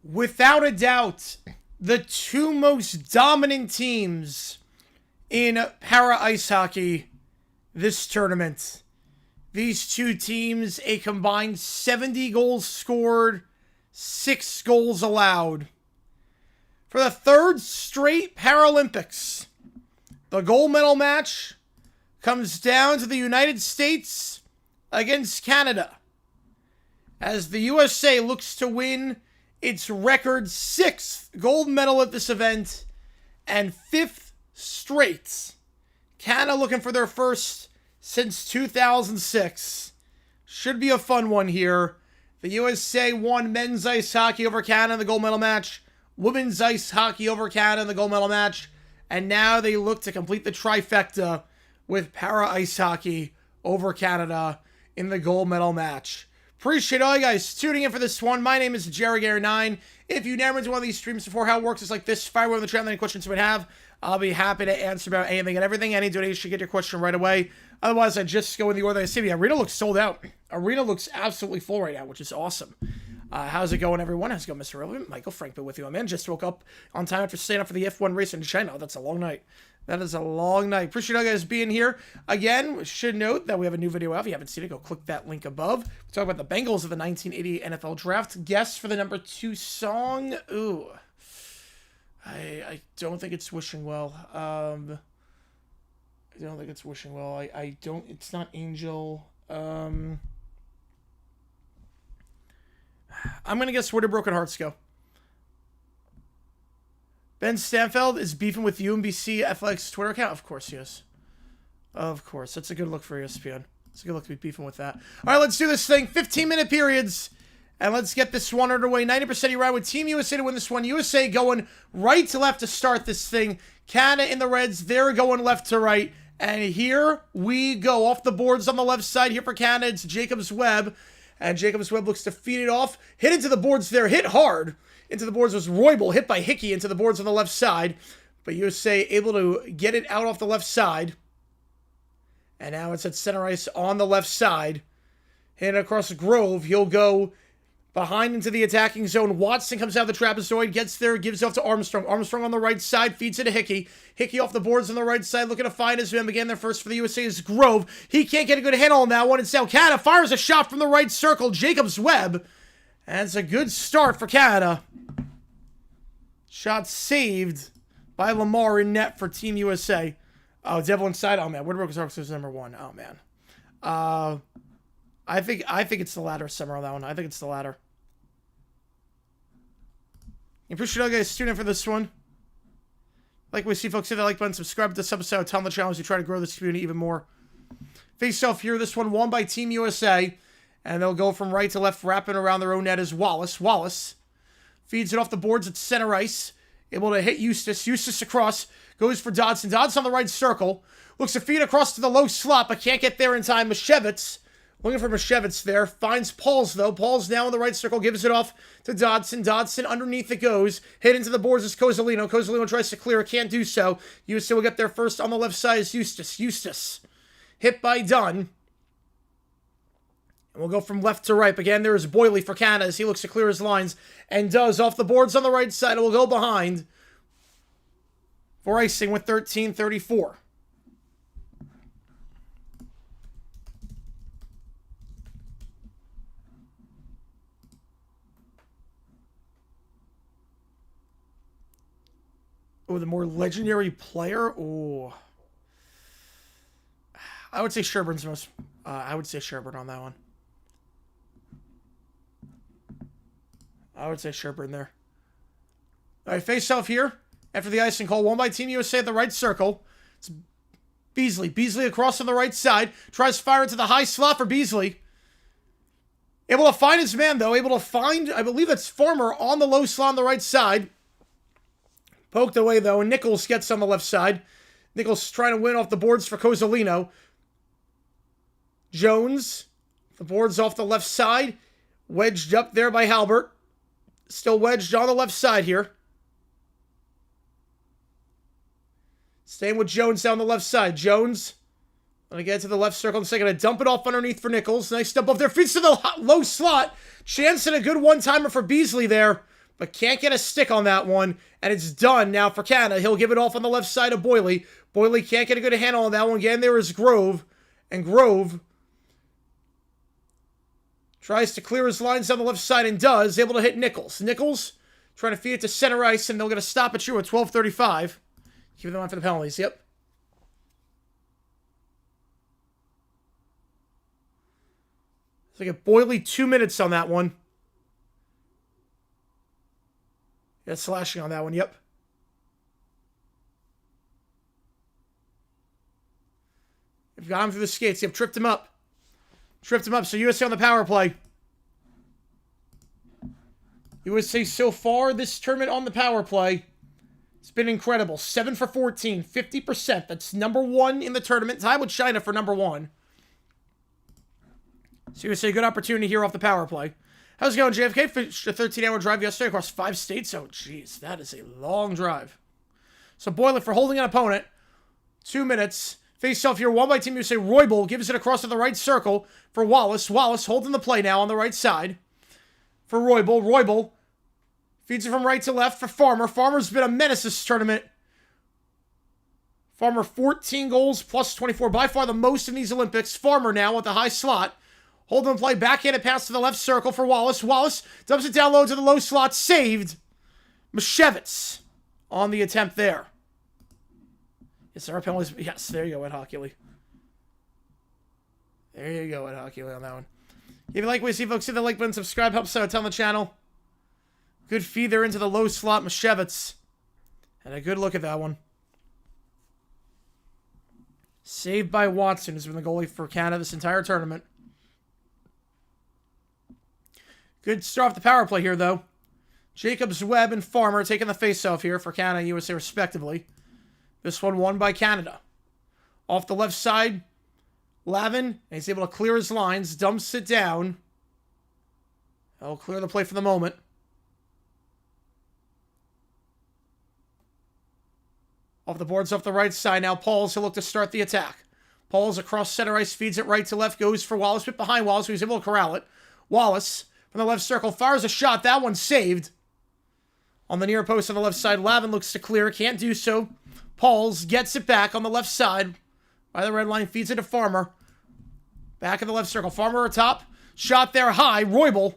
Without a doubt, the two most dominant teams in para ice hockey this tournament. These two teams, a combined 70 goals scored, 6 goals allowed. For the third straight Paralympics, the gold medal match comes down to the United States against Canada, as the USA looks to win its record 6th gold medal at this event and 5th straight. Canada looking for their first since 2006. Should be a fun one here. The USA won men's ice hockey over Canada in the gold medal match, women's ice hockey over Canada in the gold medal match, and now they look to complete the trifecta with para ice hockey over Canada in the gold medal match. Appreciate all you guys tuning in for this one. My name is JerryGare9. If you never been to one of these streams before, how it works is like this. Fire away on the chat, any questions you would have. I'll be happy to answer about anything and everything. Any donation should get your question right away. Otherwise, I just go in the order I see. The arena looks sold out. Arena looks absolutely full right now, which is awesome. How's it going, everyone? How's it going, Mr. Relevant? Michael Frankman with you, my man. Just woke up on time after staying up for the F1 race in China. Oh, that's a long night. That is a long night. Appreciate all you guys being here. Again, should note that we have a new video out. If you haven't seen it, go click that link above. We talk about the Bengals of the 1980 NFL Draft. Guess for the number 2 song. Ooh. I don't think it's Wishing Well. I don't think it's Wishing Well. It's not Angel. I'm going to guess Where Do Broken Hearts Go? Ben Stanfeld is beefing with UMBC Athletics Twitter account? Of course he is. Of course. That's a good look for ESPN. It's a good look to be beefing with that. All right, let's do this thing. 15-minute periods. And let's get this one underway. 90% you ride with Team USA to win this one. USA going right to left to start this thing. Canada in the reds. They're going left to right. And here we go. Off the boards on the left side here for Canada. It's Jacobs Webb. And Jacobs Webb looks to feed it off. Hit into the boards there. Hit hard. Into the boards was Roybal, hit by Hickey into the boards on the left side. But USA able to get it out off the left side. And now it's at center ice on the left side. Hitting across Grove. He'll go behind into the attacking zone. Watson comes out of the trapezoid, gets there, gives it off to Armstrong. Armstrong on the right side, feeds it to Hickey. Hickey off the boards on the right side, looking to find his man. Again, there first for the USA is Grove. He can't get a good handle on that one. It's now Canada fires a shot from the right circle. Jacobs Webb. And it's a good start for Canada. Shot saved by Lamar in net for Team USA. Oh, Devil inside. Oh, man. Woodbrook is number one. Oh, man. I think it's the latter somewhere on that one. I think it's the latter. I appreciate all you guys tuning in for this one. Like we see, folks, hit that like button, subscribe to this episode, tell them the channel as we try to grow this community even more. Face off here, this one won by Team USA. And they'll go from right to left, wrapping around their own net as Wallace. Wallace feeds it off the boards at center ice. Able to hit Eustace. Eustace across. Goes for Dodson. Dodson on the right circle. Looks to feed across to the low slot, but can't get there in time. Mashevitz. Looking for Mashevitz there. Finds Pauls, though. Pauls now in the right circle. Gives it off to Dodson. Dodson underneath it goes. Hit into the boards is Cozzolino. Cozzolino tries to clear. Can't do so. USA will get there first on the left side is Eustace. Eustace. Hit by Dunn. And we'll go from left to right. Again, there is Boyley for Canada as he looks to clear his lines. And does off the boards on the right side. It will go behind for icing with 13:34. Oh, the more legendary player? Oh. I would say Sherburne's most... I would say Sherburne on that one. I would say Sherburne there. All right, face off here. After the icing call, won by Team USA at the right circle. It's Beasley. Beasley across on the right side. Tries to fire into the high slot for Beasley. Able to find his man, though. Able to find, I believe that's Farmer on the low slot on the right side. Poked away, though, and Nichols gets on the left side. Nichols trying to win off the boards for Cozzolino. Jones. The boards off the left side. Wedged up there by Halbert. Still wedged on the left side here. Staying with Jones down the left side. Jones going to get to the left circle in a second. Going to dump it off underneath for Nichols. Nice dump off there. Feeds to the low slot. Chance and a good one-timer for Beasley there. But can't get a stick on that one. And it's done now for Canada. He'll give it off on the left side of Boyley. Boyley can't get a good handle on that one. Again, there is Grove. And Grove tries to clear his lines down the left side and does. Able to hit Nichols. Nichols trying to feed it to center ice. And they're going to stop at you at 12:35. Keep them on for the penalties. Yep. So get Boyley 2 minutes on that one. Yeah, slashing on that one. Yep. You've got him through the skates. Yep, tripped him up. Tripped him up. So USA on the power play. USA so far this tournament on the power play. It's been incredible. 7 for 14. 50%. That's number one in the tournament. Tied with China for number one. So USA, good opportunity here off the power play. How's it going, JFK? Finished a 13-hour drive yesterday across 5 states. Oh, jeez. That is a long drive. So Boyley for holding an opponent. 2 minutes. Face off here. Won by Team USA. Roybal gives it across to the right circle for Wallace. Wallace holding the play now on the right side for Roybal. Roybal feeds it from right to left for Farmer. Farmer's been a menace this tournament. Farmer 14 goals plus 24. By far the most in these Olympics. Farmer now with the high slot. Holding the play. Backhanded pass to the left circle for Wallace. Wallace dumps it down low to the low slot. Saved. Mashevitz on the attempt there. Yes, there are penalties. Yes, there you go, Ed Hockley. There you go, Ed Hockley on that one. If you like what you see, folks, hit the like button, subscribe, helps out, tell the channel. Good feed there into the low slot, Mashevitz. And a good look at that one. Saved by Watson, who's been the goalie for Canada this entire tournament. Good start off the power play here, though. Jacobs, Webb, and Farmer taking the face-off here for Canada and USA, respectively. This one won by Canada. Off the left side, Lavin, and he's able to clear his lines. Dumps it down. That'll clear the play for the moment. Off the boards off the right side now. Pauls, he'll look to start the attack. Pauls across center ice, feeds it right to left, goes for Wallace, bit behind Wallace, who's able to corral it. Wallace, from the left circle, fires a shot. That one's saved. On the near post on the left side, Lavin looks to clear. Can't do so. Pauls gets it back on the left side. By the red line, feeds it to Farmer. Back in the left circle. Farmer atop. Shot there high. Roybal.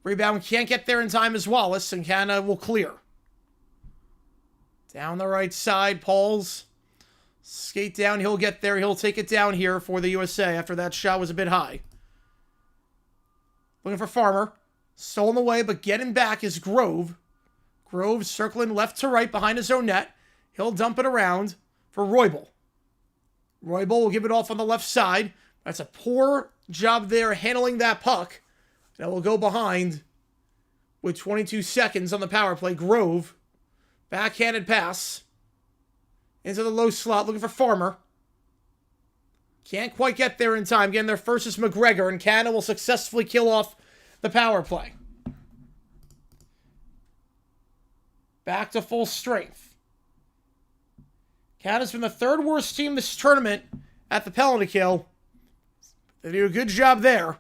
Rebound can't get there in time as Wallace, and Canada will clear. Down the right side, Pauls. Skate down, he'll get there. He'll take it down here for the USA after that shot was a bit high. Looking for Farmer. Stolen away, but getting back is Grove. Grove circling left to right behind his own net. He'll dump it around for Roybal. Roybal will give it off on the left side. That's a poor job there handling that puck. That will go behind with 22 seconds on the power play. Grove, backhanded pass into the low slot, looking for Farmer. Can't quite get there in time. Getting there first is McGregor, and Canada will successfully kill off the power play. Back to full strength. Canada's been the third worst team this tournament at the penalty kill. They do a good job there.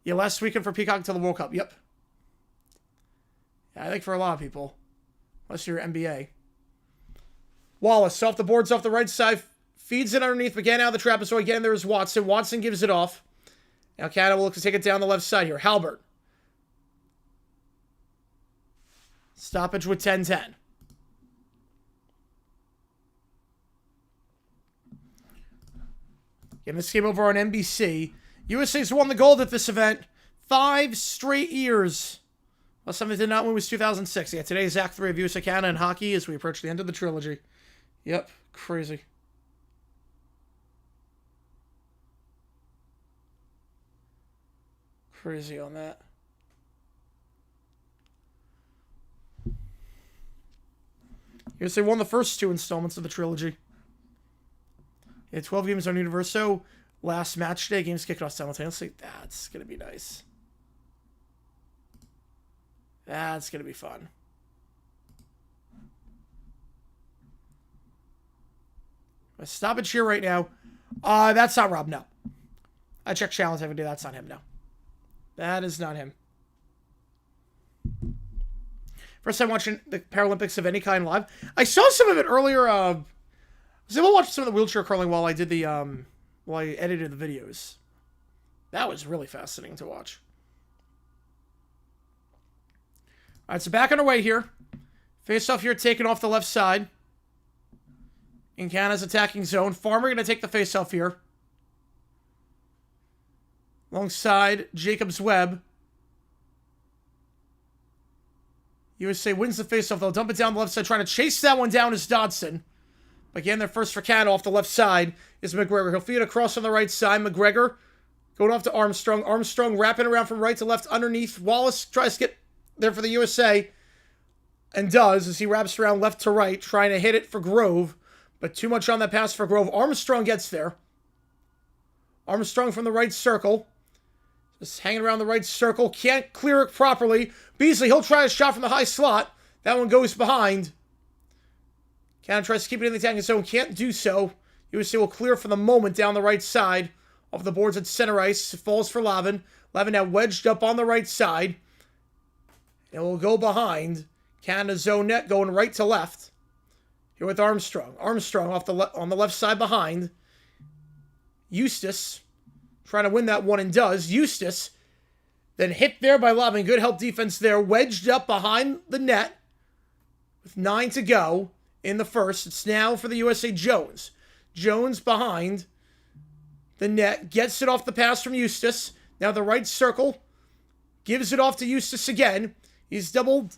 Yeah, last weekend for Peacock until the World Cup. Yep. Yeah, I think for a lot of people. Unless you're NBA. Wallace off the boards off the right side. Feeds it underneath. Again out of the trap. So again there is Watson. Watson gives it off. Now Canada will look to take it down the left side here. Halbert. Stoppage with 10-10. Getting this game over on NBC. USA's won the gold at this event 5 straight years. Well, something did not win was 2006. Yeah, today is Act 3 of USA Canada in hockey as we approach the end of the trilogy. Yep, crazy. Crazy on that. USA won the first 2 installments of the trilogy. Yeah, 12 games on Universo. Last match day, games kicked off simultaneously. That's going to be nice. That's going to be fun. A stoppage here right now. That's not Rob, no. I checked challenge every day. That's not him, no. That is not him. First time watching the Paralympics of any kind live. I saw some of it earlier. I was able to watch some of the wheelchair curling while I did the, while I edited the videos. That was really fascinating to watch. All right, so back on our way here. Face off here, taken off the left side. In Canada's attacking zone. Farmer going to take the face off here. Alongside Jacobs Webb. USA wins the face off. They'll dump it down the left side. Trying to chase that one down is Dodson. Again, they're first for Canada off the left side is McGregor. He'll feed it across on the right side. McGregor going off to Armstrong. Armstrong wrapping around from right to left underneath. Wallace tries to get there for the USA. And does as he wraps around left to right. Trying to hit it for Grove. But too much on that pass for Grove. Armstrong gets there. Armstrong from the right circle. Just hanging around the right circle. Can't clear it properly. Beasley, he'll try a shot from the high slot. That one goes behind. Canada tries to keep it in the attacking zone. Can't do so. USA will clear for the moment down the right side. Off the boards at center ice. It falls for Lavin. Lavin now wedged up on the right side. It will go behind. Canada's zone net going right to left. Here with Armstrong. Armstrong off on the left side behind. Eustace trying to win that one and does. Eustace then hit there by Lavin. Good help defense there. Wedged up behind the net with 9 to go. In the first, it's now for the USA Jones. Jones behind the net. Gets it off the pass from Eustace. Now the right circle. Gives it off to Eustace again. He's doubled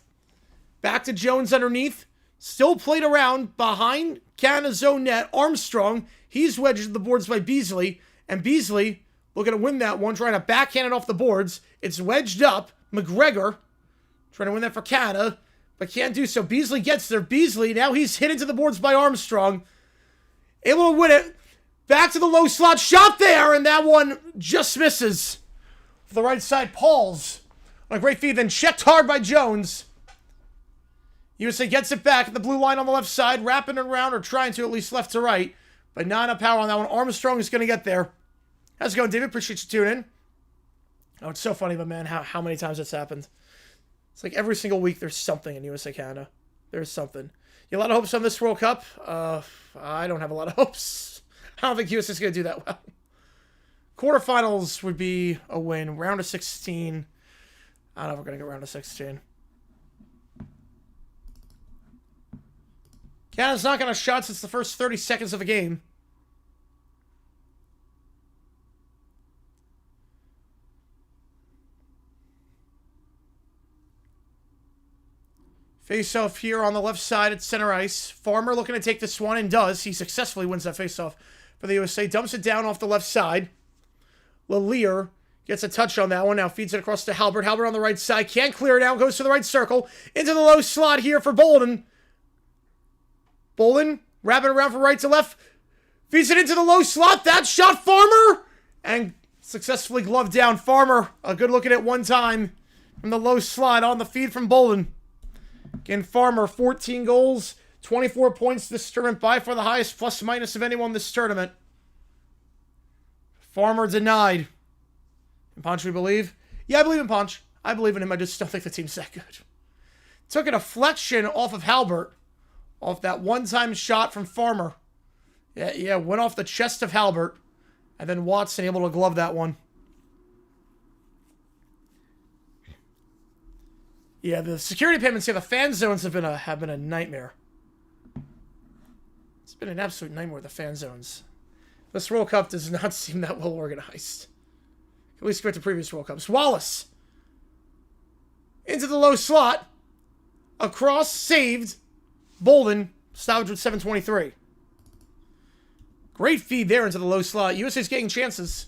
back to Jones underneath. Still played around behind Canada's own net. Armstrong. He's wedged to the boards by Beasley. And Beasley looking to win that one. Trying to backhand it off the boards. It's wedged up. McGregor trying to win that for Canada. But can't do so. Beasley gets there. Beasley, now he's hit into the boards by Armstrong. Able to win it. Back to the low slot. Shot there, and that one just misses. For the right side, Pauls. On a great feed, then checked hard by Jones. USA gets it back at the blue line on the left side. Wrapping it around, or trying to, at least left to right. But not enough power on that one. Armstrong is going to get there. How's it going, David? Appreciate you tuning in. Oh, it's so funny, but man, how many times that's happened. It's like every single week there's something in USA Canada. There's something. You have a lot of hopes on this World Cup? I don't have a lot of hopes. I don't think USA is going to do that well. Quarterfinals would be a win. Round of 16. I don't know if we're going to go round of 16. Canada's not going to shot since the first 30 seconds of the game. Face-off here on the left side at center ice. Farmer looking to take this one, and does. He successfully wins that face-off for the USA. Dumps it down off the left side. Lallier gets a touch on that one. Now feeds it across to Halbert. Halbert on the right side. Can't clear it out. Goes to the right circle. Into the low slot here for Bolden. Bolden wrapping around from right to left. Feeds it into the low slot. That shot, Farmer! And successfully gloved down. Farmer, a good look at it one time from the low slot on the feed from Bolden. Again, Farmer, 14 goals, 24 points this tournament, by far the highest plus-minus of anyone this tournament. Farmer denied. In Ponch, we believe? Yeah, I believe in Ponch. I believe in him. I just don't think the team's that good. Took a deflection off of Halbert, off that one-time shot from Farmer. Yeah, went off the chest of Halbert, and then Watson able to glove that one. Yeah, the security payments here, the fan zones have been a nightmare. It's been an absolute nightmare, the fan zones. This World Cup does not seem that well organized. At least compared to previous World Cups. Wallace. Into the low slot. Across, saved. Bolden, stoppage with 7:23. Great feed there into the low slot. USA's getting chances.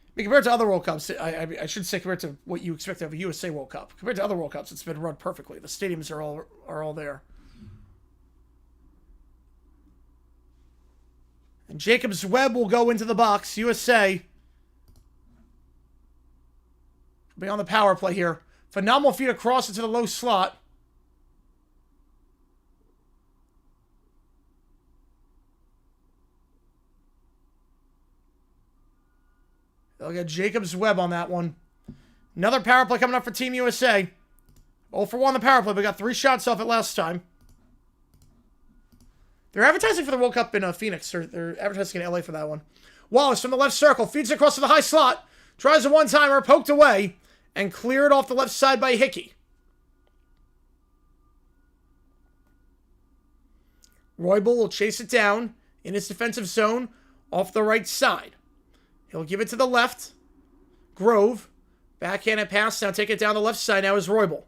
I mean, compared to other World Cups, I should say compared to what you expect of a USA World Cup. Compared to other World Cups, it's been run perfectly. The stadiums are all there. And Jacobs Webb will go into the box. USA will be on the power play here. Phenomenal feed across into the low slot. They'll get Jacobs Webb on that one. Another power play coming up for Team USA. 0 for 1 on the power play. We got 3 shots off it last time. They're advertising for the World Cup in Phoenix. They're advertising in LA for that one. Wallace from the left circle. Feeds it across to the high slot. Tries a one-timer. Poked away. And cleared off the left side by Hickey. Roybal will chase it down in his defensive zone off the right side. He'll give it to the left. Grove. Backhanded pass. Now take it down the left side. Now is Roybal.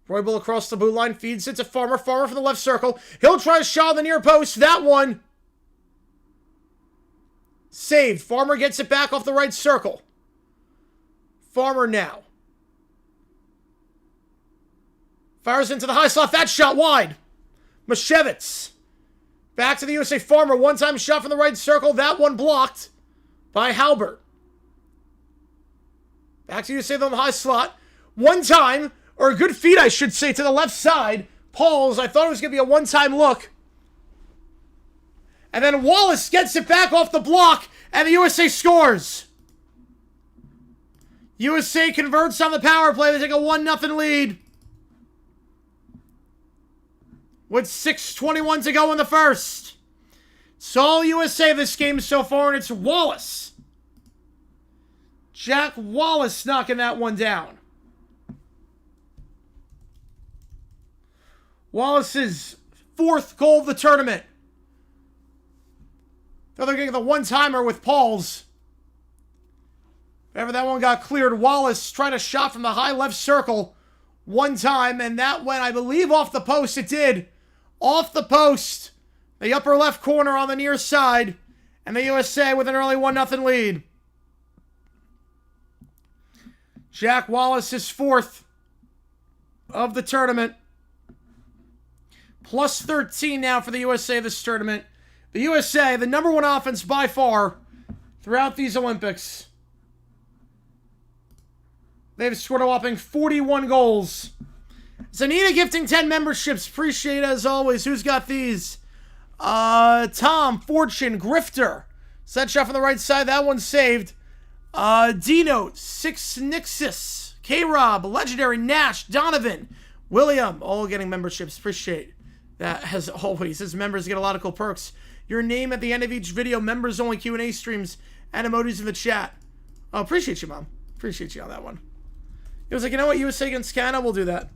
Roybal across the blue line. Feeds it to Farmer. Farmer from the left circle. He'll try a shot on the near post. That one. Saved. Farmer gets it back off the right circle. Farmer now. Fires into the high slot. That shot wide. Mashevitz. Back to the USA. Farmer. One-time shot from the right circle. That one blocked by Halbert. Back to USA on the high slot. One time, or a good feed, I should say, to the left side. Pauls. I thought it was going to be a one-time look. And then Wallace gets it back off the block, and the USA scores. USA converts on the power play. They take a 1-0 lead. With 6:21 to go in the first. It's all USA this game so far, and it's Wallace. Jack Wallace knocking that one down. Wallace's 4th goal of the tournament. They're getting the one-timer with Pauls. Whenever that one got cleared, Wallace tried a shot from the high left circle one time, and that went, I believe, off the post. It did. Off the post. The upper left corner on the near side. And the USA with an early 1-0 lead. Jack Wallace is 4th of the tournament. Plus 13 now for the USA this tournament. The USA, the number 1 offense by far throughout these Olympics. They've scored a whopping 41 goals. Zanita gifting 10 memberships. Appreciate it as always. Who's got these? Tom, Fortune, Grifter. Set shot from the right side. That one's saved. Dino, Six Nixus, K-Rob, Legendary, Nash, Donovan, William, all getting memberships. Appreciate that as always. His members get a lot of cool perks. Your name at the end of each video, members only Q&A streams, and emojis in the chat. Oh, appreciate you, Mom. Appreciate you on that one. It was like, you know what, USA against Canada, we'll do that.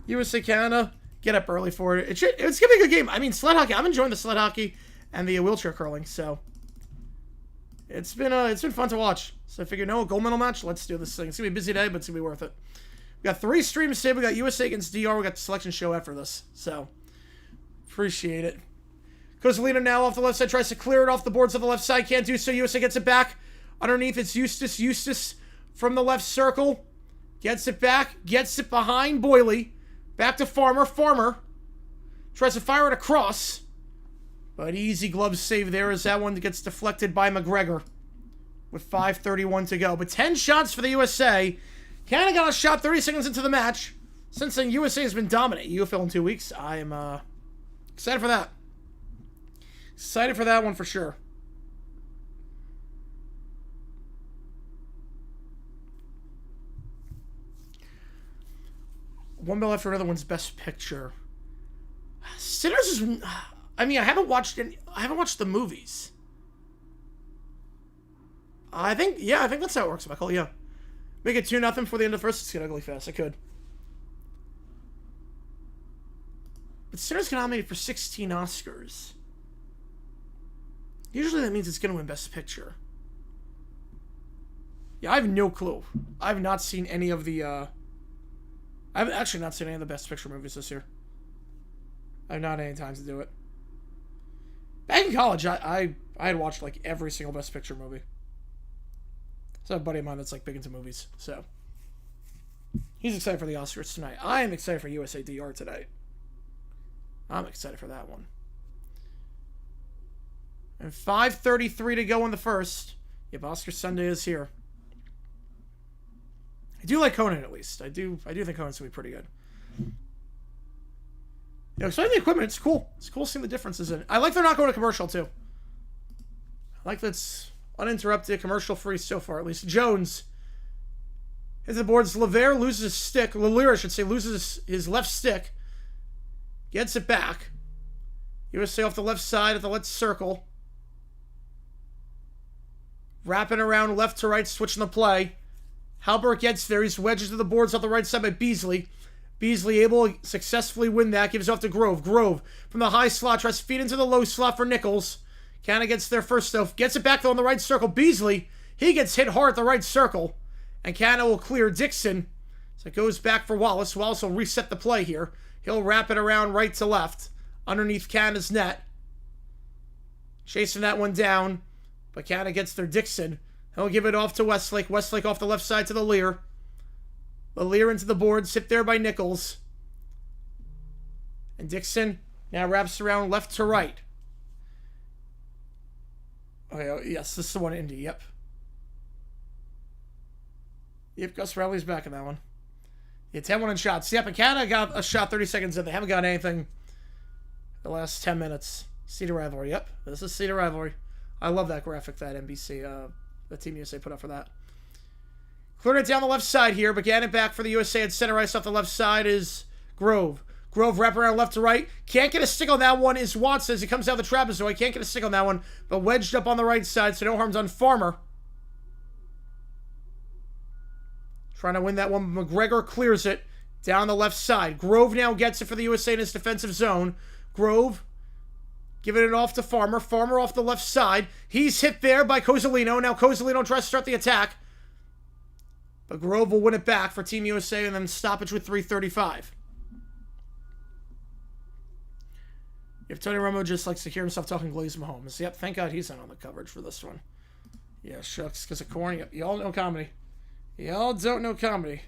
USA Canada, get up early for it. It's gonna be a good game. I mean, sled hockey. I'm enjoying the sled hockey and the wheelchair curling, so it's been fun to watch. So I figured, no, gold medal match. Let's do this thing. It's gonna be a busy day, but it's gonna be worth it. We got 3 streams today. We got USA against DR. We got the selection show after this, so appreciate it. Kozolino now off the left side tries to clear it off the boards of the left side. Can't do so. USA gets it back underneath. It's Eustace. Eustace from the left circle gets it back. Gets it behind Boyley. Back to Farmer. Farmer tries to fire it across. But easy glove save there as that one gets deflected by McGregor with 5:31 to go. But 10 shots for the USA. Canada got a shot 30 seconds into the match. Since then, USA has been dominating UFL in 2 weeks. I am excited for that. Excited for that one for sure. One bill after another one's best picture. Sinners is... I mean, I haven't watched the movies. I think that's how it works, Michael. Yeah. Make it 2-0 for the end of first. Let's get ugly fast. I could. But Sinners got nominated for 16 Oscars. Usually that means it's going to win Best Picture. Yeah, I have no clue. I have not seen any of the, I've actually not seen any of the Best Picture movies this year. I have not had any time to do it. Back in college, I had watched, like, every single Best Picture movie. So I have a buddy of mine that's, like, big into movies, so. He's excited for the Oscars tonight. I am excited for USA DR tonight. I'm excited for that one. And 5:33 to go in the first. Yep, Oscar Sunday is here. I do like Conan, at least. I do think Conan's gonna be pretty good. Yeah, exciting the equipment. It's cool. It's cool seeing the differences in it. I like they're not going to commercial too. I like that's uninterrupted, commercial free so far, at least. Jones hits the boards. Lever loses his stick. Lalier, I should say, loses his left stick. Gets it back. USA off the left side at the left circle. Wrapping around left to right, switching the play. Halbert gets there. He's wedged to the boards off the right side by Beasley. Beasley able to successfully win that. Gives it off to Grove. Grove from the high slot tries to feed into the low slot for Nichols. Canada gets there first though. Gets it back though on the right circle. Beasley, he gets hit hard at the right circle. And Canada will clear Dixon. So it goes back for Wallace. Wallace will reset the play here. He'll wrap it around right to left. Underneath Canada's net. Chasing that one down. But Canada gets their Dixon. He'll give it off to Westlake. Westlake off the left side to the Lear. The Lear into the boards. Hit there by Nichols. And Dixon now wraps around left to right. Oh, yes, this is the one, Indy. Yep. Yep, Gus Bradley's back in that one. Yeah, 10-1 in shots. Yep, and Canada got a shot 30 seconds in. They haven't got anything the last 10 minutes. Cedar Rivalry. Yep, this is Cedar Rivalry. I love that graphic that NBC, the Team USA put up for that. Clearing it down the left side here, but getting it back for the USA at center ice off the left side is Grove. Grove wrap around left to right. Can't get a stick on that one is Watson as he comes down the trapezoid. Can't get a stick on that one, but wedged up on the right side, so no harm done. Farmer trying to win that one. McGregor clears it down the left side. Grove now gets it for the USA in his defensive zone. Grove giving it off to Farmer. Farmer off the left side. He's hit there by Kozolino. Now Kozolino tries to start the attack. But Grove will win it back for Team USA and then stoppage with 3:35. If Tony Romo just likes to hear himself talking Glaze Mahomes. Yep, thank God he's not on the coverage for this one. Yeah, shucks, because of corny. Yep, y'all know comedy. Y'all don't know comedy.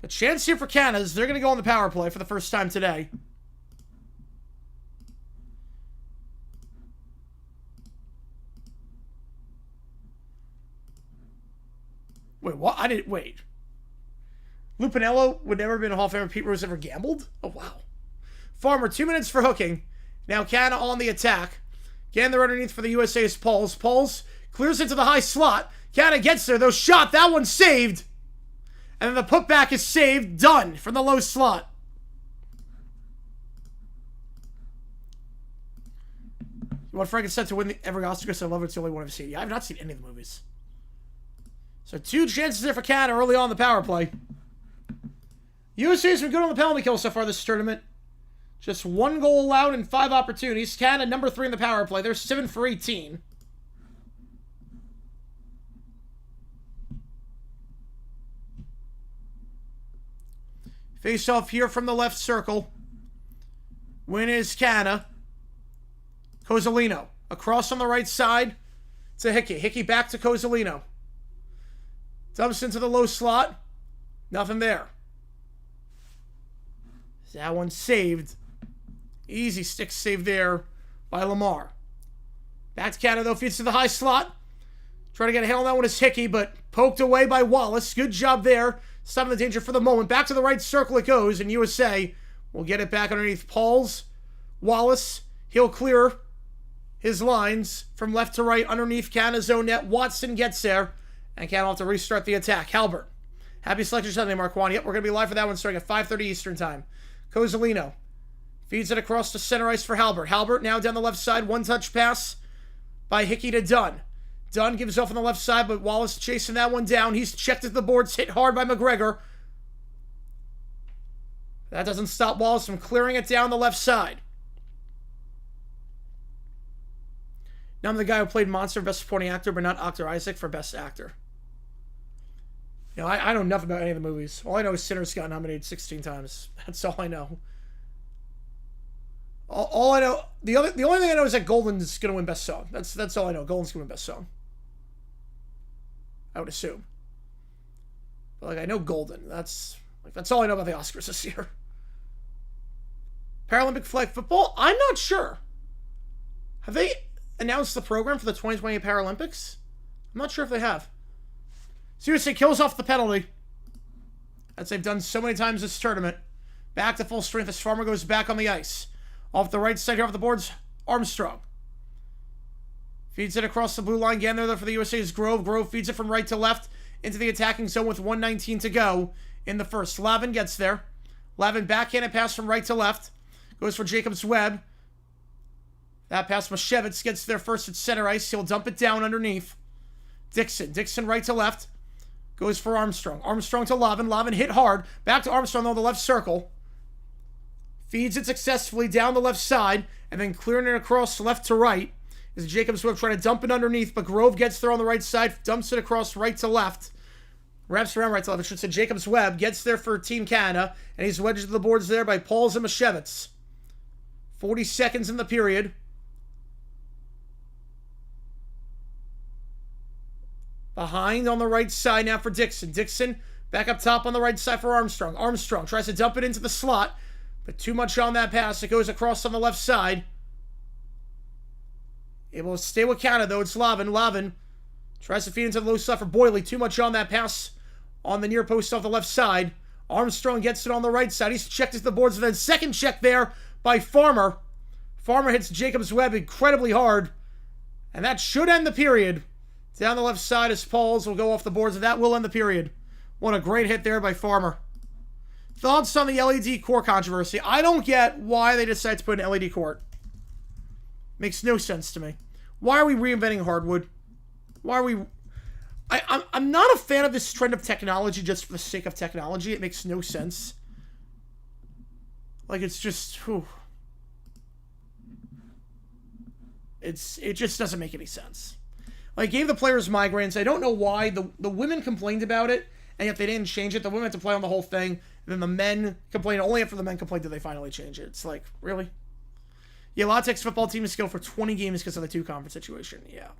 The chance here for Canada is they're going to go on the power play for the first time today. Wait, what? I didn't... Wait. Lupinello would never have been a Hall of Famer. Pete Rose ever gambled? Oh, wow. Farmer, 2 minutes for hooking. Now Canada on the attack. Gander underneath for the USA is Pauls. Pauls clears into the high slot. Canada gets there, though. Shot. That one's saved. And then the putback is saved. Done from the low slot. You want Frankenstein to win every Oscar because I love it. It's the only one I've seen. Yeah, I've not seen any of the movies. So 2 chances there for Canada early on the power play. USA has been good on the penalty kill so far this tournament. Just 1 goal allowed and 5 opportunities. Canada number 3 in the power play. They're 7 for 18. Face off here from the left circle. Win is Canada. Cozzolino. Across on the right side to Hickey. Hickey back to Cozzolino. Dumps into the low slot. Nothing there. That one saved. Easy stick save there by Lamar. Back to Canada, though. Feeds to the high slot. Trying to get a handle on that one is Hickey, but poked away by Wallace. Good job there. Stopping the danger for the moment. Back to the right circle it goes, and USA will get it back underneath Pauls. Wallace, he'll clear his lines from left to right underneath Canada's own net. Watson gets there, and Canada will have to restart the attack. Halbert. Happy selection Sunday, Marquand. Yep, we're going to be live for that one starting at 5:30 Eastern Time. Cozzolino feeds it across to center ice for Halbert. Halbert now down the left side. 1-touch pass by Hickey to Dunn. Dunn gives off on the left side, but Wallace chasing that one down. He's checked at the boards, hit hard by McGregor. That doesn't stop Wallace from clearing it down the left side. Now I'm the guy who played Monster, Best Supporting Actor, but not Dr. Isaac for Best Actor. You know, I know nothing about any of the movies. All I know is Sinners got nominated 16 times. That's all I know. All I know, the only thing I know is that Golden's gonna win Best Song. That's all I know. Golden's gonna win Best Song. I would assume. But like I know Golden. That's all I know about the Oscars this year. Paralympic flag football? I'm not sure. Have they announced the program for the 2020 Paralympics? I'm not sure if they have. Seriously, kills off the penalty. As they've done so many times this tournament. Back to full strength as Farmer goes back on the ice. Off the right side here off the boards, Armstrong. Feeds it across the blue line. Again there for the USA's Grove. Grove feeds it from right to left into the attacking zone with 1:19 to go in the first. Lavin gets there. Lavin backhanded pass from right to left. Goes for Jacobs Webb. That pass, Mashevitz gets there first at center ice. He'll dump it down underneath. Dixon right to left. Goes for Armstrong. Armstrong to Lavin. Lavin hit hard. Back to Armstrong on the left circle. Feeds it successfully down the left side. And then clearing it across left to right. Is Jacobs Webb trying to dump it underneath. But Grove gets there on the right side. Dumps it across right to left. Wraps around right to left. I should say Jacobs Webb gets there for Team Canada. And he's wedged to the boards there by Pauls and Mashevitz. 40 seconds in the period. Behind on the right side now for Dixon. Dixon back up top on the right side for Armstrong. Armstrong tries to dump it into the slot, but too much on that pass. It goes across on the left side. Able to stay with Canada, though. It's Lavin. Lavin tries to feed into the low slot for Boyley. Too much on that pass on the near post off the left side. Armstrong gets it on the right side. He's checked at the boards, and then second check there by Farmer. Farmer hits Jacobs Webb incredibly hard, and that should end the period. Down the left side as Pauls will go off the boards, and that will end the period. What a great hit there by Farmer. Thoughts on the LED court controversy? I don't get why they decided to put an LED court. Makes no sense to me. Why are we reinventing hardwood? Why are we... I'm not a fan of this trend of technology just for the sake of technology. It makes no sense. Like, it's just... Whew. It just doesn't make any sense. Like, gave the players migraines. I don't know why. The women complained about it, and yet they didn't change it. The women had to play on the whole thing. And then the men complained. Only after the men complained did they finally change it. It's like, really? Yeah, Latex football team is scheduled for 20 games because of the 2-conference situation. Yeah.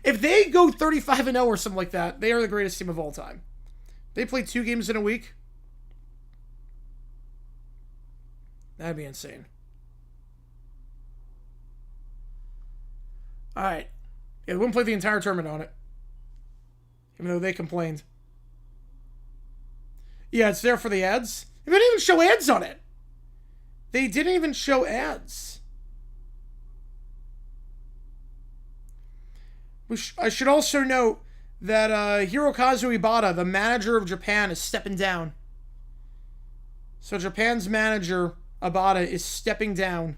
If they go 35-0 or something like that, they are the greatest team of all time. They play 2 games in a week. That'd be insane. All right. Yeah, they wouldn't play the entire tournament on it. Even though they complained. Yeah, it's there for the ads. They didn't even show ads on it. They didn't even show ads. I should also note that Hirokazu Ibata, the manager of Japan, is stepping down. So Japan's manager, Ibata, is stepping down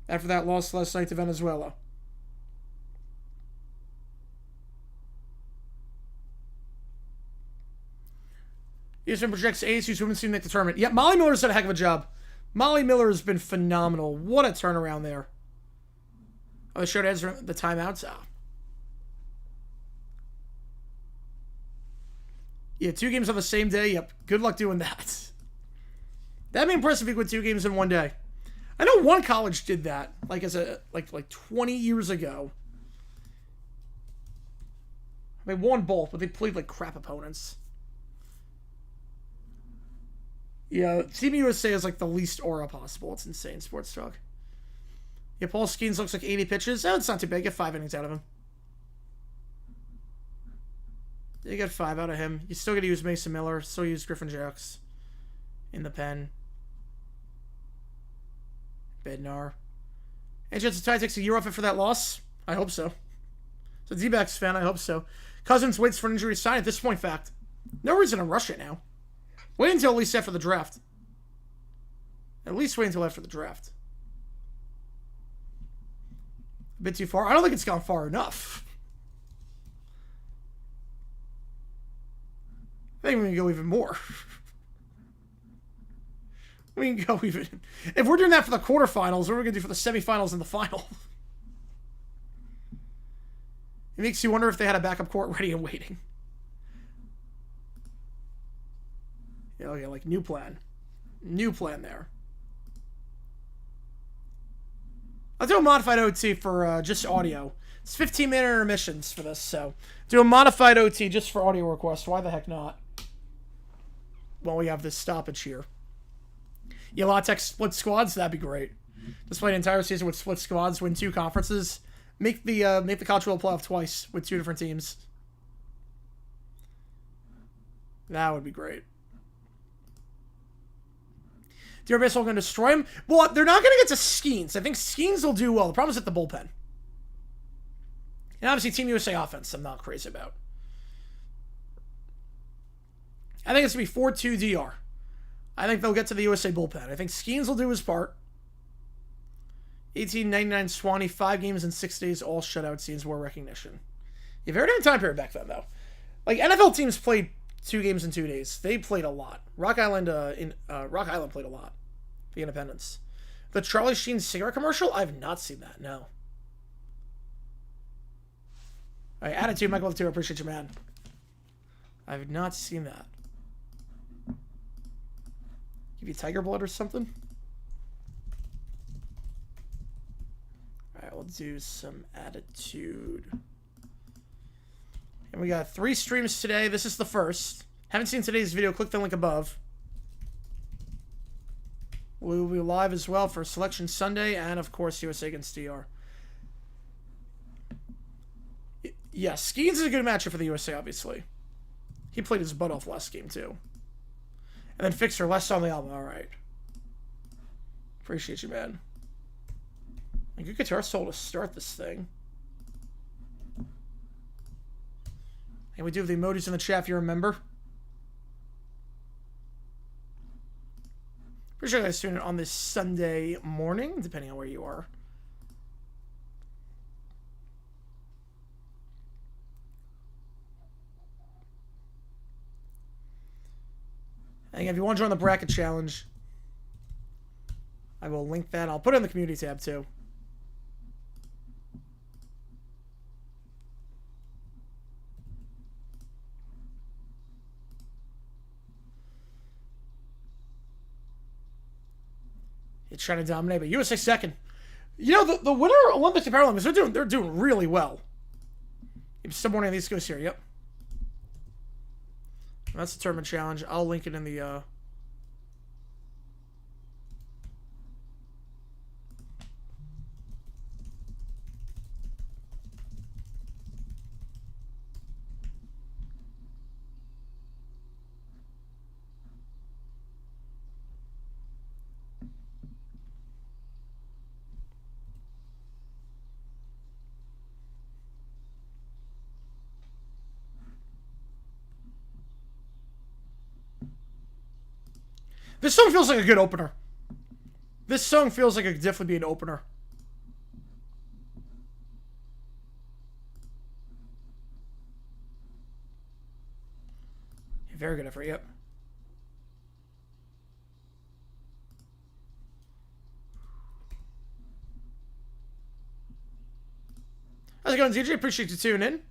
after that loss last night to Venezuela. ESPN projects ASU's women's team make the tournament. Yeah, Molly Miller's done a heck of a job. Molly Miller has been phenomenal. What a turnaround there. Oh, they showed ads for the timeouts. Oh. Yeah, 2 games on the same day. Yep. Good luck doing that. That'd be impressive if you could win 2 games in one day. I know one college did that, like 20 years ago. They won both, but they played like crap opponents. Yeah, Team USA is like the least aura possible. It's insane, sports talk. Yeah, Paul Skeens looks like 80 pitches. Oh, it's not too bad. Get 5 innings out of him. You get 5 out of him. You still got to use Mason Miller. Still use Griffin Jacks in the pen. Bednar. And Jets tie takes a year off it for that loss? I hope so. So D-backs fan, I hope so. Cousins waits for an injury to sign at this point, fact. No reason to rush it now. Wait until at least after the draft. At least wait until after the draft. A bit too far. I don't think it's gone far enough. I think we can go even more. We can go even... If we're doing that for the quarterfinals, what are we going to do for the semifinals and the final? It makes you wonder if they had a backup court ready and waiting. Yeah, okay, like new plan. New plan there. I'll do a modified OT for just audio. It's 15-minute intermissions for this, so... Do a modified OT just for audio requests. Why the heck not? While we have this stoppage here. Yeah, Latex split squads, that'd be great. Just play an entire season with split squads, win 2 conferences. Make the college football playoff twice with 2 different teams. That would be great. Dear Baseball going to destroy him? Well, they're not going to get to Skeens. I think Skeens will do well. The problem is at the bullpen. And obviously Team USA offense I'm not crazy about. I think it's going to be 4-2 DR. I think they'll get to the USA bullpen. I think Skeens will do his part. 1899 Swanee, 5 games in 6 days, all shutout scenes, war recognition. Yeah, very different time period back then, though. Like, NFL teams played 2 games in 2 days. They played a lot. Rock Island played a lot. The Independence. The Charlie Sheen cigarette commercial? I've not seen that, no. Alright, Attitude, Michael Love 2, I appreciate you, man. I've not seen that. Give you tiger blood or something? Alright, we'll do some Attitude. And we got 3 streams today. This is the first. Haven't seen today's video, click the link above. We will be live as well for Selection Sunday and, of course, USA against DR. Yeah, Skeens is a good matchup for the USA, obviously. He played his butt off last game, too. And then Fixer, less on the album. All right. Appreciate you, man. A good guitar solo to start this thing. And we do have the emojis in the chat if you remember. Pretty sure you guys doing it on this Sunday morning, depending on where you are. And if you want to join the bracket challenge, I will link that. I'll put it in the community tab too. It's trying to dominate, but USA second. You know, the Winter Olympics and Paralympics, they're doing really well. Still morning these goes here, yep. That's the tournament challenge. I'll link it in the This song feels like a good opener. This song feels like it could definitely be an opener. Very good effort, yep. How's it going, DJ? Appreciate you tuning in.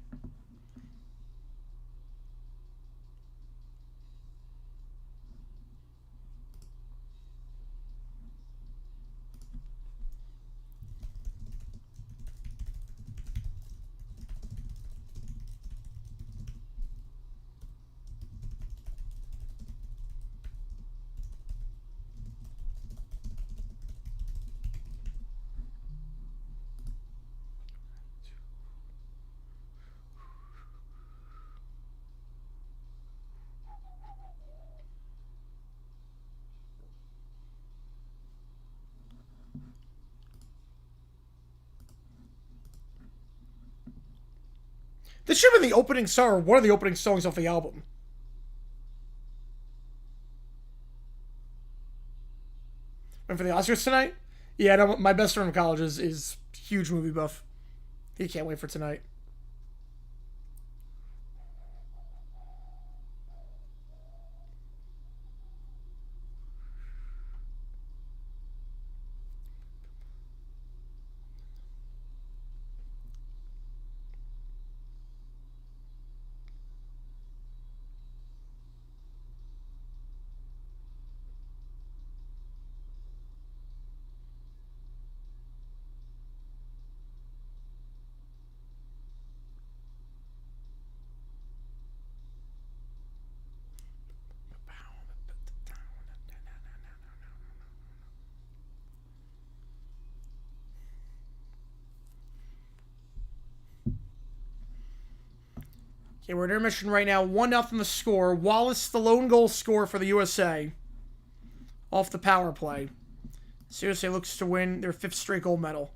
This should have been the opening song, or one of the opening songs off the album. And for the Oscars tonight? Yeah, no, my best friend from college is huge movie buff. He can't wait for tonight. Okay, we're at intermission right now. 1-0 the score. Wallace, the lone goal scorer for the USA. Off the power play. So USA looks to win their 5th straight gold medal.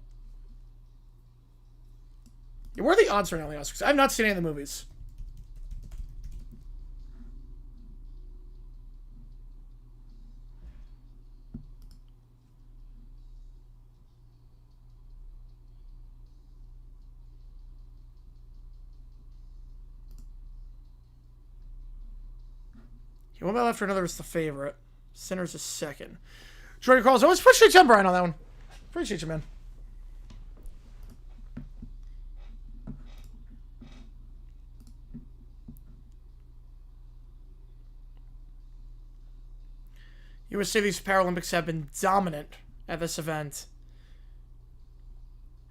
Yeah, what are the odds right now on the Oscars? I've not seen any of the movies. Okay, one left for another is the favorite. Sinner's is second. Jordan Carlos, always appreciate you, Brian, on that one. Appreciate you, man. USA these Paralympics have been dominant at this event.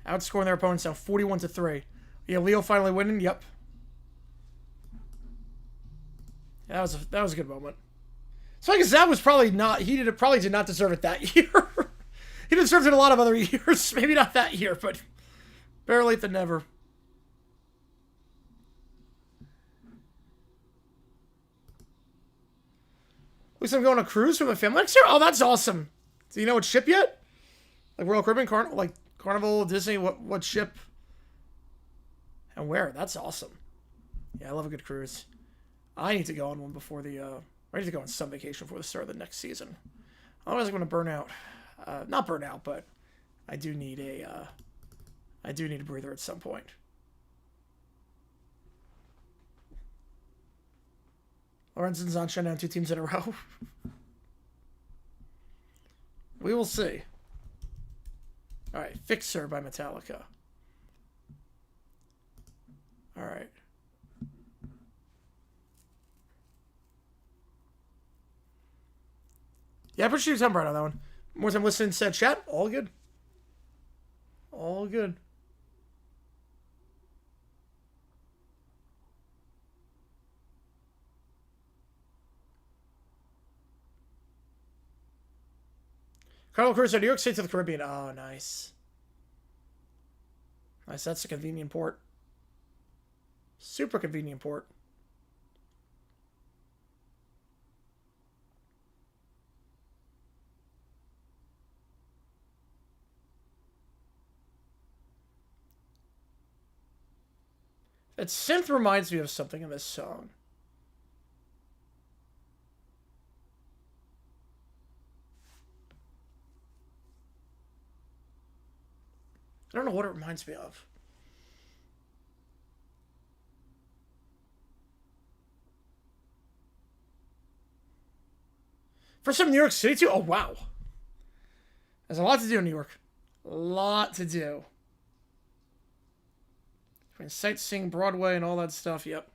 Outscoring their opponents now 41-3. Yeah, Leo finally winning. Yep. Yeah, that was a good moment. So I guess that was probably not. Probably did not deserve it that year. He deserved it a lot of other years. Maybe not that year, but better late than never. At least I'm going on a cruise with my family next year. Oh, that's awesome. Do you know what ship yet? Like Royal Caribbean, like Carnival, Disney. What ship? And where? That's awesome. Yeah, I love a good cruise. I need to go on one before the. I need to go on some vacation before the start of the next season. Otherwise, I'm going to burn out. Not burn out, but I do need a. I do need a breather at some point. Lorenzen's on shutdown 2 teams in a row. We will see. All right, Fixer by Metallica. All right. Yeah, I appreciate your time, Brian, on that one. More time listening, said chat. All good. All good. Carnival Cruise, New York State to the Caribbean. Oh, nice. Nice, that's a convenient port. Super convenient port. That synth reminds me of something in this song. I don't know what it reminds me of. For some New York City, too? Oh, wow. There's a lot to do in New York. A lot to do. Between sightseeing, Broadway, and all that stuff, yep.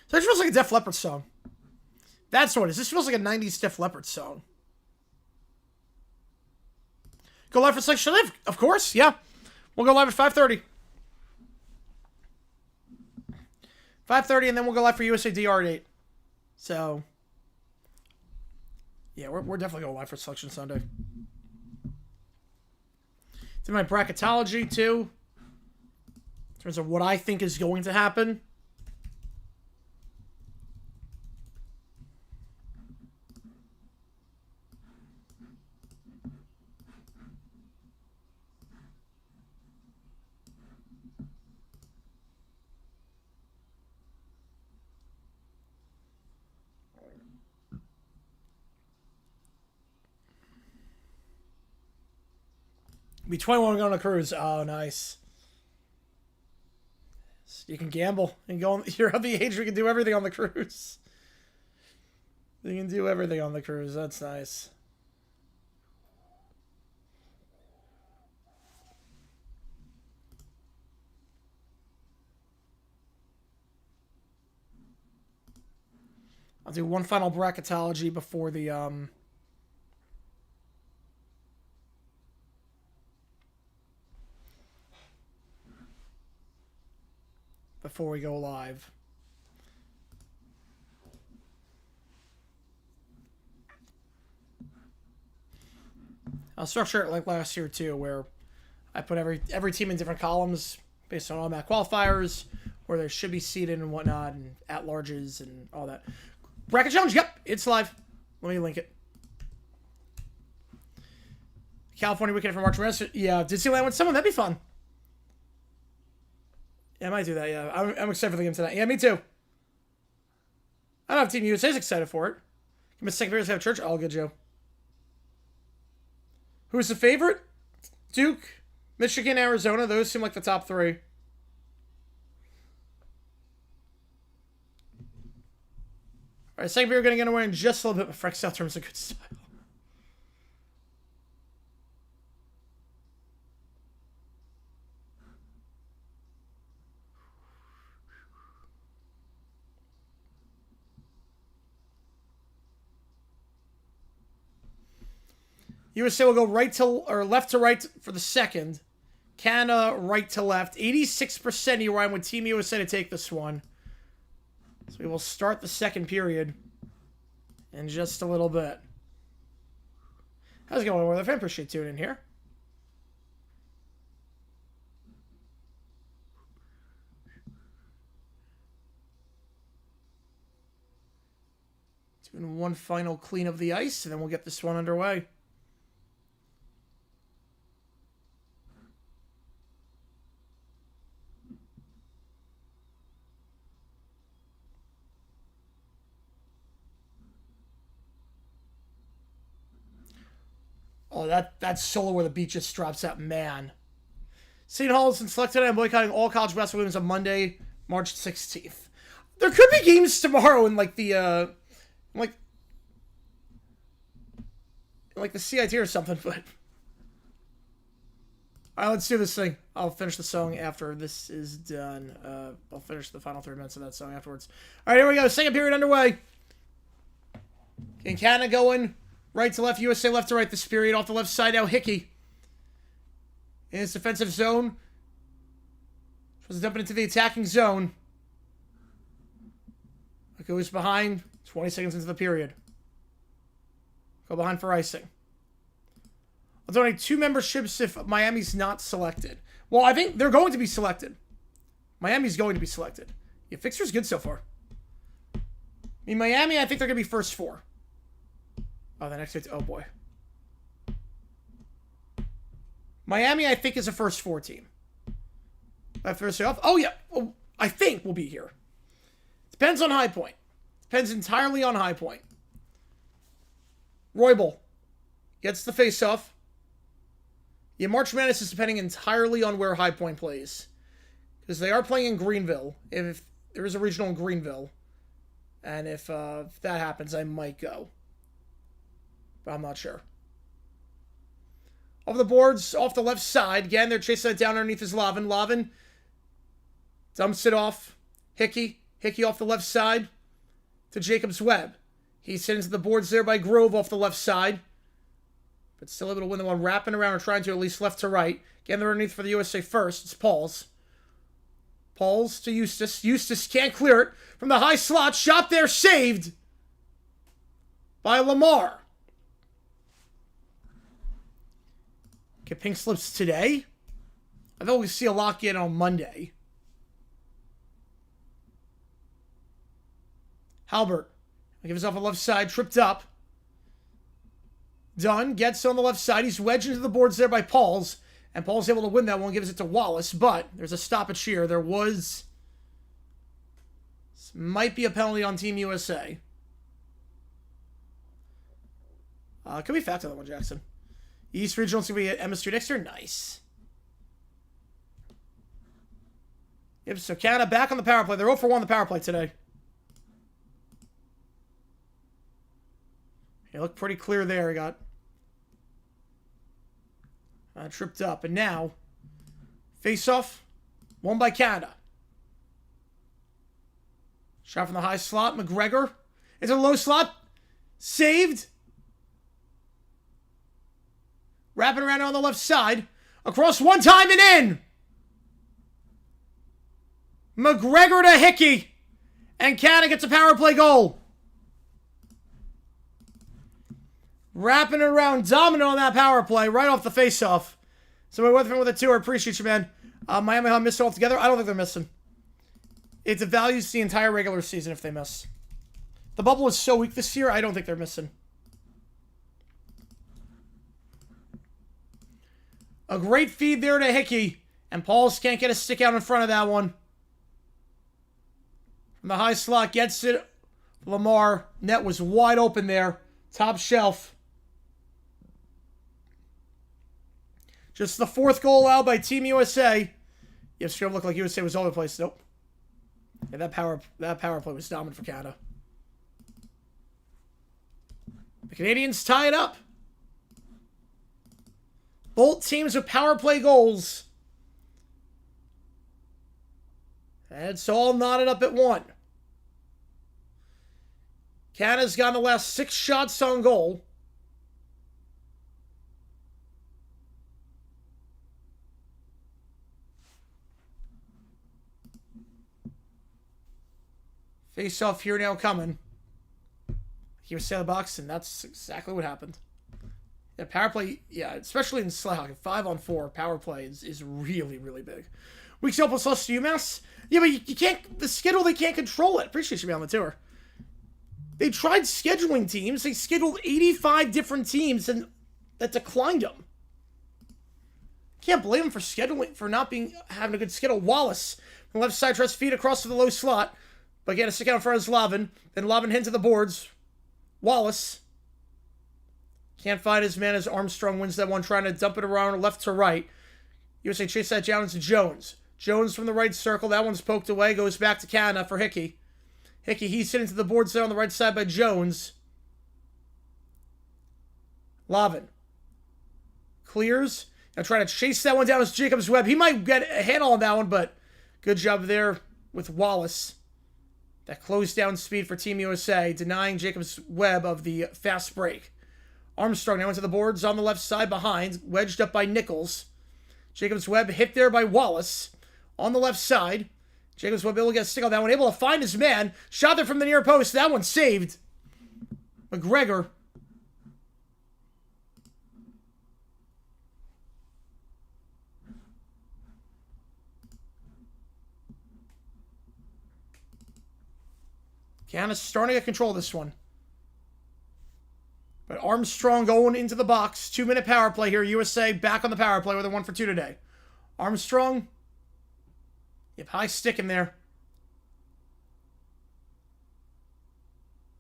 So this feels like a Def Leppard song. That's what it is. This feels like a 90s Def Leppard song. Go live for Selection Live? Of course, yeah. We'll go live at 5:30. 5:30, and then we'll go live for USA DR at 8. So, yeah, we're definitely going live for Selection Sunday. Did my bracketology, too. In terms of what I think is going to happen. Be 21 going on a cruise. Oh, nice. You can gamble and go on. You're of the age where you can do everything on the cruise. You can do everything on the cruise. That's nice. I'll do one final bracketology before the before we go live. I'll structure it like last year too, where I put every team in different columns based on automatic qualifiers, where they should be seeded and whatnot, and at-larges and all that. Bracket challenge, yep, it's live. Let me link it. California weekend for March Madness. Yeah, Disneyland with someone, that'd be fun. Yeah, I might do that, yeah. I'm excited for the game tonight. Yeah, me too. I don't have Team USA's excited for it. Give me a second period to have church. All good, Joe. Who's the favorite? Duke, Michigan, Arizona. Those seem like the top three. All right, second period going to get away in just a little bit, but Frank Southterm's a good style. USA will go left to right for the second. Canada right to left. 86% you rhyme with Team USA to take this one. So we will start the second period in just a little bit. How's it going with the fan? Appreciate tuning in here. Doing one final clean of the ice, and then we'll get this one underway. Oh, that solo where the beat just drops out, man. St. Hollis selected and boycotting all college basketball games on Monday, March 16th. There could be games tomorrow in like the like the CIT or something, but all right, let's do this thing. I'll finish the song after this is done. I'll finish the final 3 minutes of that song afterwards. All right, here we go. Second period underway. In Canada going right to left, USA left to right this period. Off the left side now, Hickey. In his defensive zone. Supposed to dump it into the attacking zone. It goes behind 20 seconds into the period. Go behind for icing. I'll donate 2 memberships if Miami's not selected. Well, I think they're going to be selected. Miami's going to be selected. Yeah, fixture's good so far. I mean, Miami, I think they're going to be first 4. Oh, the next... Oh, boy. Miami, I think, is a first 4 team. First off. Oh, yeah. Well, I think we'll be here. Depends on High Point. Depends entirely on High Point. Roybal gets the face-off. Yeah, March Madness is depending entirely on where High Point plays. Because they are playing in Greenville. If there is a regional in Greenville. And if that happens, I might go. But I'm not sure. Over the boards, off the left side. Again, they're chasing it down underneath his Lavin. Lavin dumps it off. Hickey. Hickey off the left side to Jacob's Webb. He sends the boards there by Grove off the left side. But still able to win the one. Wrapping around or trying to at least left to right. Again, they're underneath for the USA first. It's Pauls. Pauls to Eustace. Eustace can't clear it from the high slot. Shot there, saved by Lamar. Get pink slips today. I thought we'd see a lock-in on Monday. Halbert. Gives off the left side. Tripped up. Dunn gets on the left side. He's wedged into the boards there by Pauls. And Paul's able to win that one. Gives it to Wallace. But there's a stoppage here. There was... This might be a penalty on Team USA. Could we factor that one, Jackson? East Regional's going to be at Emma Street Dexter. Nice. Yep, so Canada back on the power play. They're 0 for 1 on the power play today. He looked pretty clear there. He got tripped up. And now, face-off, won by Canada. Shot from the high slot. McGregor. It's a low slot. Saved. Wrapping around on the left side. Across one time and in. McGregor to Hickey. And Canada gets a power play goal. Wrapping it around. Dominant on that power play. Right off the face-off. Somebody with a 2. I appreciate you, man. Miami Hot missed it altogether. I don't think they're missing. It devalues the entire regular season if they miss. The bubble is so weak this year, I don't think they're missing. A great feed there to Hickey. And Pauls can't get a stick out in front of that one. From the high slot, gets it. Lamar. Net was wide open there. Top shelf. Just the 4th goal allowed by Team USA. Yeah, sure looked like USA was all over the place. Nope. Yeah, that power play was dominant for Canada. The Canadians tie it up. Both teams with power play goals. And it's all knotted up at 1. Canada's gotten the last 6 shots on goal. Face off here now coming. He was set the box, and that's exactly what happened. Yeah, power play, yeah, especially in sled hockey, 5-on-4 power play is really, really big. Weeks up plus UMass. Yeah, but you can't, the schedule, they can't control it. Appreciate you being on the tour. They tried scheduling teams. They scheduled 85 different teams, and that declined them. Can't blame them for scheduling, for not having a good schedule. Wallace, on the left side, tries to feed across to the low slot, but get a stick out in front of Lavin. Then Lavin hits the boards. Wallace can't find his man as Armstrong wins that one, trying to dump it around left to right. USA chase that down to Jones. Jones from the right circle. That one's poked away. Goes back to Canada for Hickey. Hickey, he's sitting to the boards there on the right side by Jones. Lavin clears. Now trying to chase that one down as Jacob's Webb. He might get a handle on that one, but good job there with Wallace. That closed down speed for Team USA, denying Jacob's Webb of the fast break. Armstrong now into the boards on the left side behind, wedged up by Nichols. Jacob's Webb hit there by Wallace on the left side. Jacob's Webb able to get a stick on that one, able to find his man. Shot there from the near post. That one saved. McGregor Canada's starting to get control of this one. But Armstrong going into the box. 2-minute power play here. USA back on the power play with a 1 for 2 today. Armstrong. Yep, high stick in there.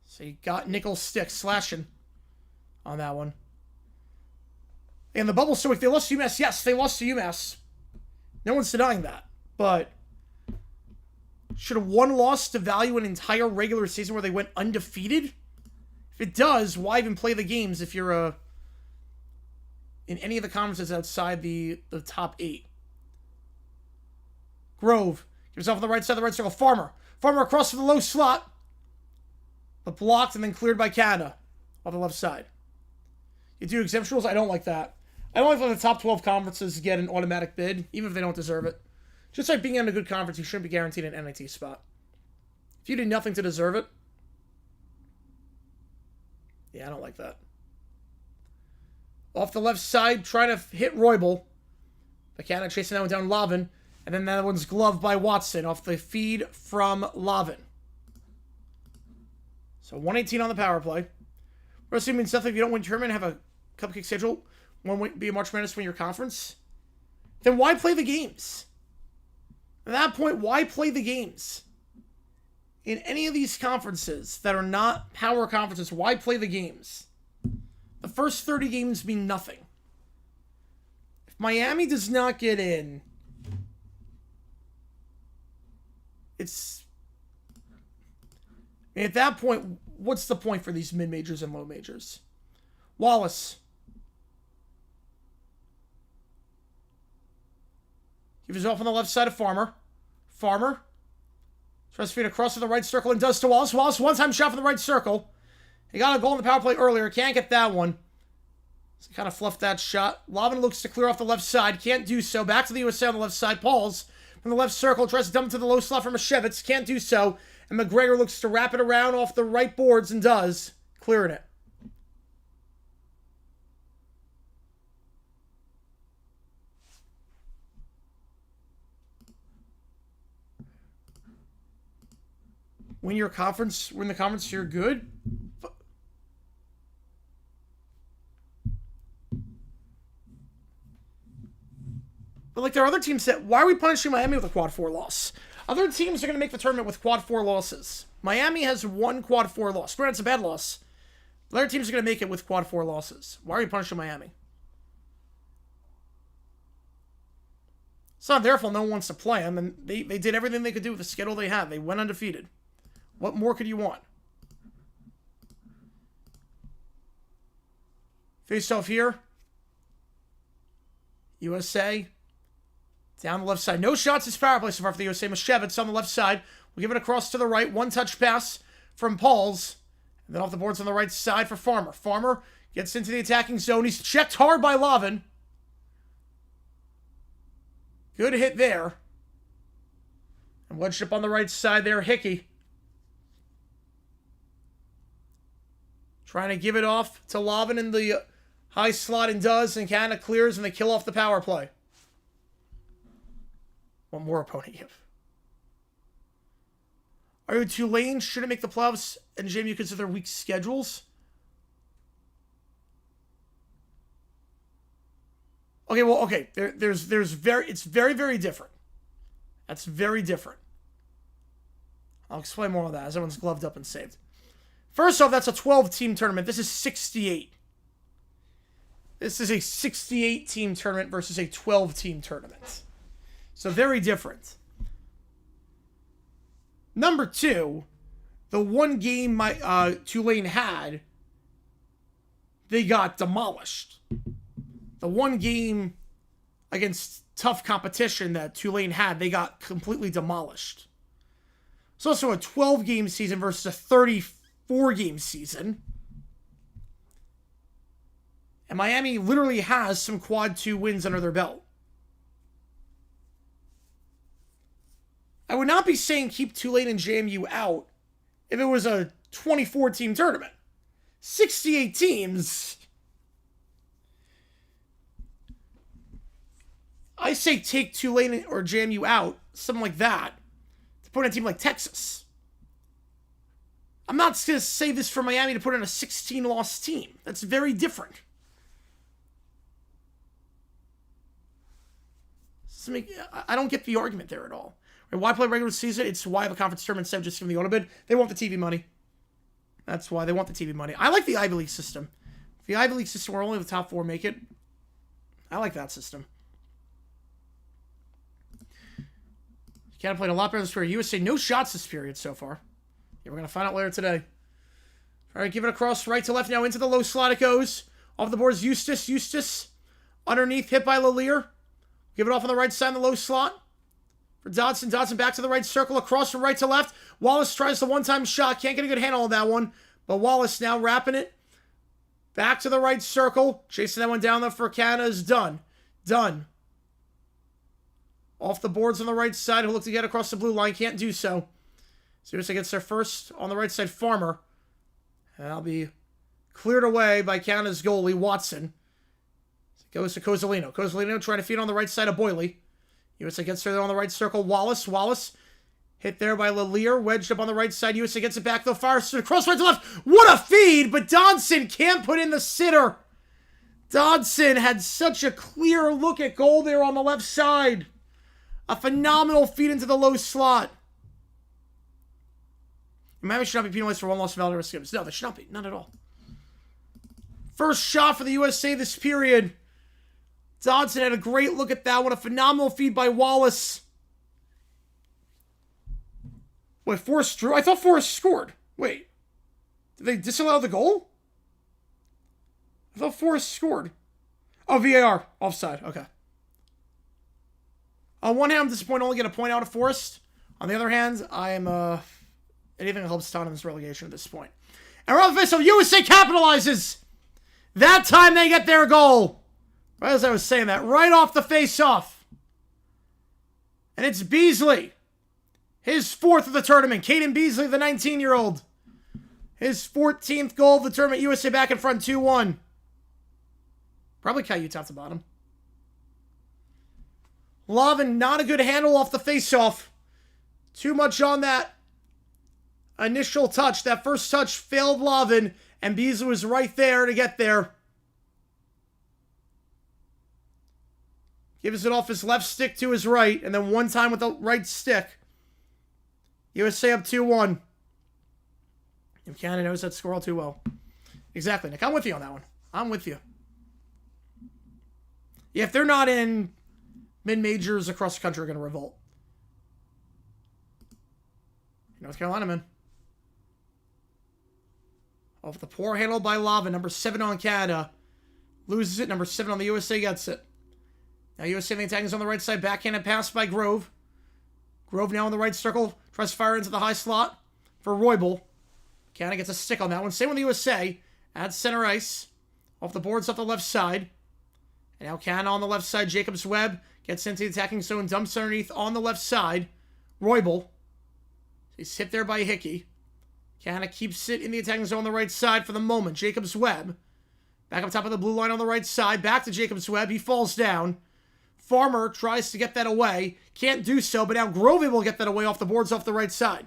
So you got nickel stick slashing on that one. And the bubble so weak. They lost to UMass. Yes, they lost to UMass. No one's denying that. But should a one loss devalue an entire regular season where they went undefeated? If it does, why even play the games if you're in any of the conferences outside the top 8? Grove gives off on the right side of the right circle. Farmer across to the low slot. But blocked and then cleared by Canada on the left side. You do exemption rules? I don't like that. I don't like the top 12 conferences get an automatic bid, even if they don't deserve it. Just like being in a good conference, you shouldn't be guaranteed an NIT spot. If you do nothing to deserve it, yeah, I don't like that. Off the left side, trying to hit Roybal. But Canada chasing that one down Lavin. And then that one's gloved by Watson off the feed from Lavin. So 118 on the power play. We're assuming stuff like if you don't win tournament, have a cupcake schedule, won't be a March Madness, win your conference. Then why play the games? At that point, why play the games? In any of these conferences that are not power conferences, why play the games? The first 30 games mean nothing. If Miami does not get in, it's... at that point, what's the point for these mid-majors and low majors? Wallace. Gives it off on the left side of Farmer. Farmer. Tries to feed across to the right circle and does to Wallace. Wallace, one-time shot from the right circle. He got a goal in the power play earlier. Can't get that one. So kind of fluffed that shot. Lavin looks to clear off the left side. Can't do so. Back to the USA on the left side. Pauls from the left circle. Tries to dump it to the low slot from Mashevitz. Can't do so. And McGregor looks to wrap it around off the right boards and does. Clearing it. Win the conference, you're good. But like there are other teams that, why are we punishing Miami with a quad 4 loss? Other teams are going to make the tournament with quad 4 losses. Miami has one quad 4 loss. Granted, it's a bad loss. But other teams are going to make it with quad 4 losses. Why are you punishing Miami? It's not their fault no one wants to play them, and they did everything they could do with the schedule they had. They went undefeated. What more could you want? Face off here. USA. Down the left side. No shots this power play so far for the USA. Mashevitz on the left side. We'll give it across to the right. One-touch pass from Pauls. And then off the boards on the right side for Farmer. Farmer gets into the attacking zone. He's checked hard by Lavin. Good hit there. And wedged up on the right side there, Hickey. Trying to give it off to Lavin in the high slot and does, and Canada clears, and they kill off the power play. What more opponent give? Are you Tulane? Shouldn't make the playoffs, and JMU consider their weak schedules? Okay, well, okay. It's very, very different. That's very different. I'll explain more of that as everyone's gloved up and saved. First off, that's a 12-team tournament. This is 68. This is a 68-team tournament versus a 12-team tournament. So very different. Number two, the one game Tulane had, they got demolished. The one game against tough competition that Tulane had, they got completely demolished. It's also a 12-game season versus a 34-game season. And Miami literally has some quad 2 wins under their belt. I would not be saying keep Tulane and JMU out if it was a 24-team tournament. 68 teams. I say take Tulane or JMU out, something like that, to put in a team like Texas. I'm not going to say this for Miami to put in a 16-loss team. That's very different. I don't get the argument there at all. Why play regular season? It's why the conference tournament instead of just giving the auto bid. They want the TV money. That's why they want the TV money. I like the Ivy League system. The Ivy League system where only the top 4 make it. I like that system. Canada played a lot better this period. USA, no shots this period so far. Yeah, we're going to find out later today. All right, give it across right to left now. Into the low slot it goes. Off the boards, Eustace. Eustace underneath, hit by Lallier. Give it off on the right side in the low slot. For Dodson. Dodson back to the right circle. Across from right to left. Wallace tries the one-time shot. Can't get a good handle on that one. But Wallace now wrapping it. Back to the right circle. Chasing that one down there for Canada is done. Done. Off the boards on the right side. He'll look to get across the blue line. Can't do so. Seriously gets there first on the right side. Farmer. And that'll be cleared away by Canada's goalie, Watson. Goes to Cozzolino. Cozzolino trying to feed on the right side of Boyley. USA gets there on the right circle. Wallace. Wallace hit there by Lallier. Wedged up on the right side. USA gets it back though. Fires across right to left. What a feed! But Dodson can't put in the sitter. Dodson had such a clear look at goal there on the left side. A phenomenal feed into the low slot. Miami should not be penalized for one loss of valid skips. No, they should not be. Not at all. First shot for the USA this period. Dodson had a great look at that one. A phenomenal feed by Wallace. Wait, Forrest drew? I thought Forrest scored. Wait. Did they disallow the goal? I thought Forrest scored. Oh, VAR. Offside. Okay. On one hand, I'm disappointed only get a point out of Forrest. On the other hand, I am, anything that helps Tottenham's relegation at this point. And we're on the face of USA capitalizes. That time they get their goal. Right as I was saying that, right off the face-off. And it's Beasley. His 4th of the tournament. Caden Beasley, the 19-year-old. His 14th goal of the tournament. USA back in front 2-1. Probably Caillou top to bottom. Lavin, not a good handle off the face-off. Too much on that initial touch. That first touch failed Lavin, and Beasley was right there to get there. Gives it off his left stick to his right, and then one time with the right stick. USA up 2-1. And Canada knows that score all too well. Exactly, Nick. I'm with you on that one. I'm with you. Yeah, if they're not in mid-majors across the country, are going to revolt. North Carolina, man. Off the poor handle by Lavin. Number 7 on Canada. Loses it. Number 7 on the USA gets it. Now USA in the attack is on the right side. Backhanded pass by Grove. Grove now in the right circle. Tries to fire into the high slot for Roybal. Canada gets a stick on that one. Same with the USA. At center ice. Off the boards off the left side. And now Canada on the left side. Jacobs Webb gets into the attacking zone. Dumps underneath on the left side. Roybal. He's hit there by Hickey. Canada keeps it in the attacking zone on the right side for the moment. Jacobs Webb. Back up top of the blue line on the right side. Back to Jacobs Webb. He falls down. Farmer tries to get that away. Can't do so, but now Grove will get that away off the boards off the right side.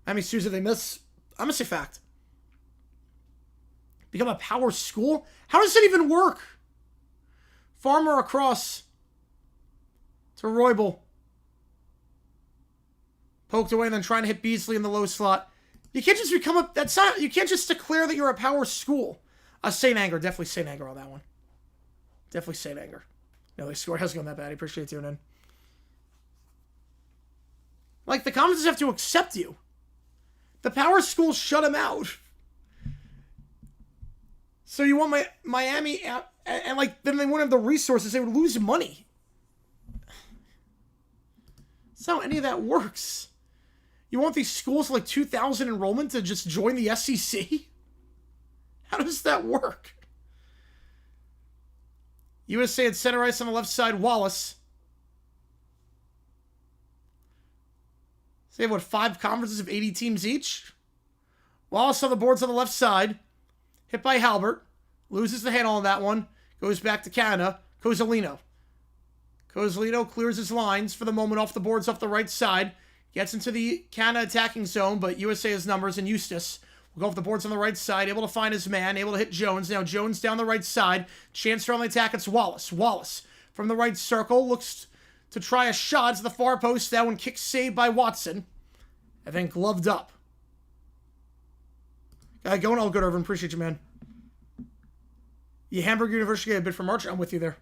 I mean, Susan, they miss. I'm going to say fact. Become a power school? How does it even work? Farmer across to Roybal. Poked away and then trying to hit Beasley in the low slot. You can't just become a... That's not... You can't just declare that you're a power school. St. Anger. Definitely St. Anger on that one. Definitely St. Anger. No, they scored. How's it going that bad? I appreciate you tuning in. Like, the conferences have to accept you. The power schools shut them out. So you want Miami out, and like, then they wouldn't have the resources. They would lose money. That's how any of that works. You want these schools with like 2,000 enrollment to just join the SEC? How does that work? USA at center ice on the left side. Wallace. So they have, what, 5 conferences of 80 teams each? Wallace on the boards on the left side. Hit by Halbert. Loses the handle on that one. Goes back to Canada. Cozzolino. Cozzolino clears his lines for the moment off the boards off the right side. Gets into the Canada attacking zone, but USA has numbers, and Eustace Will go off the boards on the right side, able to find his man, able to hit Jones. Now Jones down the right side. Chance for on the attack. It's Wallace. Wallace from the right circle looks to try a shot to the far post. That one kick saved by Watson. And then gloved up. Going all good, Irvin. Appreciate you, man. Yeah, Hamburg University a bid for March. I'm with you there.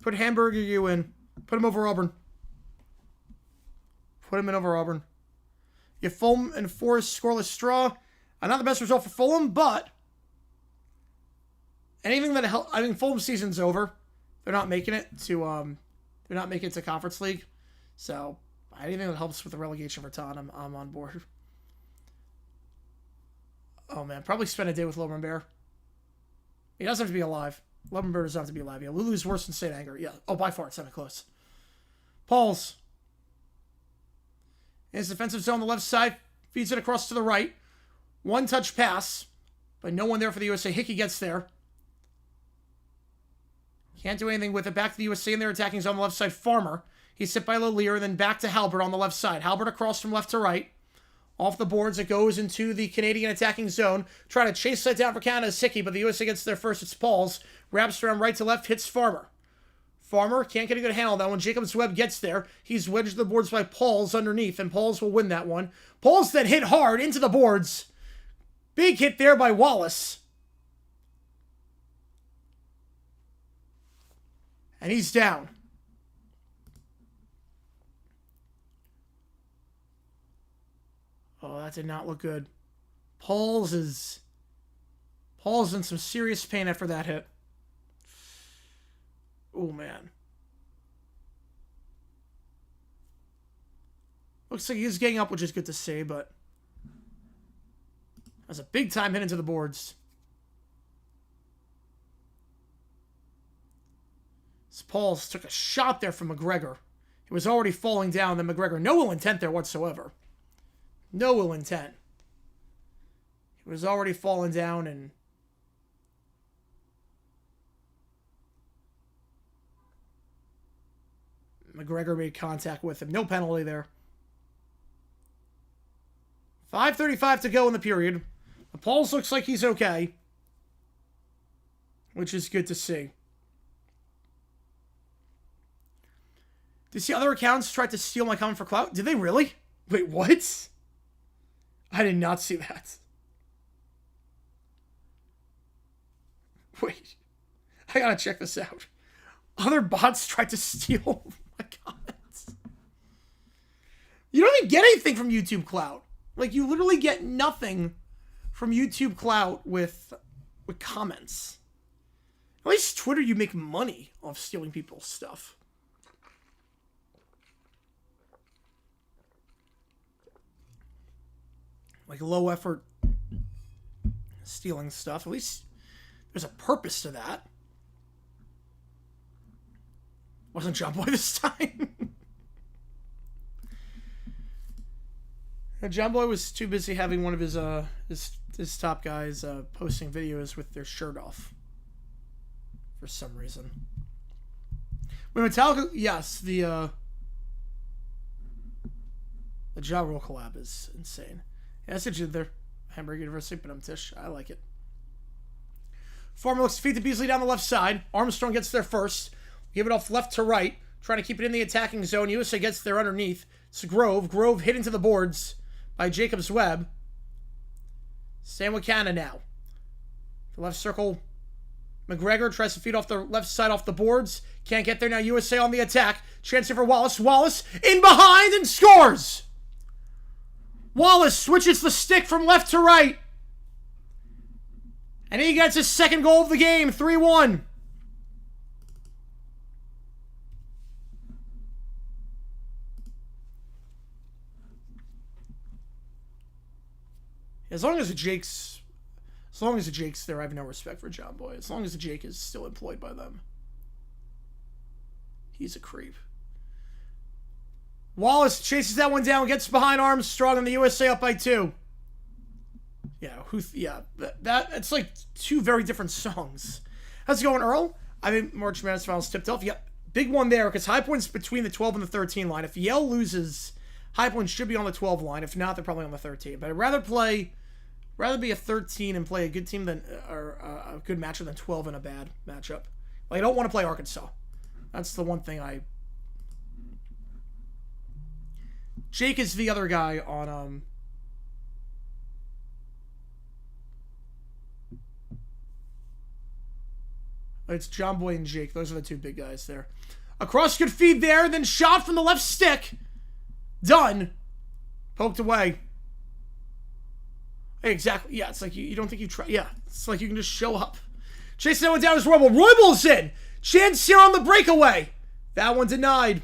Put Hamburg U in. Put him over Auburn. Put him in over Auburn. You Fulham and Forest scoreless draw. Not the best result for Fulham, but anything that help. I mean, Fulham's season's over. They're not making it to. They're not making it to Conference League. So anything that helps with the relegation for Tottenham, I'm on board. Oh man, probably spend a day with Loban Bear. He doesn't have to be alive. Loban Bear doesn't have to be alive. Yeah, Lulu's worse than St. Anger. Yeah. Oh, by far, it's not close. Pauls. In his defensive zone on the left side, feeds it across to the right. One-touch pass, but no one there for the USA. Hickey gets there. Can't do anything with it. Back to the USA in their attacking zone on the left side. Farmer. He's hit by Lalier, then back to Halbert on the left side. Halbert across from left to right. Off the boards, it goes into the Canadian attacking zone. Trying to chase that down for Canada is Hickey, but the USA gets there first. It's Pauls. Wraps around right to left, hits Farmer. Farmer can't get a good handle on that one. Jacobs Webb gets there. He's wedged the boards by Pauls underneath, and Pauls will win that one. Pauls then hit hard into the boards. Big hit there by Wallace. And he's down. Oh, that did not look good. Paul's in some serious pain after that hit. Oh, man. Looks like he's getting up, which is good to see, but that's a big-time hit into the boards. Pauls took a shot there from McGregor. He was already falling down, then McGregor. No ill intent there whatsoever. No ill intent. He was already falling down, and McGregor made contact with him. No penalty there. 5:35 to go in the period. Pauls looks like he's okay, which is good to see. Did you see other accounts try to steal my comment for clout? Did they really? Wait, what? I did not see that. Wait. I gotta check this out. Other bots tried to steal my comments. You don't even get anything from YouTube clout. Like, you literally get nothing from YouTube clout with comments. At least Twitter, you make money off stealing people's stuff. Like, low effort stealing stuff. At least there's a purpose to that. Wasn't John Boy this time. John Boy was too busy having one of his top guys posting videos with their shirt off. For some reason. When Metallica, yes, the Ja Rule collab is insane. Yeah, that's what you did there. Hamburg University, but I'm Tish. I like it. Farmer looks to feed to Beasley down the left side. Armstrong gets there first. Give it off left to right. Trying to keep it in the attacking zone. USA gets there underneath. It's Grove. Grove hit into the boards by Jacobs Webb. Same with Canada now. The left circle. McGregor tries to feed off the left side off the boards. Can't get there now. USA on the attack. Chance here for Wallace. Wallace in behind and scores! Wallace switches the stick from left to right. And he gets his second goal of the game. 3-1. As long as the Jake's there, I have no respect for John Boy. As long as the Jake is still employed by them. He's a creep. Wallace chases that one down, gets behind Armstrong, and the USA up by 2. Yeah, that's like two very different songs. How's it going, Earl? I think March Madness Finals tipped off. Yeah, big one there, because High Point's between the 12 and the 13 line. If Yale loses, High Point should be on the 12 line. If not, they're probably on the 13. But I'd rather play Rather be a 13 and play a good team than or a good matchup than 12 in a bad matchup. Like, I don't want to play Arkansas. That's the one thing I... Jake is the other guy on... It's John Boy and Jake. Those are the two big guys there. Across good feed there, then shot from the left stick. Done. Poked away. Hey, exactly. Yeah, it's like you don't think you try. Yeah, it's like you can just show up. Chasing that one down is Roybal. Roybal's in. Chance here on the breakaway. That one denied.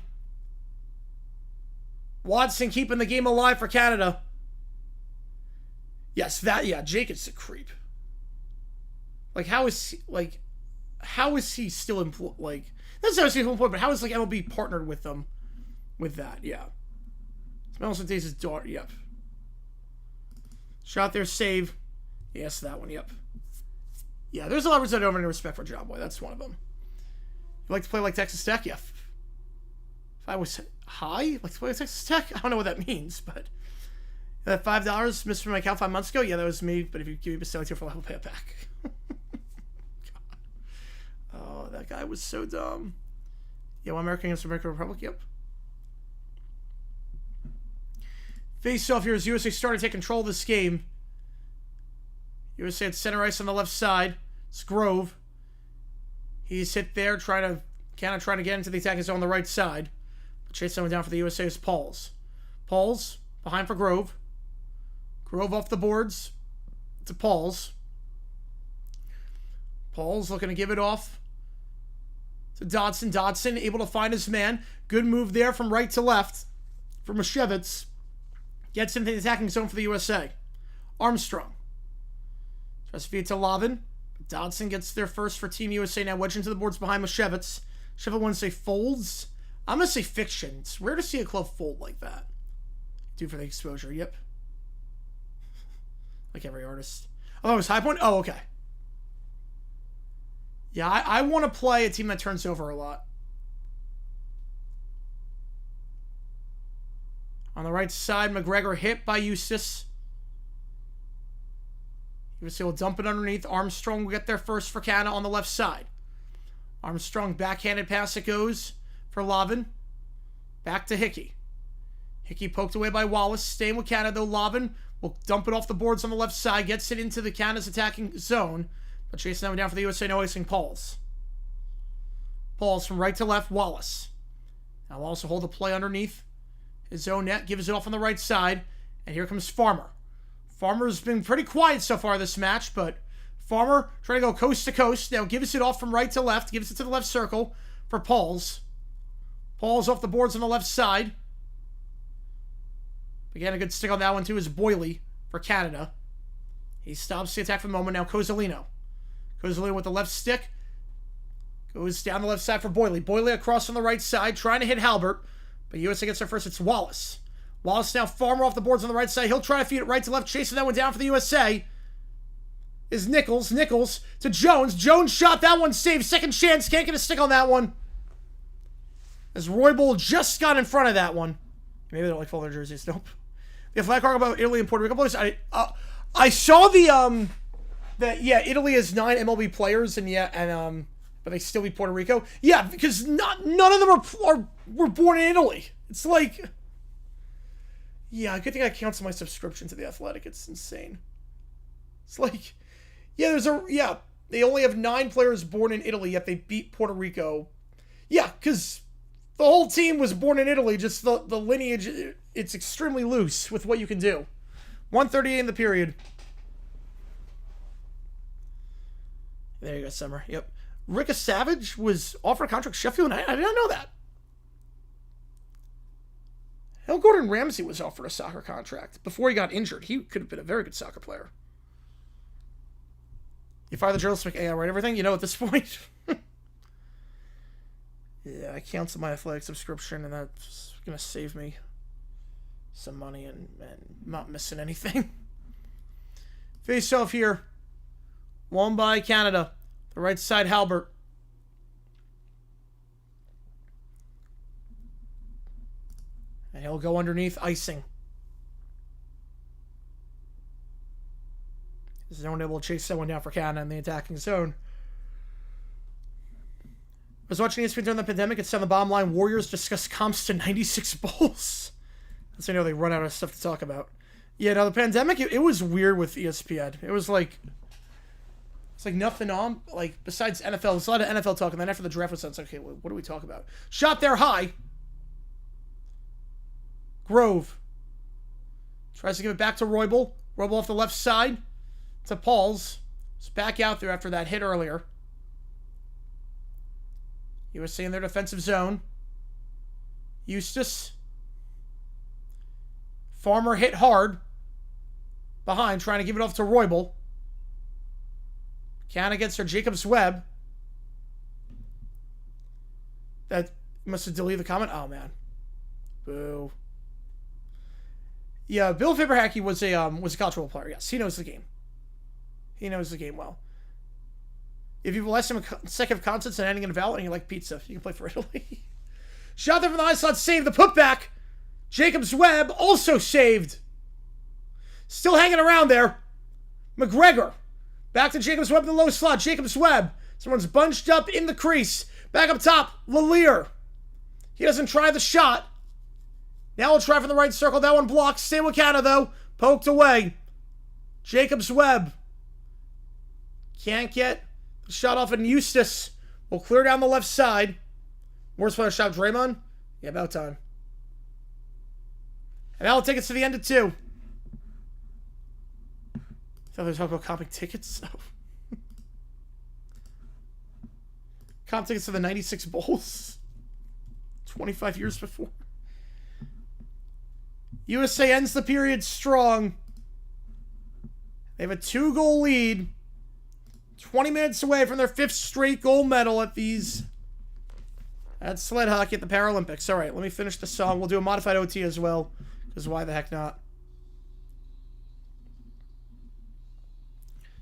Watson keeping the game alive for Canada. Yes, yeah, Jake is a creep. Like, how is he still employed? Like, that's not still employed, but how is like MLB partnered with them with that? Yeah. Smelson takes his daughter. Yep. Shot there, save. Yes, that one. Yep. Yeah, there's a lot of reason I don't have any respect for John Boy. That's one of them. You like to play like Texas Tech? Yeah. If I was high, like to play like Texas Tech? I don't know what that means, but that $5 missed from my account 5 months ago. Yeah, that was me. But if you give me a $72 for life, I'll pay it back. Oh, that guy was so dumb. Yeah, one American against American Republic. Yep. Face off here as USA started to take control of this game. USA at center ice on the left side. It's Grove. He's hit there, trying to get into the attacking zone on the right side. But chase someone down for the USA is Pauls. Pauls behind for Grove. Grove off the boards to Pauls. Pauls looking to give it off to Dodson. Dodson able to find his man. Good move there from right to left for Mashevitz. Gets into the attacking zone for the USA. Armstrong. Tries to feed it to Lavin. Dodson gets there first for Team USA. Now wedged into the boards behind Mashevitz. Mashevitz wants to say folds. I'm going to say fiction. It's rare to see a club fold like that. Due for the exposure. Yep. Like every artist. Oh, it was high point? Oh, okay. Yeah, I want to play a team that turns over a lot. On the right side, McGregor hit by Eustace. USA will dump it underneath. Armstrong will get there first for Canada on the left side. Armstrong backhanded pass it goes for Lavin. Back to Hickey. Hickey poked away by Wallace. Staying with Canada though. Lavin will dump it off the boards on the left side. Gets it into the Canada's attacking zone. But chasing that one down for the USA. No icing. Pauls. Pauls from right to left. Wallace. Now will also hold the play underneath his own net. Gives it off on the right side. And here comes Farmer. Farmer's been pretty quiet so far this match, but Farmer trying to go coast to coast. Now gives it off from right to left. Gives it to the left circle for Pauls. Pauls off the boards on the left side. Again, a good stick on that one too is Boyley for Canada. He stops the attack for the moment. Now Cozzolino. Cozzolino with the left stick. Goes down the left side for Boyley. Boyley across on the right side, trying to hit Halbert. But USA gets there first. It's Wallace. Wallace now Farmer off the boards on the right side. He'll try to feed it right to left. Chasing that one down for the USA is Nichols. Nichols to Jones. Jones shot that one. Saved. Second chance. Can't get a stick on that one. As Roybal just got in front of that one. Maybe they don't like folding jerseys. Nope. The flag card about Italy and Puerto Rico. Boys, I saw the that yeah, Italy has 9 MLB players and but they still beat Puerto Rico. Yeah, because none of them were born in Italy. It's like, yeah, good thing I cancel my subscription to The Athletic. It's insane. It's like, yeah, they only have 9 players born in Italy, yet they beat Puerto Rico. Yeah, because the whole team was born in Italy, just the lineage, it's extremely loose with what you can do. 1:38 in the period. There you go, Summer. Yep. Ricka Savage was offered a contract Sheffield United. I did not know that. Hell, Gordon Ramsay was offered a soccer contract before he got injured. He could have been a very good soccer player. You fire the journalist, make AI write everything? You know, at this point. Yeah, I canceled my Athletic subscription, and that's going to save me some money and not missing anything. Face off here. Won by Canada. The right side, Halbert. And he'll go underneath, icing. There's no one able to chase someone down for Canada in the attacking zone. I was watching ESPN during the pandemic. It's on the bottom line. Warriors discuss comps to 96 Bulls. That's how I know they run out of stuff to talk about. Yeah, no, the pandemic, it was weird with ESPN. It was like... It's like nothing on, like, besides NFL. There's a lot of NFL talk, and then after the draft was done, it's like, okay, what do we talk about? Shot there high. Grove. Tries to give it back to Roybal. Roybal off the left side to Pauls. It's back out there after that hit earlier. USA in their defensive zone. Eustace. Farmer hit hard. Behind, trying to give it off to Roybal. Canada gets her Jacob's Webb. That must have deleted the comment. Oh, man. Boo. Yeah, Bill Faberhacky was a college football player. Yes, he knows the game. He knows the game well. If you've less than a second of concerts and ending in a vowel and you like pizza, you can play for Italy. Shot there from the high slot, saved the putback. Jacob's Webb also saved. Still hanging around there. McGregor. Back to Jacob's Webb in the low slot. Jacob's Webb. Someone's bunched up in the crease. Back up top. Lallier. He doesn't try the shot. Now we'll try from the right circle. That one blocked. Stay with Canada, though. Poked away. Jacob's Webb. Can't get the shot off, and Eustace will clear down the left side. Worst player shot, Draymond. Yeah, about time. And that'll take us to the end of 2. I thought they were talking about comping tickets. Comp tickets to the 96 Bulls. 25 years before. USA ends the period strong. They have a 2-goal lead. 20 minutes away from their 5th straight gold medal at sled hockey at the Paralympics. All right, let me finish the song. We'll do a modified OT as well, because why the heck not?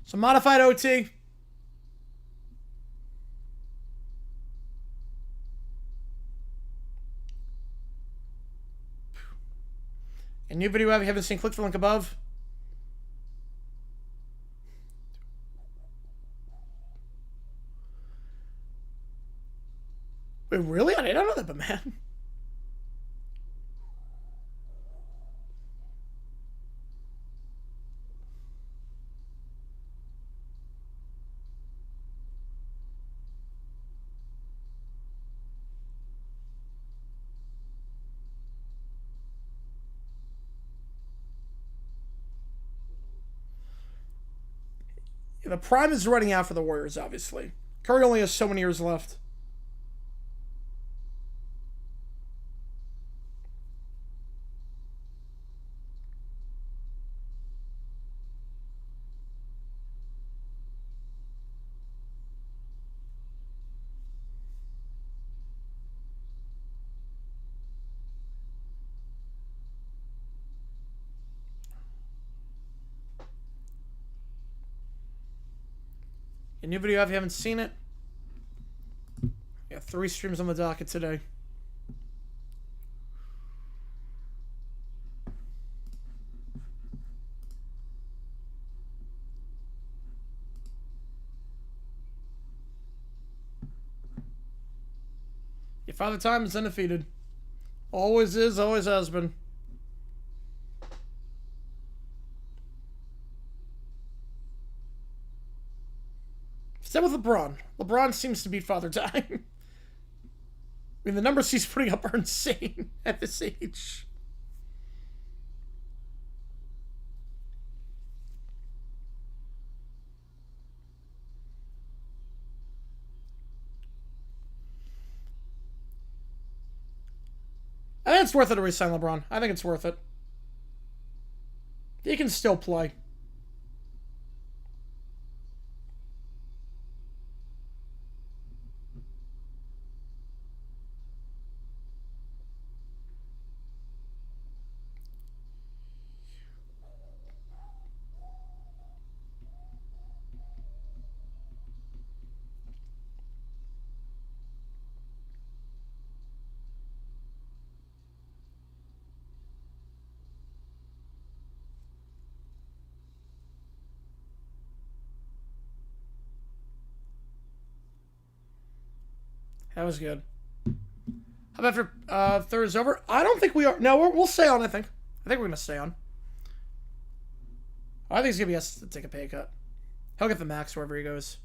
So modified OT. And new video, if you haven't seen, click the link above. Wait, really? I don't know that, but man. The prime is running out for the Warriors, obviously. Curry only has so many years left. A new video if you haven't seen it. Got 3 streams on the docket today. Your Father Time is undefeated. Always is, always has been. Same with LeBron. LeBron seems to beat Father Time. I mean, the numbers he's putting up are insane at this age. I think it's worth it to re-sign LeBron. I think it's worth it. He can still play. That was good. How about for third is over? I don't think we are. No, we'll stay on, I think. I think we're going to stay on. I think he's going to be us to take a pay cut. He'll get the max wherever he goes.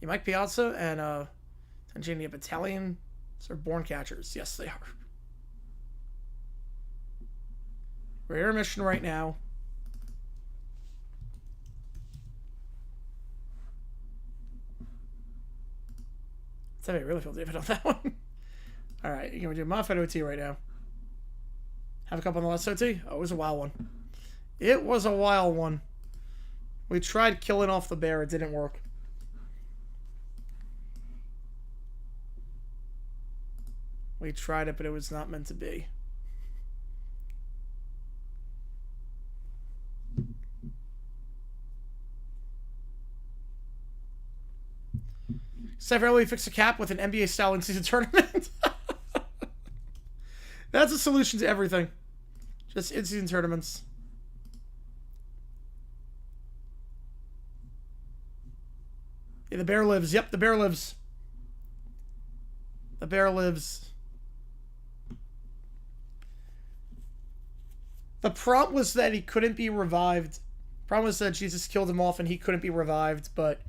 You Mike Piazza and Tanzania Battalion are born catchers. Yes, they are. We're intermission right now. Let's have a really feel David on that one. Alright, you're going to do modified OT right now. Have a couple on the last OT? Oh, it was a wild one. It was a wild one. We tried killing off the bear. It didn't work. We tried it, but it was not meant to be. Severely fix a cap with an NBA-style in-season tournament. That's a solution to everything. Just in-season tournaments. Yeah, the bear lives. Yep, the bear lives. The bear lives. The prompt was that he couldn't be revived. The problem was that Jesus killed him off and he couldn't be revived, but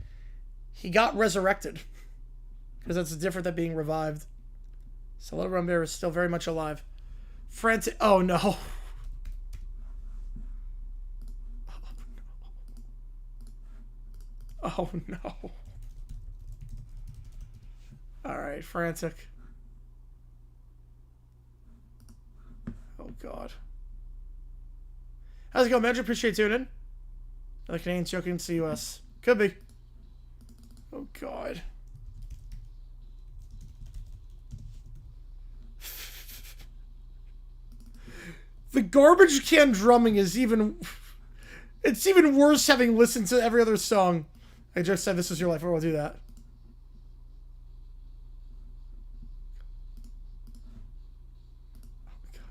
he got resurrected. Because that's different than being revived. So Little Brown Bear is still very much alive. Frantic. Oh no. Oh no. Alright, frantic. Oh god. How's it going, Magic? Appreciate you tuning in. The Canadians joking to the US. Could be. Oh god. The garbage can drumming is even... It's even worse having listened to every other song. I just said this is your life. I will do that. Oh my god.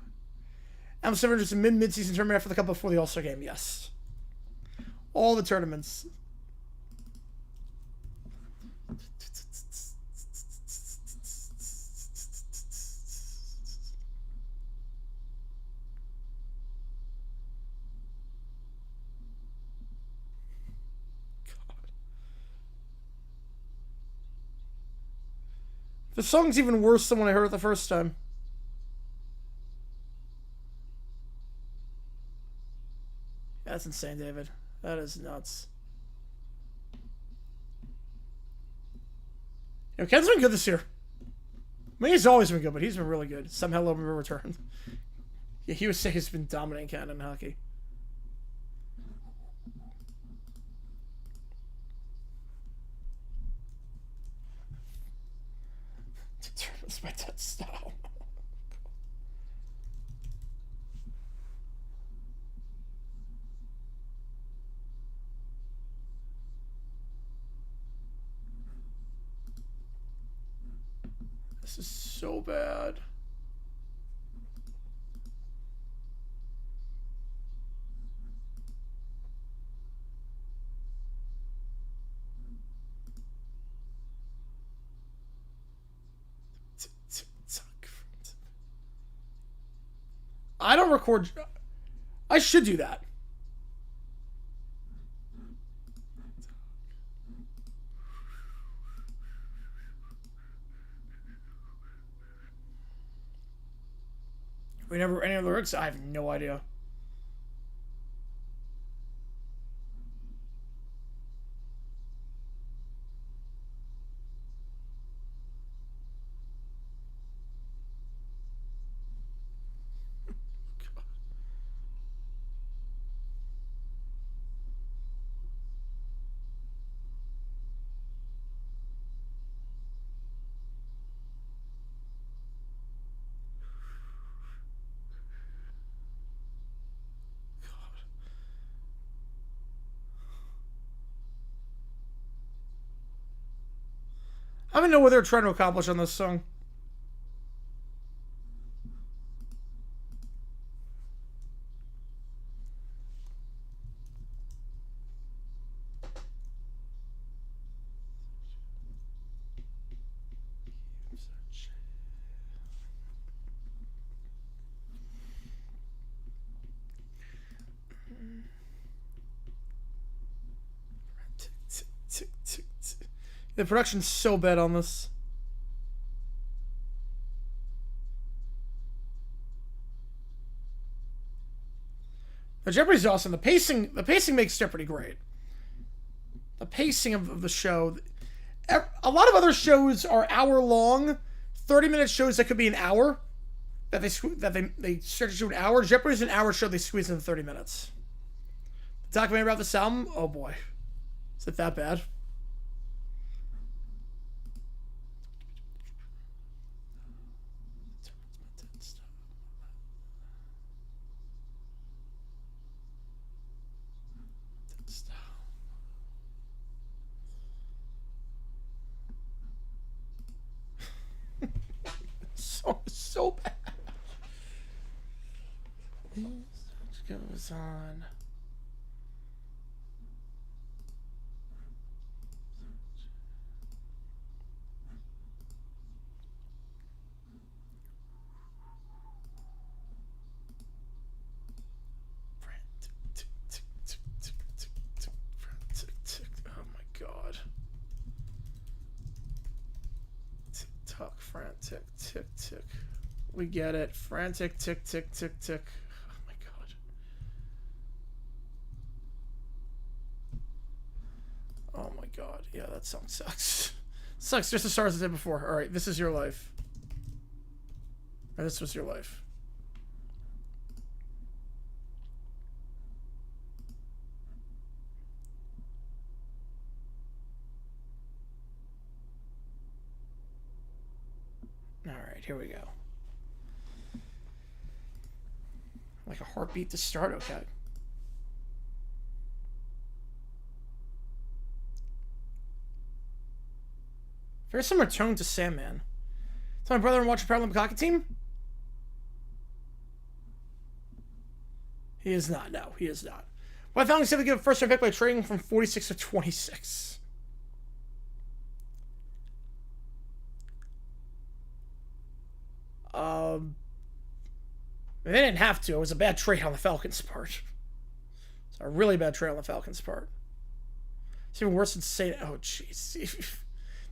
I'm 700 in mid-season tournament after the cup before the All-Star game. Yes. All the tournaments. The song's even worse than when I heard it the first time. That's insane, David. That is nuts. You know, Ken's been good this year. I mean, he's always been good, but he's been really good. Somehow Logan returned. Yeah, he would say he's been dominating Canada in hockey. Determines my death style. This is so bad. I don't record. I should do that. We never any other lyrics. I have no idea. I don't know what they're trying to accomplish on this song. The production's so bad on this. The Jeopardy's awesome. The pacing makes Jeopardy great. The pacing of the show. A lot of other shows are hour long, 30-minute shows that could be an hour. That they stretch it to an hour. Jeopardy's an hour show they squeeze in 30 minutes. The documentary about this album, oh boy. Is it that bad? So bad. What goes on? Oh my god. Tick-tock, frantic, tick-tick. We get it. Frantic, tick, tick, tick, tick. Oh my god. Oh my god. Yeah, that song sucks. Sucks just as far as I did before. Alright, this is your life. Or this was your life. Alright, here we go. Like a heartbeat to start, okay. Very similar tone to Sandman. So my brother and watch a Paralympic hockey team? He is not, no, he is not. Well, I found he said to give a first round pick by trading from 46 to 26. They didn't have to. It was a bad trade on the Falcons' part. It's a really bad trade on the Falcons' part. It's even worse than saying, oh, jeez.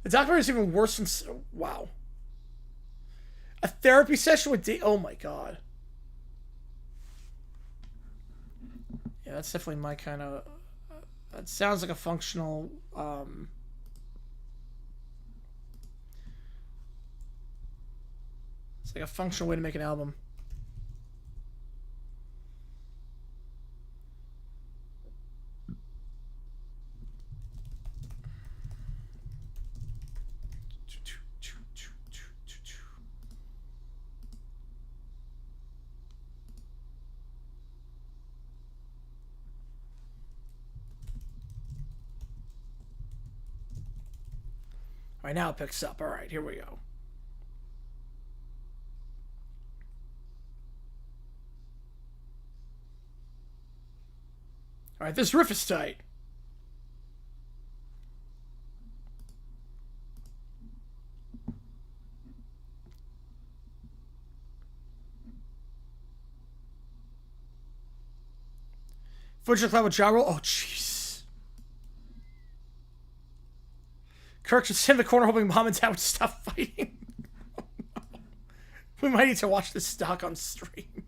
The documentary is even worse than, wow. A therapy session with oh my god. Yeah, that's definitely my kind of, that sounds like a functional, it's like a functional way to make an album. All right, now it picks up. All right, here we go. All right, this riff is tight. Footage cloud with gyro. Oh, jeez. Kirk just in the corner hoping Mom and Dad would stop fighting. Oh, no. We might need to watch this stock on stream.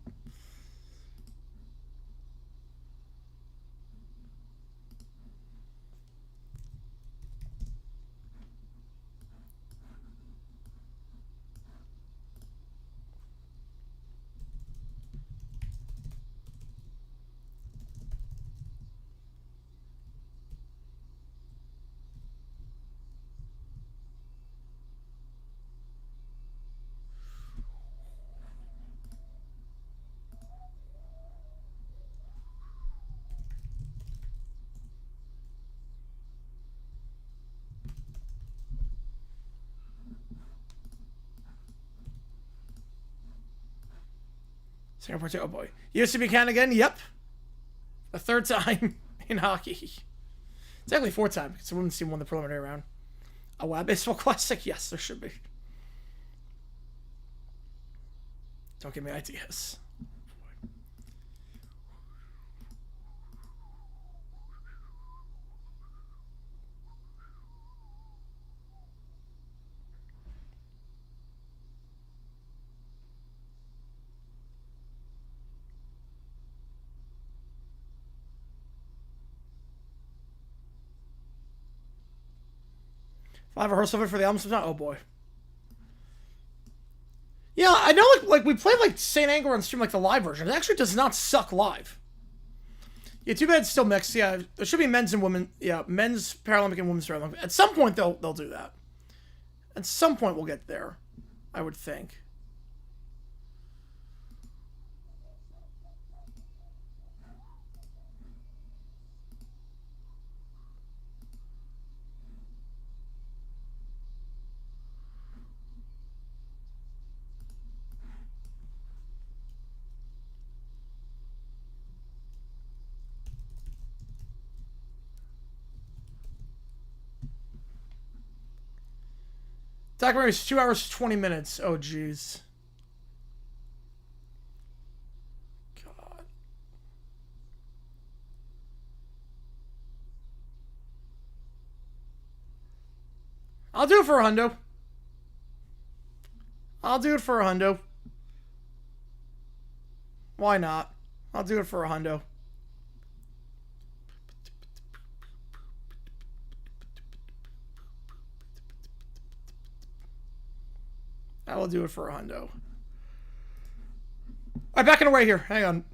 Singapore 2, oh boy. USC can again? Yep. A third time in hockey. It's actually fourth time because the women's team won the preliminary round. A WAB Baseball Classic? Yes, there should be. Don't give me ideas. Live rehearsal of it for the album sometime. Oh boy. Yeah, I know. Like we played like Saint Anger on stream, like the live version. It actually does not suck live. Yeah, too bad it's still mixed. Yeah, there should be men's and women. Yeah, men's Paralympic and women's Paralympic. At some point they'll do that. At some point we'll get there, I would think. Documentary is 2 hours, 20 minutes. Oh, jeez. God. I'll do it for a hundo. I'll do it for a hundo. Why not? I'll do it for a hundo. I will do it for a hundo. All right, backing away here. Hang on.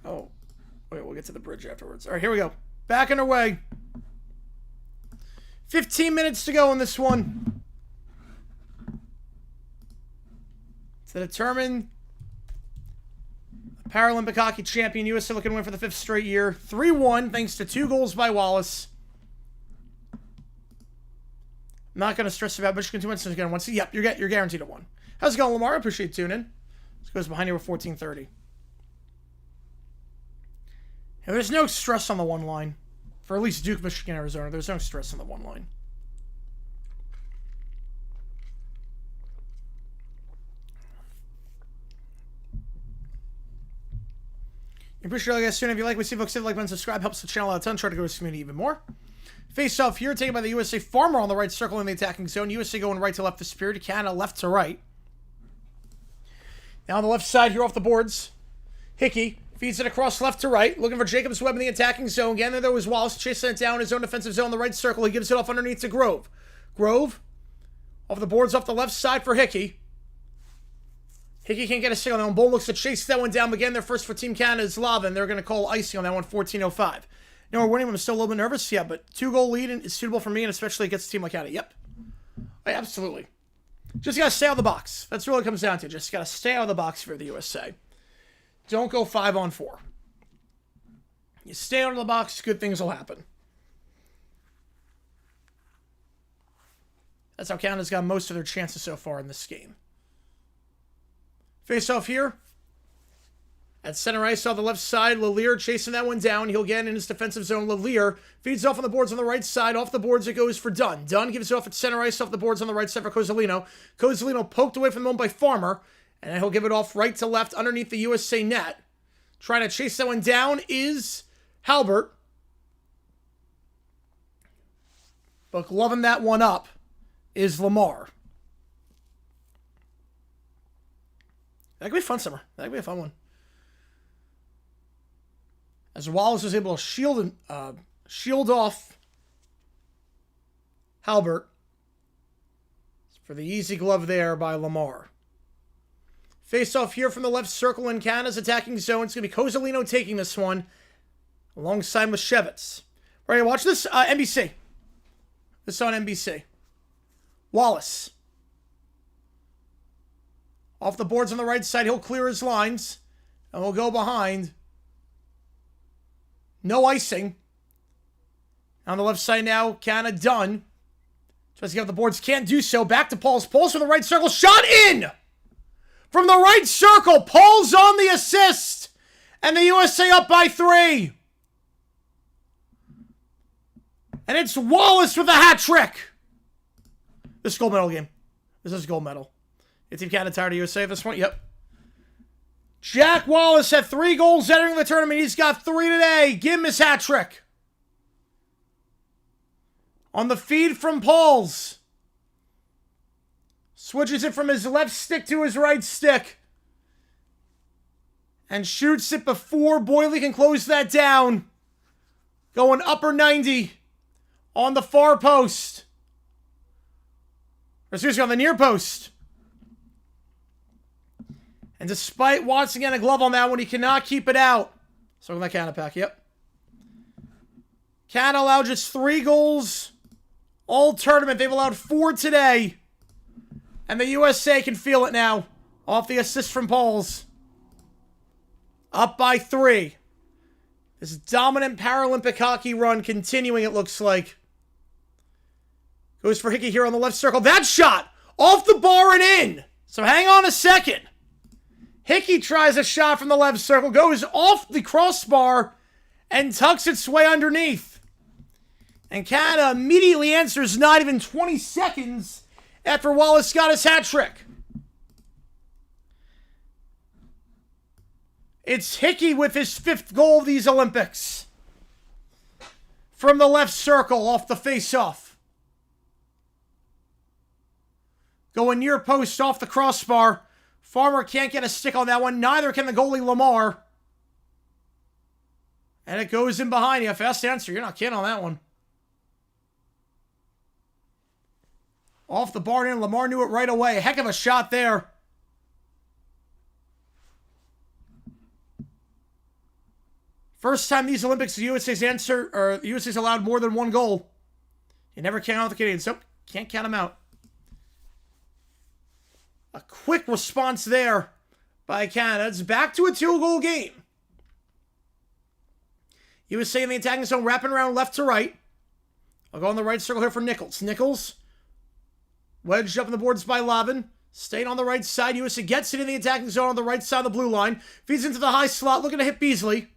Oh, wait, we'll get to the bridge afterwards. All right, here we go. Backing away. 15 minutes to go in this one. To determine the Paralympic hockey champion, USA looking to win for the 5th straight year. 3-1, thanks to 2 goals by Wallace. I'm not going to stress about Michigan too much. So again, yep, you're guaranteed a 1. How's it going, Lamar? I appreciate you tuning in. This goes behind you with 14:30. And there's no stress on the 1 line. For at least Duke, Michigan, Arizona, there's no stress on the 1 line. I appreciate all you guys tuning in. If you like what you see, folks, hit the like button, subscribe, helps the channel out a ton, try to grow this community even more. Face off here, taken by the USA Farmer on the right circle in the attacking zone. USA going right to left for Spirit. Canada left to right. Now on the left side here off the boards, Hickey feeds it across left to right, looking for Jacobs Webb in the attacking zone. Again, there was Wallace chasing it down in his own defensive zone on the right circle. He gives it off underneath to Grove. Grove off the boards off the left side for Hickey. Hickey can't get a signal on that one. Bull looks to chase that one down. Again, their first for Team Canada is Lava, and they're going to call icing on that one, 14:05. No, we're winning. I'm still a little bit nervous. Yeah, but 2-goal lead is suitable for me, and especially against a team like Canada. Yep. Absolutely. Just got to stay out of the box. That's really what it comes down to. Just got to stay out of the box for the USA. Don't go 5-on-4. You stay out of the box, good things will happen. That's how Canada's got most of their chances so far in this game. Face off here. At center ice on the left side, Lallier chasing that one down. He'll get in his defensive zone. Lallier feeds off on the boards on the right side. Off the boards it goes for Dunn. Dunn gives it off at center ice off the boards on the right side for Cozzolino. Cozzolino poked away from the moment by Farmer. And he'll give it off right to left underneath the USA net. Trying to chase that one down is Halbert. But gloving that one up is Lamar. That could be fun, Summer. That could be a fun one. As Wallace was able to shield off Halbert for the easy glove there by Lamar. Face off here from the left circle in Canada's attacking zone. It's going to be Cozzolino taking this one alongside Mashevitz. Ready to watch this? NBC. This is on NBC. Wallace. Off the boards on the right side. He'll clear his lines. And we'll go behind. No icing. On the left side now, Canada done. Tries to get up the boards. Can't do so. Back to Pauls. Pauls from the right circle. Shot in! From the right circle. Pauls on the assist. And the USA up by 3. And it's Wallace with a hat trick. This is gold medal game. This is gold medal. Is Team Canada tired of USA at this point? Yep. Jack Wallace had 3 goals entering the tournament. He's got 3 today. Give him his hat trick. On the feed from Pauls. Switches it from his left stick to his right stick. And shoots it before Boyley can close that down. Going upper 90 on the far post. Or excuse me, on the near post. And despite Watson getting a glove on that one, he cannot keep it out. So that Canada pack, yep. Canada allowed just 3 goals all tournament. They've allowed 4 today. And the USA can feel it now. Off the assist from Pauls. Up by 3. This dominant Paralympic hockey run continuing, it looks like. Goes for Hickey here on the left circle. That shot! Off the bar and in! So hang on a second. Hickey tries a shot from the left circle. Goes off the crossbar and tucks its way underneath. And Canada immediately answers not even 20 seconds after Wallace got his hat trick. It's Hickey with his 5th goal of these Olympics. From the left circle off the face-off. Going near post off the crossbar. Farmer can't get a stick on that one. Neither can the goalie Lamar. And it goes in behind you. Fast answer. You're not kidding on that one. Off the bar in. Lamar knew it right away. A heck of a shot there. First time these Olympics, the USA's allowed more than 1 goal. You never count out the Canadians. Nope, can't count them out. A quick response there by Canada. It's back to a 2-goal game. USA in the attacking zone, wrapping around left to right. I'll go on the right circle here for Nichols. Nichols, wedged up in the boards by Lavin. Staying on the right side. USA gets it in the attacking zone on the right side of the blue line. Feeds into the high slot, looking to hit Beasley.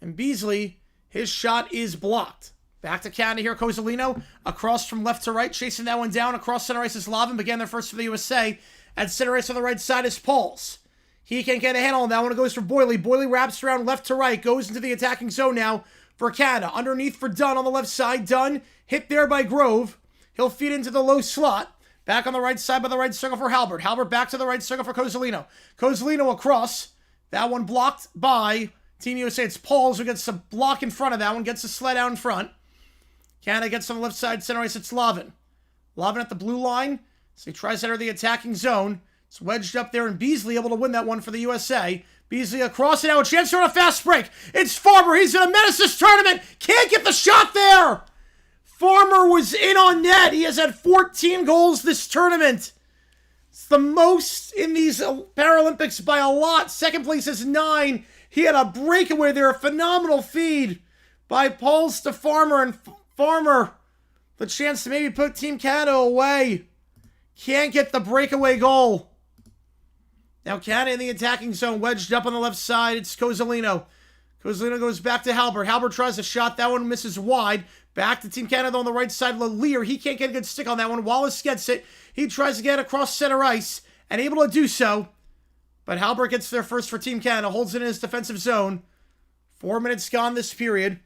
And Beasley, his shot is blocked. Back to Canada here. Cozzolino across from left to right. Chasing that one down. Across center ice is Lavin. Began their first for the USA. At center ice on the right side is Pauls. He can't get a handle on that one. It goes for Boyley. Boyley wraps around left to right. Goes into the attacking zone now for Canada. Underneath for Dunn on the left side. Dunn hit there by Grove. He'll feed into the low slot. Back on the right side by the right circle for Halbert. Halbert back to the right circle for Cozzolino. Cozzolino across. That one blocked by Team USA. It's Pauls who gets a block in front of that one. Gets the sled out in front. Canada gets on the left side. Center ice, it's Lavin. Lavin at the blue line. So he tries to enter the attacking zone. It's wedged up there, and Beasley able to win that one for the USA. Beasley across it now. A chance for a fast break. It's Farmer. He's going to menace this tournament. Can't get the shot there. Farmer was in on net. He has had 14 goals this tournament. It's the most in these Paralympics by a lot. Second place is 9. He had a breakaway there. A phenomenal feed by Pauls to Farmer. And Farmer, the chance to maybe put Team Canada away. Can't get the breakaway goal. Now Canada in the attacking zone, wedged up on the left side. It's Cozzolino. Cozzolino goes back to Halbert. Halbert tries a shot. That one misses wide. Back to Team Canada on the right side. Lallier, he can't get a good stick on that one. Wallace gets it. He tries to get across center ice and able to do so. But Halbert gets there first for Team Canada. Holds it in his defensive zone. 4 minutes gone this period.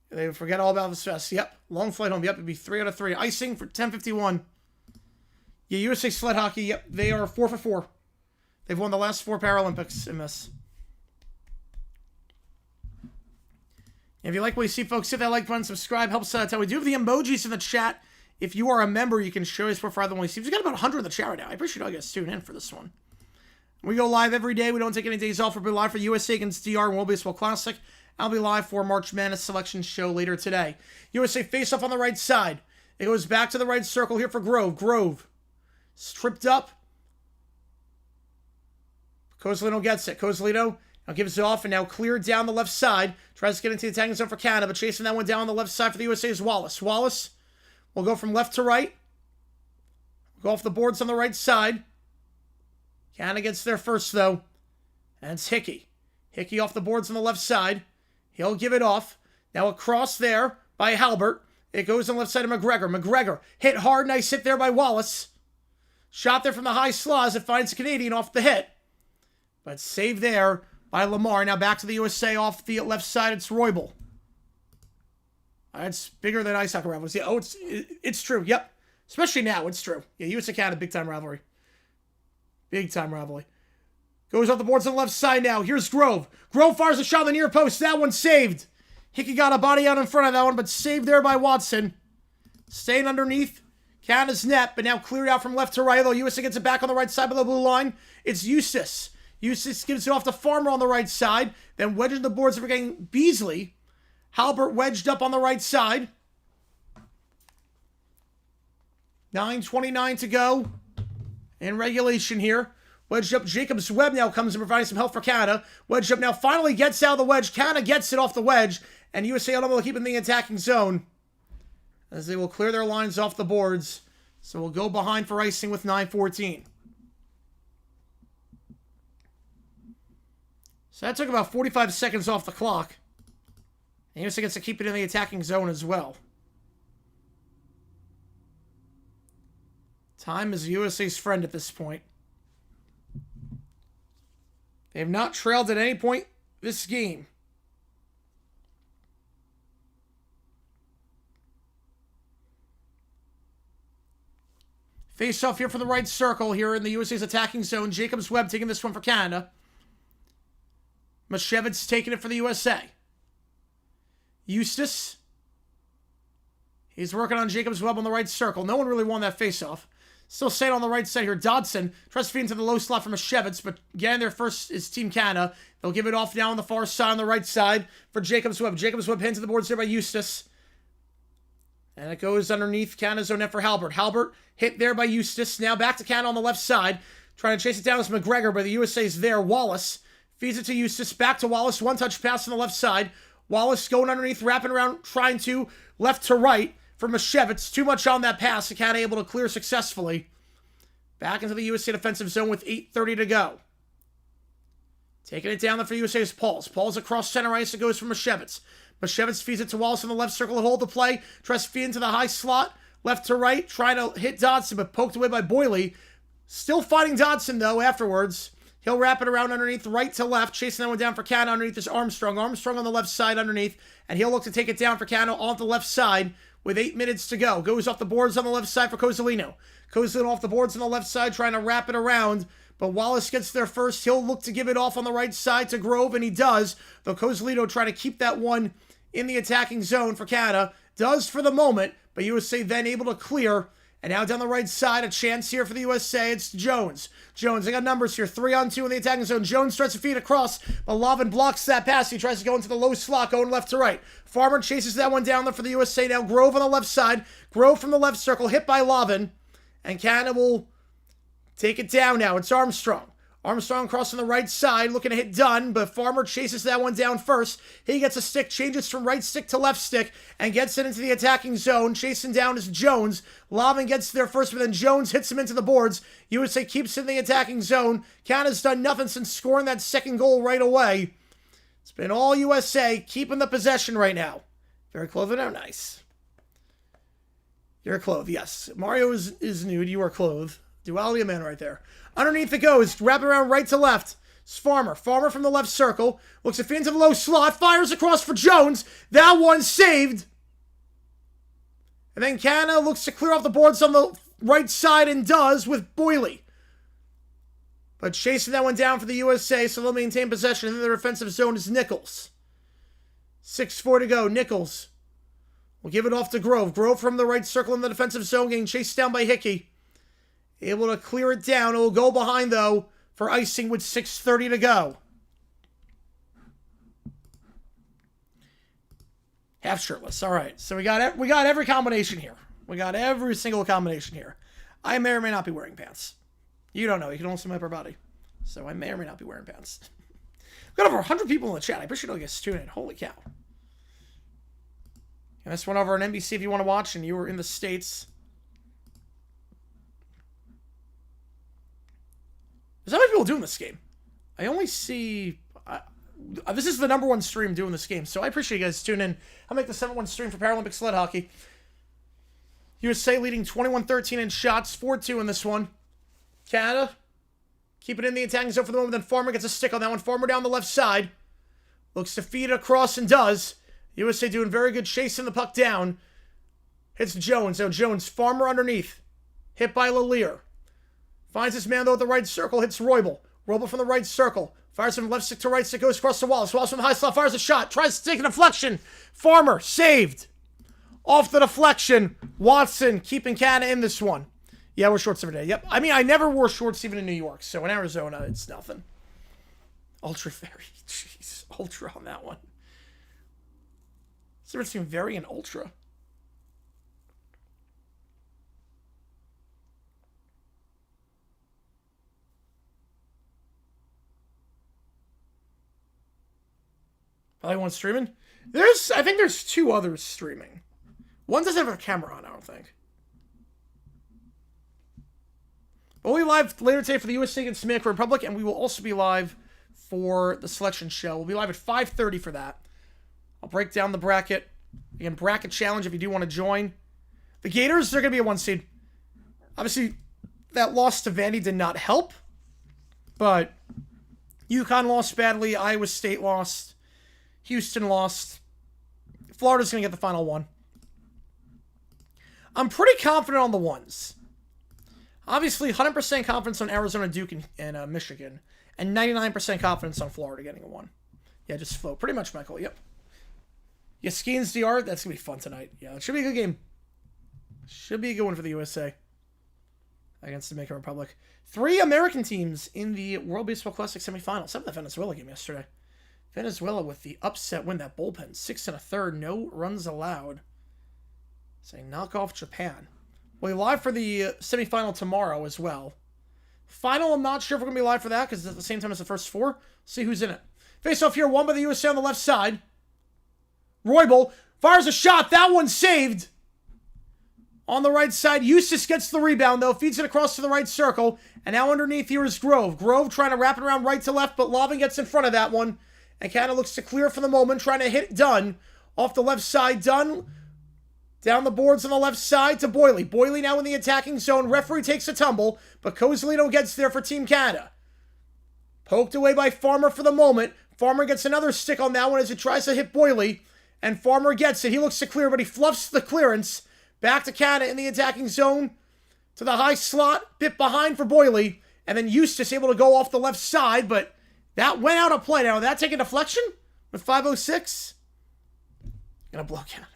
They forget all about this fest. Yep. Long flight home. Yep. It'd be 3 out of 3. Icing for 10:51. Yeah, USA sled hockey. Yep. They are 4 for 4. They've won the last 4 Paralympics in this. If you like what you see, folks, hit that like button, subscribe, helps out. We do have the emojis in the chat. If you are a member, you can show us for other ones. We've got about 100 in the chat right now. I appreciate all you guys tuning in for this one. We go live every day. We don't take any days off. We'll be live for USA against DR and World Baseball Classic. I'll be live for March Madness selection show later today. USA face off on the right side. It goes back to the right circle here for Grove. Grove stripped up. Cozzolino gets it. Cozzolino now gives it off and now cleared down the left side. Tries to get into the attacking zone for Canada, but chasing that one down on the left side for the USA is Wallace. Wallace will go from left to right. Go off the boards on the right side. Canada gets there first, though. And it's Hickey. Hickey off the boards on the left side. He'll give it off. Now across there by Halbert. It goes on the left side of McGregor. McGregor hit hard. Nice hit there by Wallace. Shot there from the high slot as it finds the Canadian off the hit. But saved there by Lamar. Now back to the USA off the left side. It's Roybal. It's bigger than ice hockey rivalries. Yeah, it's true. Yep. Especially now, it's true. Yeah, USA Canada, big time rivalry. Big time rivalry. Goes off the boards on the left side now. Here's Grove. Grove fires a shot on the near post. That one saved. Hickey got a body out in front of that one, but saved there by Watson. Staying underneath Canada's net, but now cleared out from left to right, though USA gets it back on the right side of the blue line. It's Eustace. Eustace gives it off to Farmer on the right side, then wedging the boards for getting Beasley. Halbert wedged up on the right side. 9:29 to go in regulation here. Wedged up, Jacobs Webb now comes and providing some help for Canada. Wedged up now, finally gets out of the wedge. Canada gets it off the wedge, and USA unable to keep in the attacking zone as they will clear their lines off the boards. So we'll go behind for icing with 9:14. So that took about 45 seconds off the clock. And USA gets to keep it in the attacking zone as well. Time is USA's friend at this point. They have not trailed at any point this game. Face off here for the right circle here in the USA's attacking zone. Jacobs Webb taking this one for Canada. Mashevitz taking it for the USA. Eustace. He's working on Jacobs Webb on the right circle. No one really won that face-off. Still staying on the right side here. Dodson tries to feed into the low slot for Mashevitz, but getting there first is Team Canada. They'll give it off now on the far side on the right side for Jacobs Webb. Jacobs Webb pinned to the boards there by Eustace. And it goes underneath Canada's own net for Halbert. Halbert hit there by Eustace. Now back to Canada on the left side. Trying to chase it down is McGregor, but the USA's there. Wallace feeds it to Eustace. Back to Wallace. One-touch pass on the left side. Wallace going underneath, wrapping around, trying to left to right for Mashevitz. Too much on that pass. Canada able to clear successfully. Back into the USA defensive zone with 8:30 to go. Taking it down there for USA is Pauls. Pauls across center ice. It goes for Mashevitz. Mashevitz feeds it to Wallace on the left circle to hold the play. Tries to feed into the high slot. Left to right. Trying to hit Dodson, but poked away by Boyley. Still fighting Dodson, though, afterwards. He'll wrap it around underneath, right to left. Chasing that one down for Canada underneath is Armstrong. Armstrong on the left side underneath. And he'll look to take it down for Canada off the left side with 8 minutes to go. Goes off the boards on the left side for Cozzolino. Cozzolino off the boards on the left side, trying to wrap it around. But Wallace gets there first. He'll look to give it off on the right side to Grove, and he does. Though Cozzolino trying to keep that one in the attacking zone for Canada. Does for the moment, but USA then able to clear. And now down the right side, a chance here for the USA. It's Jones. Jones, they got numbers here. 3-on-2 in the attacking zone. Jones tries to feed across, but Lavin blocks that pass. He tries to go into the low slot, going left to right. Farmer chases that one down there for the USA. Now Grove on the left side. Grove from the left circle, hit by Lavin. And Canada will take it down now. It's Armstrong. Armstrong crossing the right side, looking to hit Dunn, but Farmer chases that one down first. He gets a stick, changes from right stick to left stick, and gets it into the attacking zone. Chasing down is Jones. Lavin gets there first, but then Jones hits him into the boards. USA keeps in the attacking zone. Canada's done nothing since scoring that second goal right away. It's been all USA, keeping the possession right now. Very clothed now, nice. You're clothed, yes. Mario is nude, you are clothed. Duality of man right there. Underneath it goes, wrap around right to left. It's Farmer. Farmer from the left circle. Looks to feed into the low slot. Fires across for Jones. That one saved. And then Canada looks to clear off the boards on the right side and does with Boyley. But chasing that one down for the USA, so they'll maintain possession. In the defensive zone is Nichols. 6:4 to go. Nichols will give it off to Grove. Grove from the right circle in the defensive zone, getting chased down by Hickey. Able to clear it down. It will go behind, though, for icing with 6:30 to go. Half shirtless. All right. So we got every combination here. We got every single combination here. I may or may not be wearing pants. You don't know. You can only see my upper body. So I may or may not be wearing pants. We've got over 100 people in the chat. I appreciate all you guys tuning in. Holy cow. And this went over on NBC if you want to watch and you were in the States. There's not many people doing this game. I only see... this is the #1 stream doing this game, so I appreciate you guys tuning in. I'll make the #1 stream for Paralympic sled hockey. USA leading 21-13 in shots, 4-2 in this one. Canada, keep it in the attacking zone for the moment, then Farmer gets a stick on that one. Farmer down the left side. Looks to feed it across and does. USA doing very good chasing the puck down. Hits Jones. Now Jones, Farmer underneath. Hit by Lallier. Finds his man, though, at the right circle. Hits Roybal. Roybal from the right circle. Fires from left stick to right stick. Goes across to Wallace. Wallace from the high slot. Fires a shot. Tries to take a deflection. Farmer. Saved. Off the deflection. Watson keeping Canada in this one. Yeah, we're shorts every day. Yep. I mean, I never wore shorts even in New York. So in Arizona, it's nothing. Ultra very. Jeez. Ultra on that one. It's the difference between very and ultra. Probably one streaming. I think there's 2 others streaming. One doesn't have a camera on, I don't think. We'll be live later today for the USA against Dominican Republic, and we will also be live for the selection show. We'll be live at 5:30 for that. I'll break down the bracket. Again, bracket challenge if you do want to join. The Gators, they're going to be a 1 seed. Obviously, that loss to Vandy did not help, but UConn lost badly. Iowa State lost. Houston lost. Florida's going to get the final one. I'm pretty confident on the ones. Obviously, 100% confidence on Arizona, Duke, and Michigan. And 99% confidence on Florida getting a 1. Yeah, just flow. Pretty much, Michael. Yep. Yeah, Skeens DR, that's going to be fun tonight. Yeah, it should be a good game. Should be a good one for the USA against the Dominican Republic. 3 American teams in the World Baseball Classic semifinal. Except for the Venezuela game yesterday. Venezuela with the upset win, that bullpen. 6 1/3, no runs allowed. Saying knock off Japan. We'll be live for the semifinal tomorrow as well. Final, I'm not sure if we're going to be live for that because it's at the same time as the first 4. See who's in it. Face off here, won by the USA on the left side. Roybal fires a shot. That one's saved. On the right side, Eustace gets the rebound, though. Feeds it across to the right circle. And now underneath here is Grove. Grove trying to wrap it around right to left, but Lavin gets in front of that one. And kind of looks to clear for the moment, trying to hit Dunn. Off the left side, Dunn. Down the boards on the left side to Boyley. Boyley now in the attacking zone. Referee takes a tumble, but Cozzolino gets there for Team Canada. Poked away by Farmer for the moment. Farmer gets another stick on that one as it tries to hit Boyley. And Farmer gets it. He looks to clear, but he fluffs the clearance. Back to Canada in the attacking zone. To the high slot. Bit behind for Boyley. And then Eustace able to go off the left side, but that went out of play. Now, did that take a deflection with 5:06? Gonna blow Canada.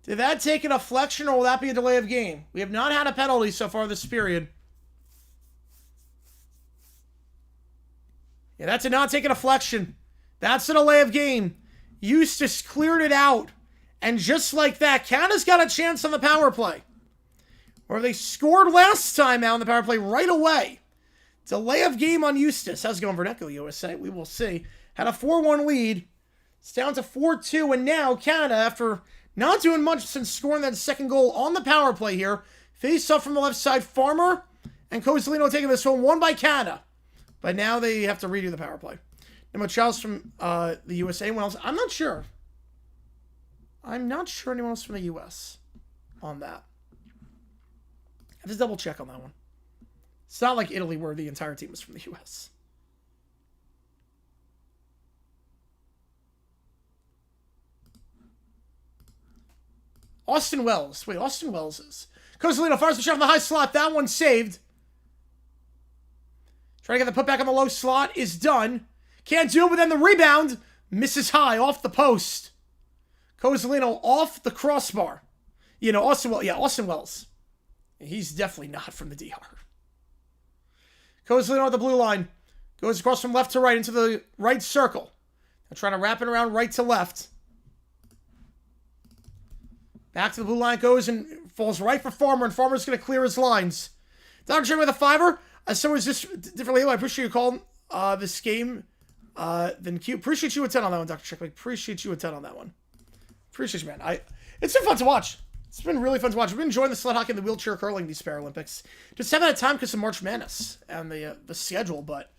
Did that take a deflection, or will that be a delay of game? We have not had a penalty so far this period. Yeah, that did not take a deflection. That's a delay of game. Eustace cleared it out. And just like that, Canada's got a chance on the power play. Where they scored last time out on the power play right away. Delay of game on Eustace. How's it going, Vernacular USA? We will see. Had a 4-1 lead. It's down to 4-2, and now Canada, after not doing much since scoring that second goal on the power play here, face off from the left side. Farmer and Cozzolino taking this one, won by Canada. But now they have to redo the power play. Now, Charles from the USA. Anyone else? I'm not sure. I'm not sure anyone else from the US on that. I have to double check on that one. It's not like Italy where the entire team is from the US. Austin Wells. Wait, Austin Wells is. Cozzolino fires the shot from the high slot. That one saved. Trying to get the putback on the low slot is done. Can't do it, but then the rebound misses high off the post. Cozzolino off the crossbar. You know, Austin Wells. He's definitely not from the DR. Cozzolino at the blue line. Goes across from left to right into the right circle. They're trying to wrap it around right to left. Back to the blue line goes and falls right for Farmer, and Farmer's going to clear his lines. Dr. Jim with a 5-er. Someone's just differently. I appreciate you calling this game. Then Q. Appreciate you a 10 on that one, Dr. Chick. Appreciate you a 10 on that one. Appreciate you, man. It's been fun to watch. It's been really fun to watch. We've been enjoying the sled hockey and the wheelchair curling these Paralympics. Just haven't had time because of March Madness and the schedule, but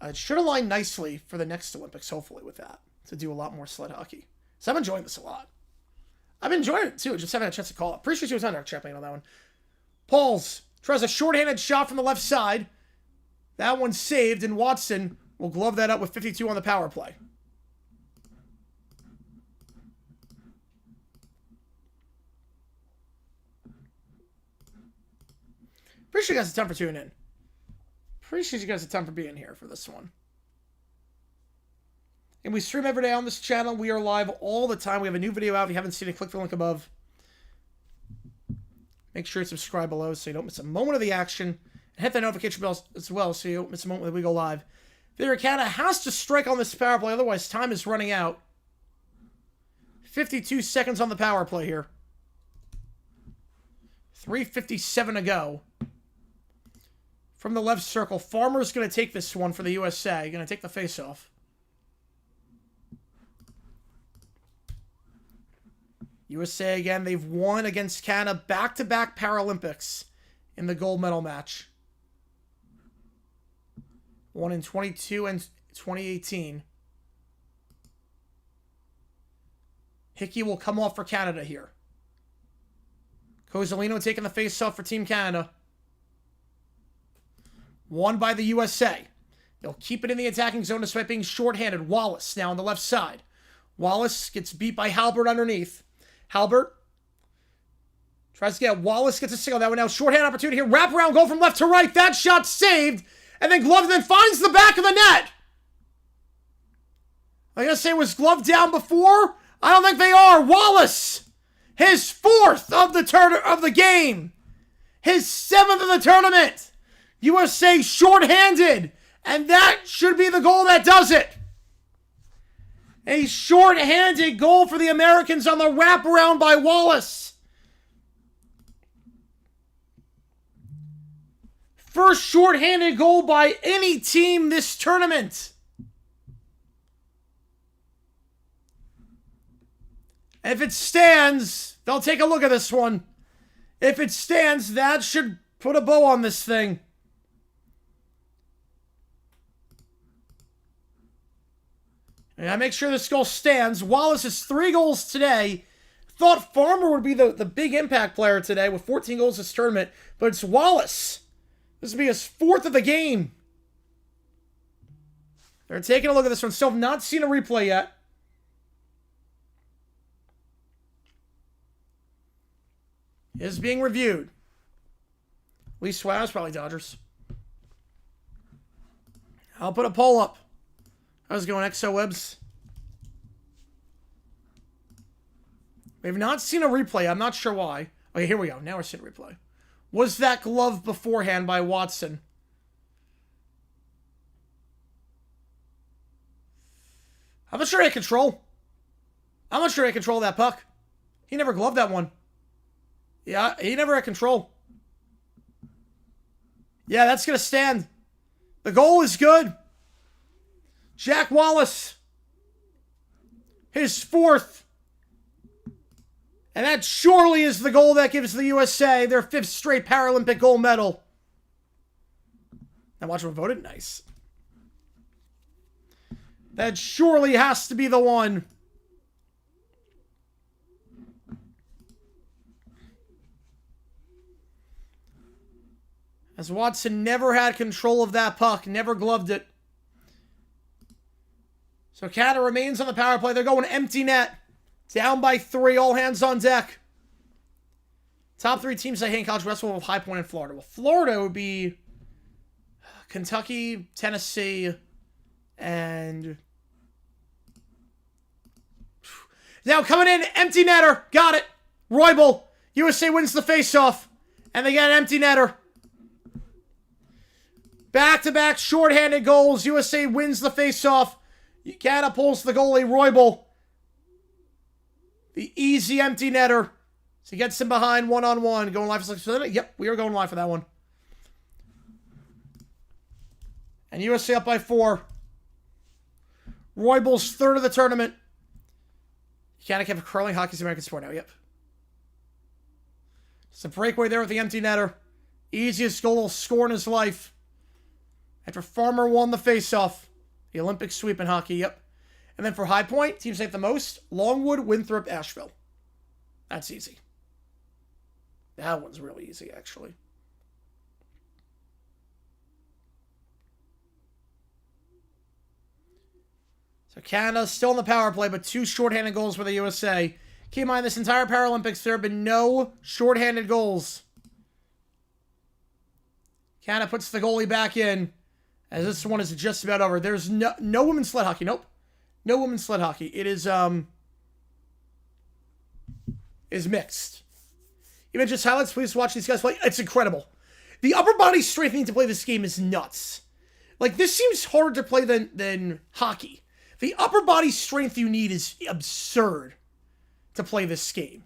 it should align nicely for the next Olympics, hopefully, with that, to do a lot more sled hockey. So I'm enjoying this a lot. I've been enjoying it, too. Just haven't had a chance to call it. Appreciate you a ton, Dr. Champion, on that one. Pauls tries a shorthanded shot from the left side. That one's saved, and Watson will glove that up with 52 on the power play. Appreciate you guys a ton for tuning in. Appreciate you guys a ton for being here for this one. And we stream every day on this channel. We are live all the time. We have a new video out. If you haven't seen it, click the link above. Make sure you subscribe below so you don't miss a moment of the action. And hit the notification bell as well so you don't miss a moment when we go live. Victor Canada has to strike on this power play, otherwise time is running out. 52 seconds on the power play here. 3:57 to go. From the left circle, Farmer's going to take this one for the USA. Going to take the face-off. USA again, they've won against Canada back-to-back Paralympics in the gold medal match. Won in 22 and 2018. Hickey will come off for Canada here. Cozzolino taking the face-off for Team Canada. Won by the USA. They'll keep it in the attacking zone despite being shorthanded. Wallace now on the left side. Wallace gets beat by Halbert underneath. Halbert tries to get Wallace, gets a single. That one now shorthand opportunity here. Wrap around, go from left to right. That shot saved. And then Glove then finds the back of the net. I'm going to say, was Glove down before? I don't think they are. Wallace, his 4th of the game. His 7th of the tournament. USA shorthanded. And that should be the goal that does it. A shorthanded goal for the Americans on the wraparound by Wallace. First shorthanded goal by any team this tournament. If it stands, they'll take a look at this one. If it stands, that should put a bow on this thing. And I make sure this goal stands. Wallace has 3 goals today. Thought Farmer would be the big impact player today with 14 goals this tournament, but it's Wallace. This will be his 4th of the game. They're taking a look at this one. Still have not seen a replay yet. It is being reviewed. Lee Swow's probably Dodgers. I'll put a poll up. How's it going, XOWebs? We have not seen a replay. I'm not sure why. Okay, here we go. Now we're seeing a replay. Was that glove beforehand by Watson? I'm not sure he had control. I'm not sure he had control of that puck. He never gloved that one. Yeah, he never had control. Yeah, that's going to stand. The goal is good. Jack Wallace. His 4th. And that surely is the goal that gives the USA their 5th straight Paralympic gold medal. Now watch what voted. Nice. That surely has to be the one. As Watson never had control of that puck, never gloved it. So Canada remains on the power play. They're going empty net. Down by 3, all hands on deck. Top 3 teams I hate in college basketball with High Point in Florida. Well, Florida would be Kentucky, Tennessee, and... Now coming in, empty netter. Got it. Roybal. USA wins the faceoff. And they get an empty netter. Back-to-back shorthanded goals. USA wins the faceoff. Canada pulls the goalie, Roybal. The easy empty netter. So he gets him behind one-on-one. Going live for 6 minutes. Yep, we are going live for that one. And USA up by 4. Roybal's 3rd of the tournament. Canada kept curling hockey's American sport now. Yep. It's a breakaway there with the empty netter. Easiest goal he'll score in his life. After Farmer won the faceoff. The Olympic sweep in hockey, yep. And then for High Point, teams that have the most, Longwood, Winthrop, Asheville. That's easy. That one's really easy, actually. So Canada still in the power play, but 2 shorthanded goals for the USA. Keep in mind, this entire Paralympics, there have been no shorthanded goals. Canada puts the goalie back in, as this one is just about over. There's no women's sled hockey. Nope. No women's sled hockey. It is mixed. Even just highlights, please watch these guys play. It's incredible. The upper body strength needing to play this game is nuts. Like, this seems harder to play than hockey. The upper body strength you need is absurd to play this game.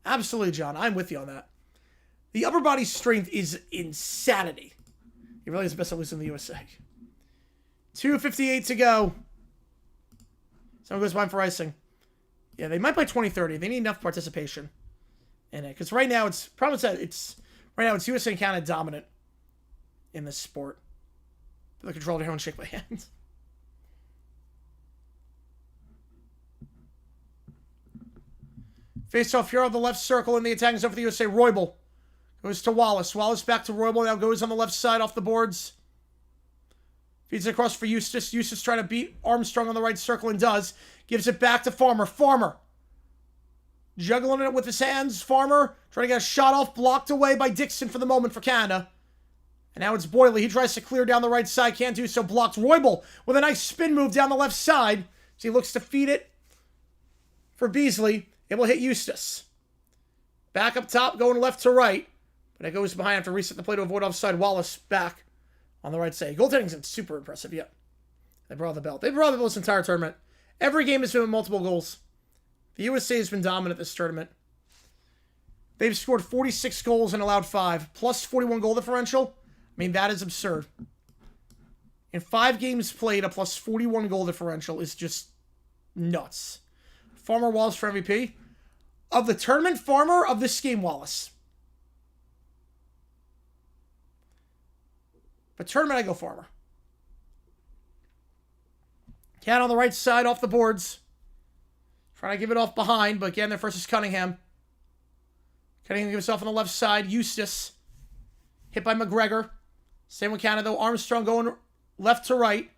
Absolutely, John. I'm with you on that. The upper body strength is insanity. He really is the best at losing in the USA. 2:58 to go. Someone goes by for icing. Yeah, they might play 2030. They need enough participation in it. Because right now it's USA and Canada dominant in this sport. For the control of your own, shake my hand. Face off here on the left circle in the attacking zone for the USA. Roybal goes to Wallace. Wallace back to Roybal. Now goes on the left side off the boards. Feeds it across for Eustace. Eustace trying to beat Armstrong on the right circle and does. Gives it back to Farmer. Farmer juggling it with his hands. Farmer trying to get a shot off. Blocked away by Dixon for the moment for Canada. And now it's Boyley. He tries to clear down the right side. Can't do so. Blocked. Roybal with a nice spin move down the left side. So he looks to feed it for Beasley. Able to hit Eustace. Back up top, going left to right. But it goes behind after reset the play to avoid offside. Wallace back on the right side. Goaltending's super impressive, yeah. They brought the belt. They brought the belt this entire tournament. Every game has been with multiple goals. The USA has been dominant this tournament. They've scored 46 goals and allowed 5, plus 41 goal differential. I mean, that is absurd. In 5 games played, a plus 41 goal differential is just nuts. Farmer Wallace for MVP. Of the tournament, Farmer. Of this game, Wallace. But tournament, I go Farmer. Cat on the right side off the boards. Trying to give it off behind, but again, their first is Cunningham. Cunningham gives off on the left side. Eustace. Hit by McGregor. Same with Canada, though. Armstrong going left to right.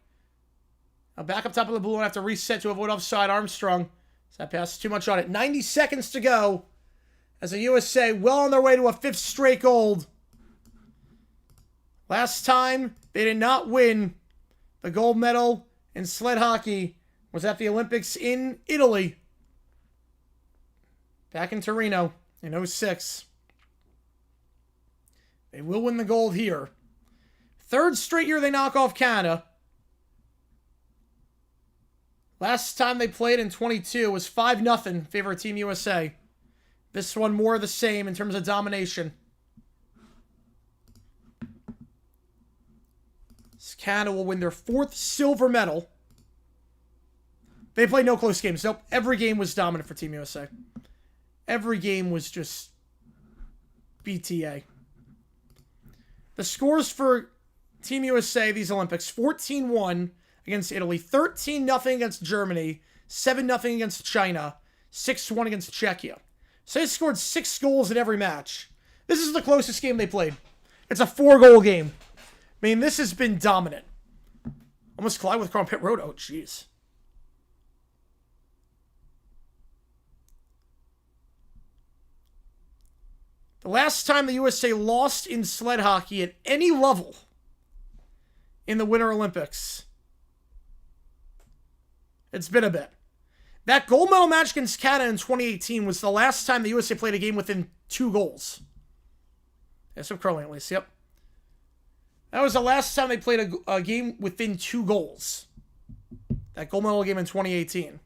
Now back up top of the blue one. Have to reset to avoid offside. Armstrong. That pass is too much on it. 90 seconds to go. As the USA well on their way to a 5th straight gold. Last time they did not win the gold medal in sled hockey was at the Olympics in Italy. Back in Torino in 2006. They will win the gold here. 3rd straight year they knock off Canada. Last time they played in 22 was 5-0 in favor of Team USA. This one more of the same in terms of domination. Canada will win their 4th silver medal. They played no close games. Nope. Every game was dominant for Team USA. Every game was just BTA. The scores for Team USA, these Olympics, 14-1 against Italy, 13-0 against Germany, 7-0 against China, 6-1 against Czechia. So they scored 6 goals in every match. This is the closest game they played. It's a 4-goal game. I mean, this has been dominant. Almost collide with Carl Pit Road. Oh, jeez. The last time the USA lost in sled hockey at any level in the Winter Olympics, it's been a bit. That gold medal match against Canada in 2018 was the last time the USA played a game within 2 goals. That's some curling at least, yep. That was the last time they played a game within 2 goals. That gold medal game in 2018.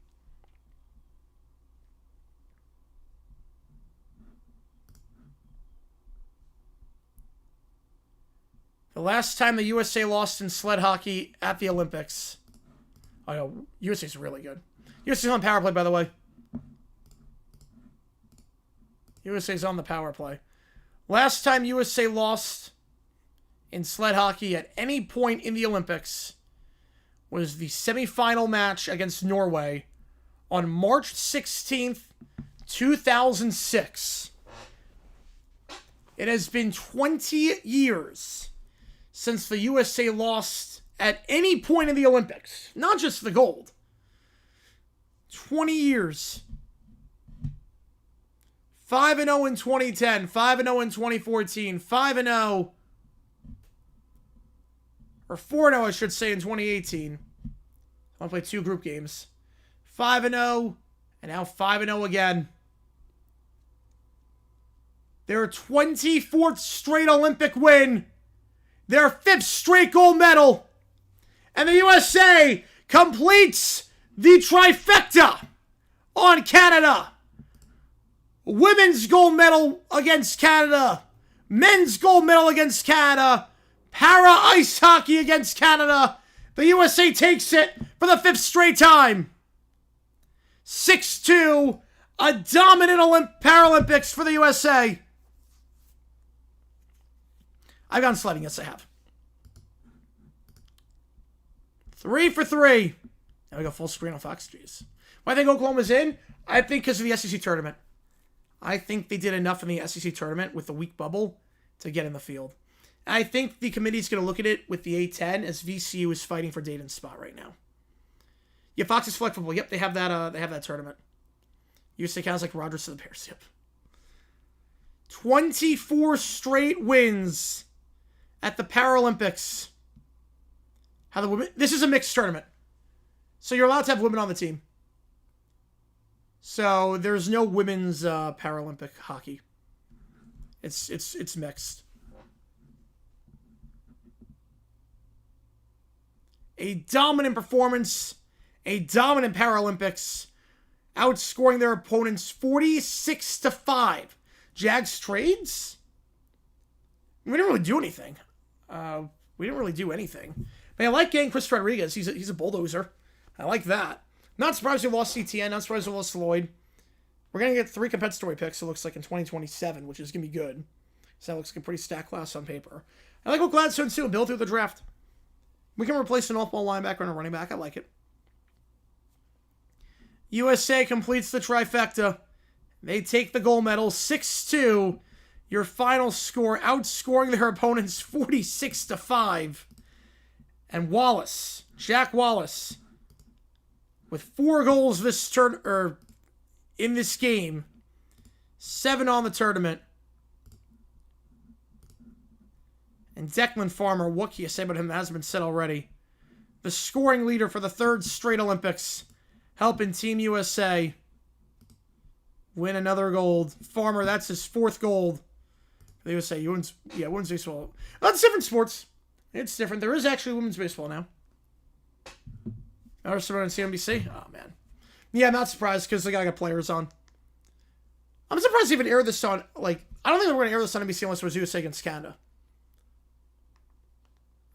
The last time the USA lost in sled hockey at the Olympics. Oh, no, USA's really good. USA's on power play, by the way. USA's on the power play. Last time USA lost in sled hockey at any point in the Olympics was the semifinal match against Norway on March 16th, 2006. It has been 20 years since the USA lost at any point in the Olympics. Not just the gold. 20 years. 5-0 in 2010, 5-0 in 2014, 5-0, or 4-0, I should say, in 2018. Want to play 2 group games. 5-0, and now 5-0 again. Their 24th straight Olympic win. Their 5th straight gold medal. And the USA completes the trifecta on Canada. Women's gold medal against Canada. Men's gold medal against Canada. Para ice hockey against Canada. The USA takes it for the 5th straight time. 6-2. A dominant Paralympics for the USA. I've gone sledding. Yes, I have. 3 for 3. Now we go full screen on Fox. Jeez. Why I think Oklahoma's in? I think because of the SEC tournament. I think they did enough in the SEC tournament with the weak bubble to get in the field. And I think the committee's going to look at it with the A10 as VCU is fighting for Dayton's spot right now. Yeah, Fox is flexible. Yep, they have that tournament. USA counts like Rogers to the Bears. Yep. 24 straight wins at the Paralympics. How the women? This is a mixed tournament, so you're allowed to have women on the team. So there's no women's Paralympic hockey. It's mixed. A dominant performance, a dominant Paralympics, outscoring their opponents 46-5. Jags trades? We didn't really do anything. We didn't really do anything. But I like getting Chris Rodriguez. He's a bulldozer. I like that. Not surprised we lost CTN. Not surprised we lost Lloyd. We're going to get 3 compensatory picks, it looks like, in 2027, which is going to be good. So that looks like a pretty stacked class on paper. I like what Gladstone's doing. Build through the draft. We can replace an off-ball linebacker and a running back. I like it. USA completes the trifecta. They take the gold medal 6-2. Your final score, outscoring their opponents 46-5. And Wallace, Jack Wallace, with 4 goals in this game, 7 on the tournament. And Declan Farmer, what can you say about him that hasn't been said already? The scoring leader for the 3rd straight Olympics, helping Team USA win another gold. Farmer, that's his 4th gold for the USA. Women's baseball. Well, it's different sports. It's different. There is actually women's baseball now. Notice someone on CNBC? Oh, man. Yeah, I'm not surprised because they got players on. I'm surprised they even aired this on, I don't think we're going to air this on NBC unless it was USA against Canada.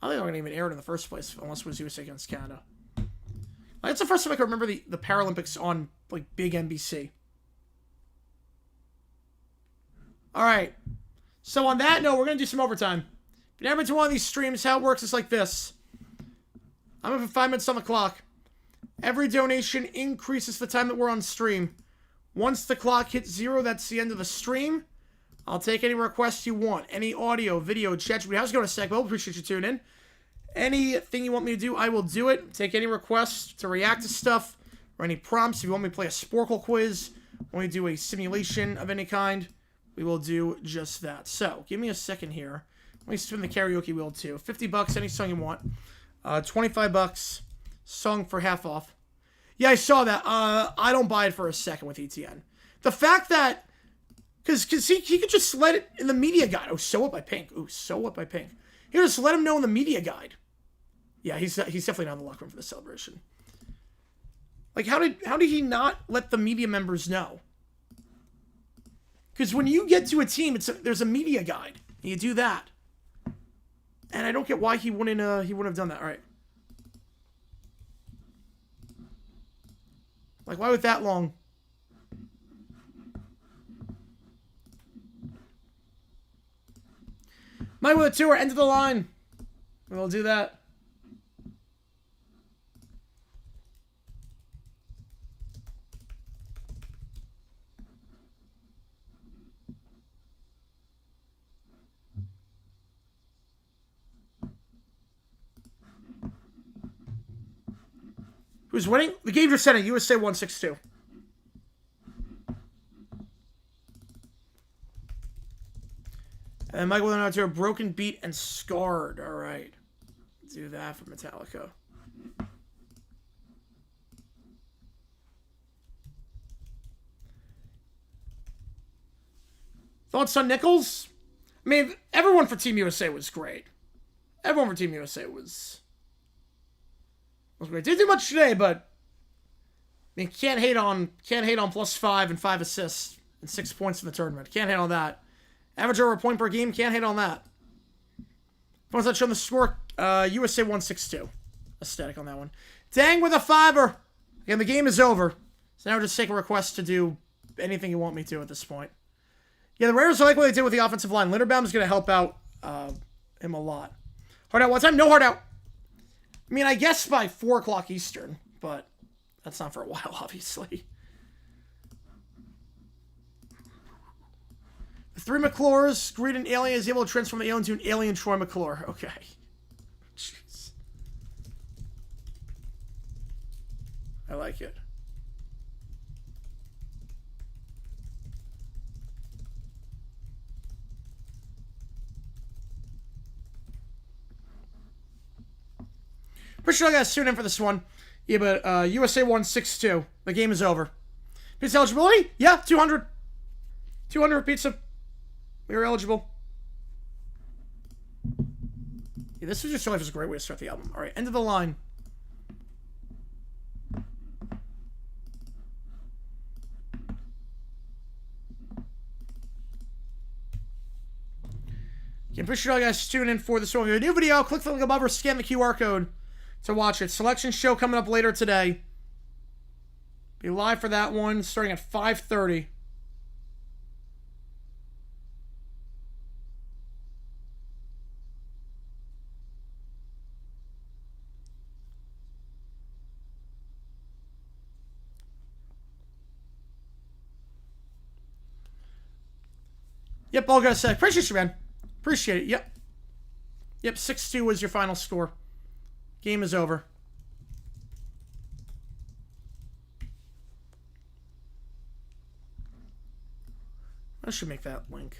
I don't think we're going to even air it in the first place unless it was USA against Canada. It's the first time I can remember the Paralympics on, big NBC. All right. So on that note, we're going to do some overtime. If you're never been to one of these streams, how it works is like this. I'm going to put 5 minutes on the clock. Every donation increases the time that we're on stream. Once the clock hits 0, that's the end of the stream. I'll take any requests you want. Any audio, video, chat. How's it going, Segbo? Appreciate you tuning in. Anything you want me to do, I will do it. Take any requests to react to stuff or any prompts. If you want me to play a Sporkle quiz, want me to do a simulation of any kind, we will do just that. So, give me a second here. Let me spin the karaoke wheel too. $50, any song you want. $25, song for half off. Yeah, I saw that. I don't buy it for a second with ETN. The fact that, because he could just let it in the media guide. Oh, so what by Pink. Ooh, so what by Pink. He just let him know in the media guide. Yeah, he's definitely not in the locker room for the celebration. How did he not let the media members know? Because when you get to a team, there's a media guide. And you do that. And I don't get why he wouldn't have done that. All right. Why was that long? Mike with a tour, end of the line. We'll do that. Who's winning? The game just said it. USA 1-6-2. And then Michael went out to a broken beat and scarred. All right. Do that for Metallica. Thoughts on Nichols? I mean, everyone for Team USA was great. Everyone for Team USA was great. Didn't do much today, but I mean, can't hate on +5 and 5 assists and 6 points in the tournament. Can't hate on that. Average over a point per game. Can't hate on that. Once that showing the score, USA 162. Aesthetic on that one. Dang with a 5er. Again, the game is over. So now we're just taking a request to do anything you want me to at this point. Yeah, the Raiders are like what they did with the offensive line. Linderbaum is going to help out him a lot. Hard out. What time? No hard out. I mean, I guess by 4 o'clock Eastern, but that's not for a while, obviously. The 3 McClures, greet an alien, is able to transform the alien to an alien Troy McClure. Okay. Jeez. I like it. Pretty sure I gotta tune in for this one. Yeah, but USA won 6-2. The game is over. Pizza eligibility? Yeah, 200. 200 pizza. We were eligible. Yeah, this was just a great way to start the album. Alright, end of the line. Yeah, I'm pretty sure you guys tune in for this one. If you have a new video, click the link above or scan the QR code to watch it. Selection show coming up later today. Be live for that one, starting at 5:30. Yep, all gotta say. Appreciate you, man. Appreciate it. Yep. Yep, 6-2 was your final score. Game is over. I should make that link.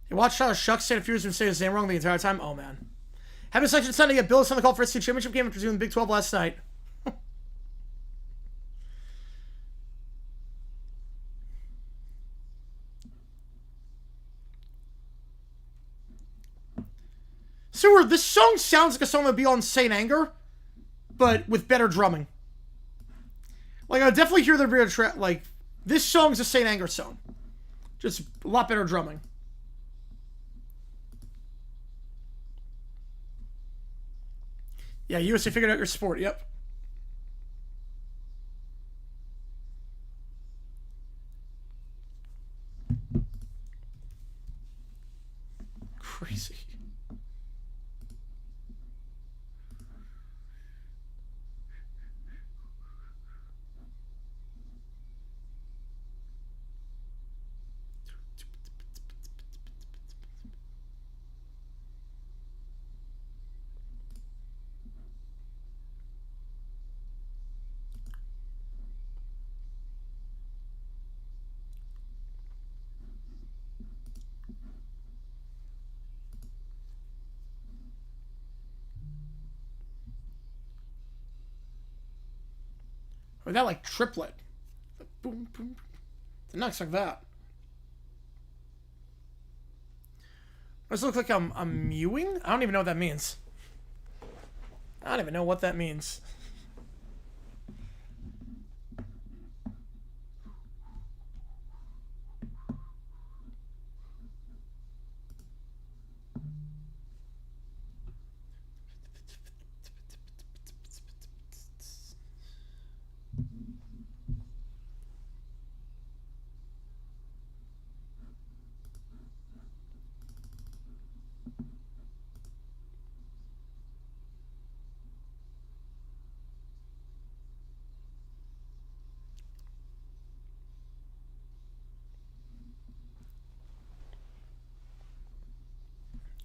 You watched how Shucks Santa Furious and say his name wrong the entire time? Oh, man. Having Section Sunday get Bills on the call for a SC championship game after doing the Big 12 last night. Sewer, this song sounds like a song that would be on Saint Anger, but with better drumming. Like, I would definitely hear there be a track. Like, this song's a Saint Anger song. Just a lot better drumming. Yeah, USA figured out your sport. Yep. Crazy. Or that like triplet. Boom, boom. The next like that. Does it look like I'm mewing? I don't even know what that means. I don't even know what that means.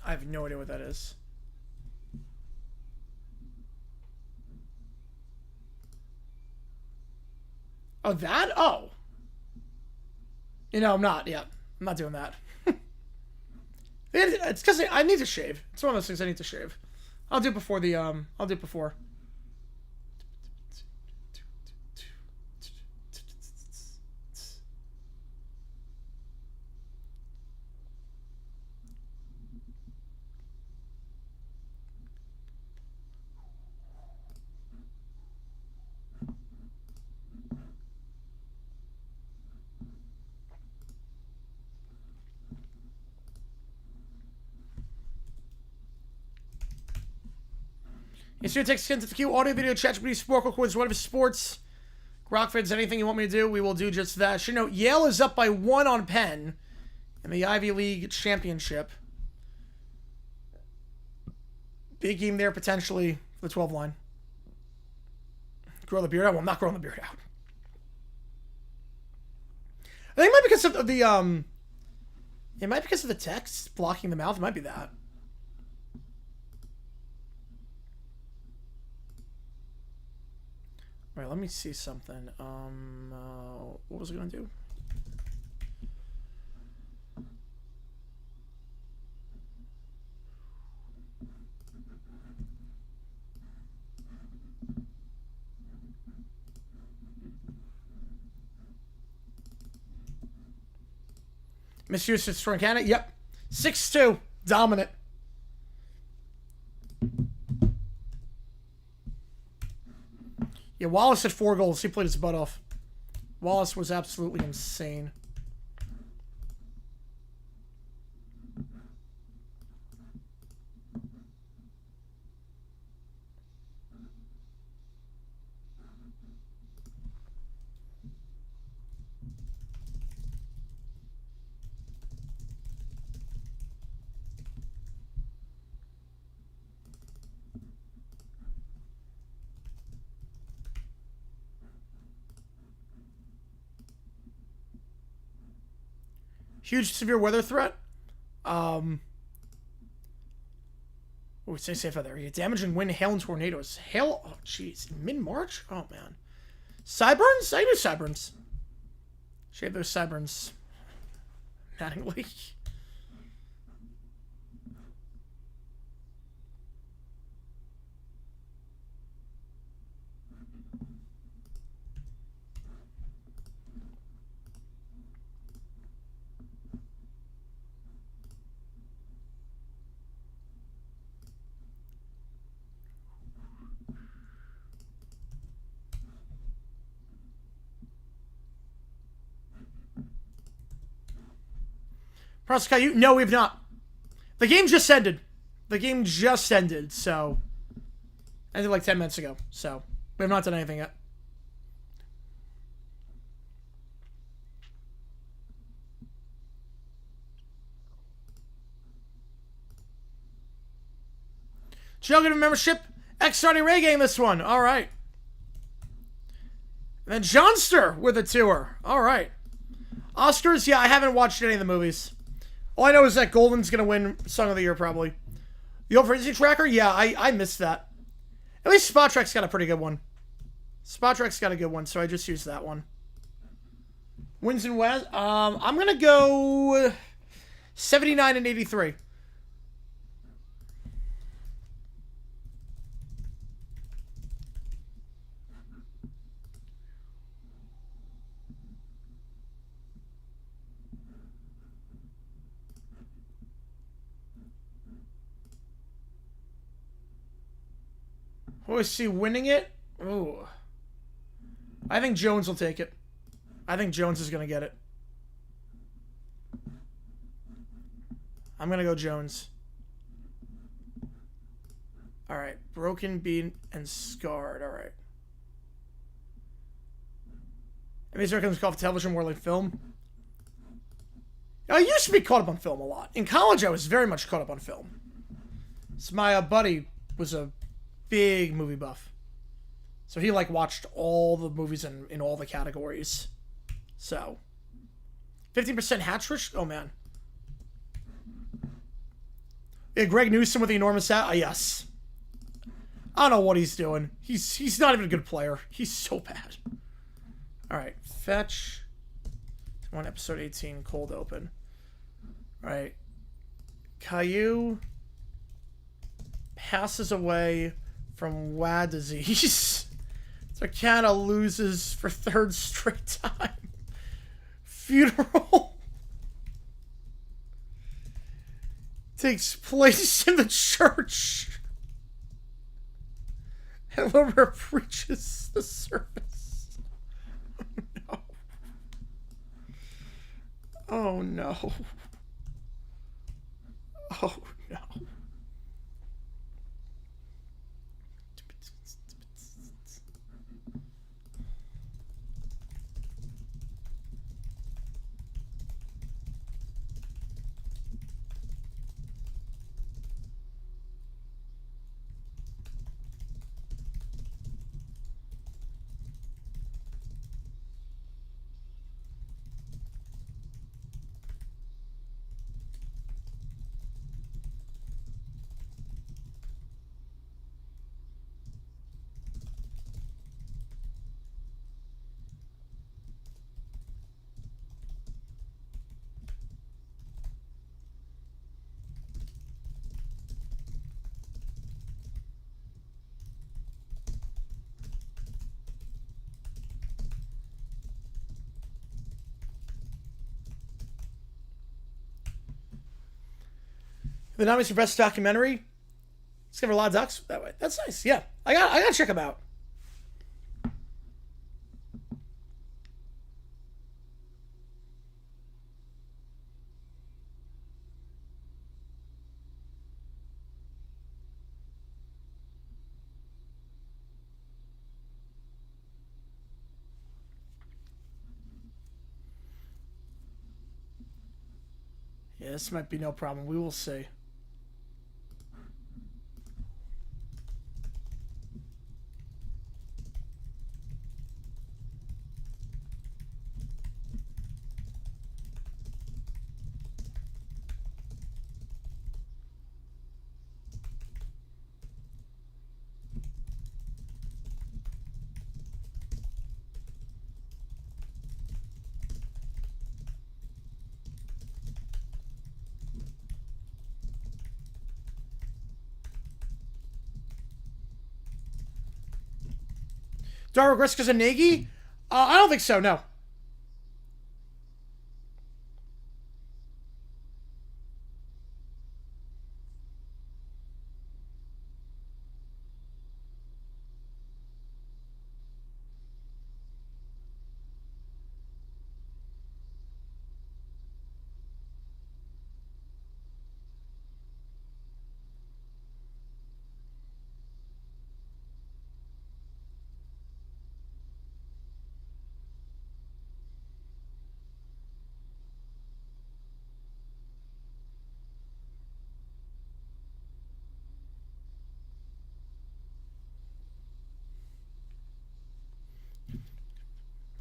I have no idea what that is. Oh, that? Oh. You know, I'm not. Yeah, I'm not doing that. It's because I need to shave. It's one of those things I need to shave. I'll do it before the, I'll do it before. It's your text into the queue, audio, video, chat, Sporkle quiz, whatever sports, Rockfeds, anything you want me to do, we will do just that. Should note, Yale is up by 1 on Penn in the Ivy League Championship. Big game there, potentially, for the 12 line. Grow the beard out? Well, I'm not growing the beard out. I think it might be because of the, it might be because of the text blocking the mouth. It might be that. All right, let me see something. What was I gonna do? Massachusetts from Canada. Yep, 6-2, dominant. Yeah, Wallace had 4 goals. He played his butt off. Wallace was absolutely insane. Huge severe weather threat. Oh, stay safe out there. Yeah, damaging wind, hail, and tornadoes. Hail, oh jeez, mid-March? Oh man. Sideburns? I do sideburns. Shave those sideburns. Mattingly. Prosecute? No, we have not. The game just ended. The game just ended, so... Ended like 10 minutes ago, so... We have not done anything yet. Juggernaut membership. X-Starting Ray game this one. Alright. And then Johnster with a tour. Alright. Oscars? Yeah, I haven't watched any of the movies. All I know is that Golden's going to win Song of the Year, probably. The Old Frenzy Tracker? Yeah, I missed that. At least Spot Trek's got a pretty good one. Spot Trek's got a good one, so I just used that one. Wins and West? I'm going to go 79 and 83. Who is he winning it? Ooh. I think Jones will take it. I think Jones is going to get it. I'm going to go Jones. Alright. Broken, Beat, and Scarred. Alright. These records called television more like film. I used to be caught up on film a lot. In college, I was very much caught up on film. So my buddy was a big movie buff. So he like watched all the movies in all the categories. So 15% hat trick? Oh man. Yeah, Greg Newsom with the enormous hat? Oh, yes. I don't know what he's doing. He's not even a good player. He's so bad. Alright, fetch. 1 episode 18, cold open. Alright. Caillou passes away from WA disease. So Canada loses for 3rd straight time. Funeral takes place in the church. And Laura preaches the service. Oh no. Oh no. Oh no. The nominees for best documentary. Discover a lot of docs that way. That's nice. Yeah, I gotta check them out. Yeah, this might be no problem. We will see. Do I regret because of Nagy? I don't think so, no.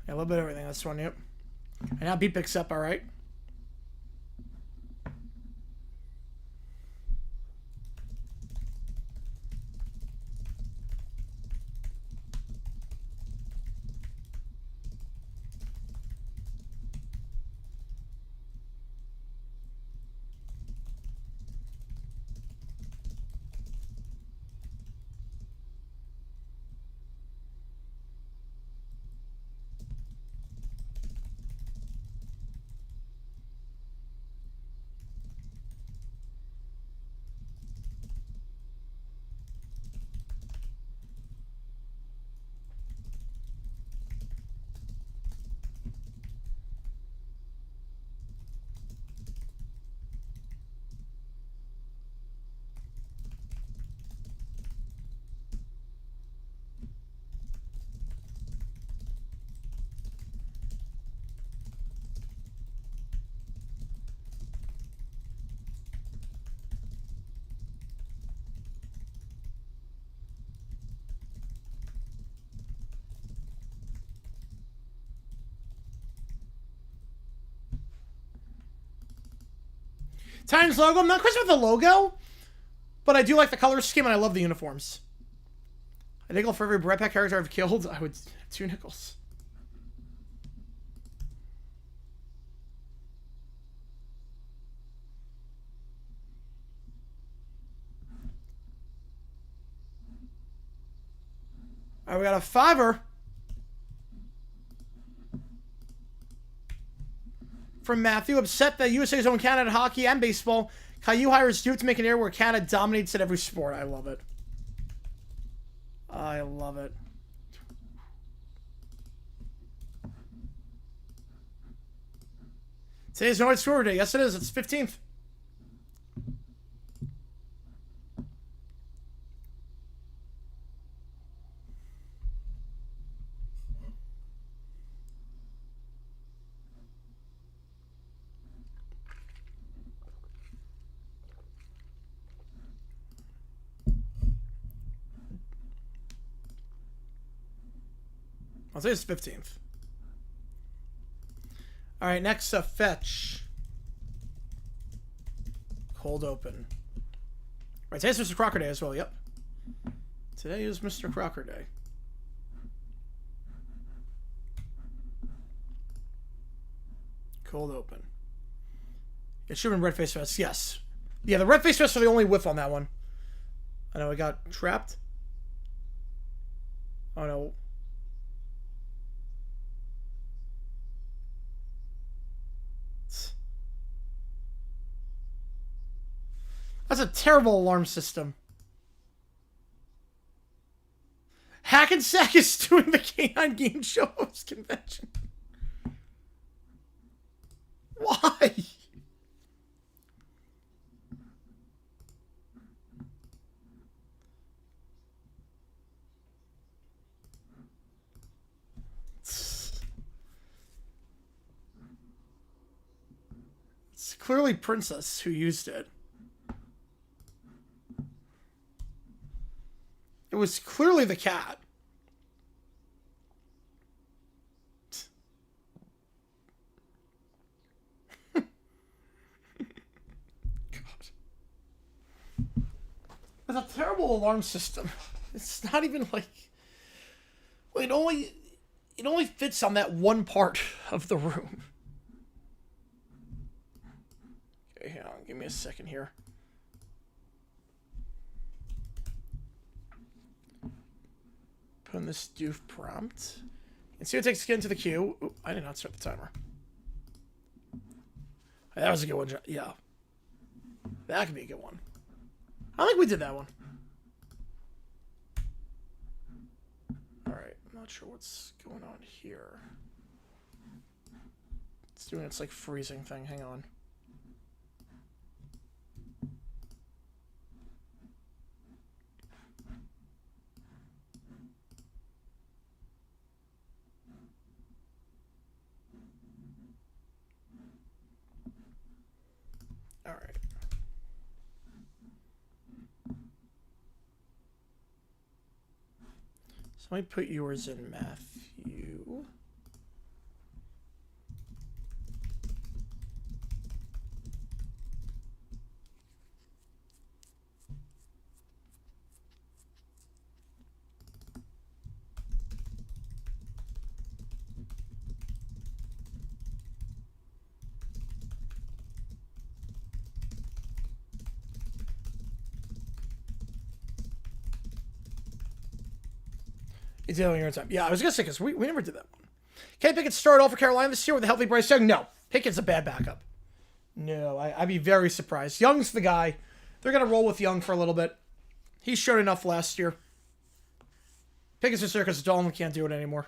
Yeah, a little bit of everything. That's one, yep. And now B picks up, all right. Titans logo. I'm not crazy with the logo, but I do like the color scheme and I love the uniforms. A nickel for every Red Pack character I've killed. I would 2 nickels. All right, we got a fiver from Matthew. Upset that USA's own Canada hockey and baseball. Caillou hires Duke to make an era where Canada dominates at every sport. I love it. I love it. Today's no score day. Yes, it is. It's 15th. I'll say it's 15th. All right, next fetch. Cold open. Right, today's Mr. Crocker Day as well, yep. Today is Mr. Crocker Day. Cold open. It should have been red face vest, yes. Yeah, the red face vests are the only whiff on that one. I know I got trapped. Oh no. That's a terrible alarm system. Hackensack is doing the K9 Game Show host convention. Why? It's clearly Princess who used it. It was clearly the cat. God. It's a terrible alarm system. It's not even like... Well, it only fits on that one part of the room. Okay, hang on. Give me a second here. Put in this doof prompt. And see what it takes to get into the queue. Ooh, I did not start the timer. That was a good one. Yeah. That could be a good one. I think we did that one. Alright. I'm not sure what's going on here. It's doing its like freezing thing. Hang on. All right. So let me put yours in Matthew. It's the only time. Yeah, I was gonna say because we never did that one. Kenny Pickett started off for Carolina this year with a healthy Bryce Young. No, Pickett's a bad backup. No, I'd be very surprised. Young's the guy. They're gonna roll with Young for a little bit. He showed enough last year. Pickett's just there because Dolan can't do it anymore.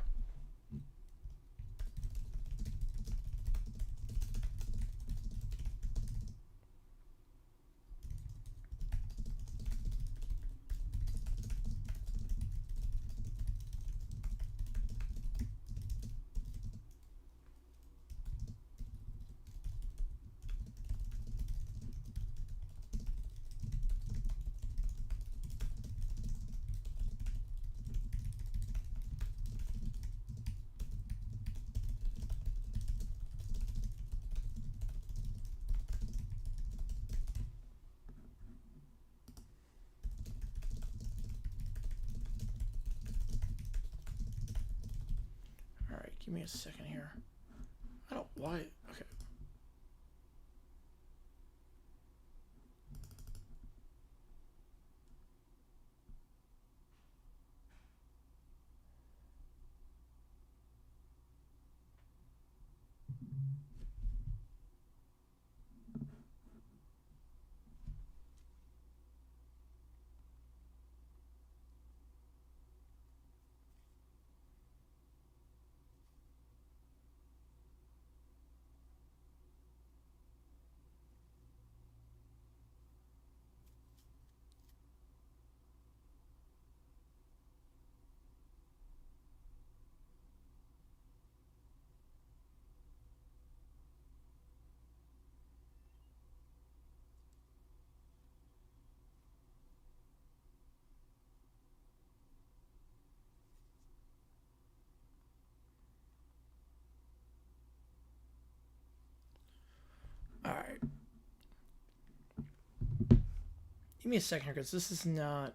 Give me a second here. I don't... Why? Okay. Give me a second here, because this is not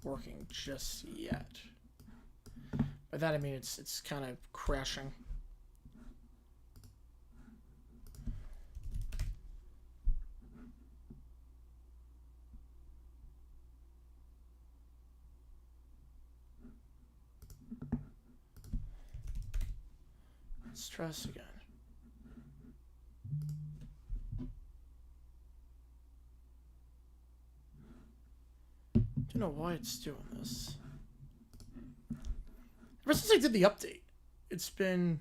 working just yet. By that I mean it's kind of crashing. Let's try this again. Don't know why it's doing this. Ever since I did the update, it's been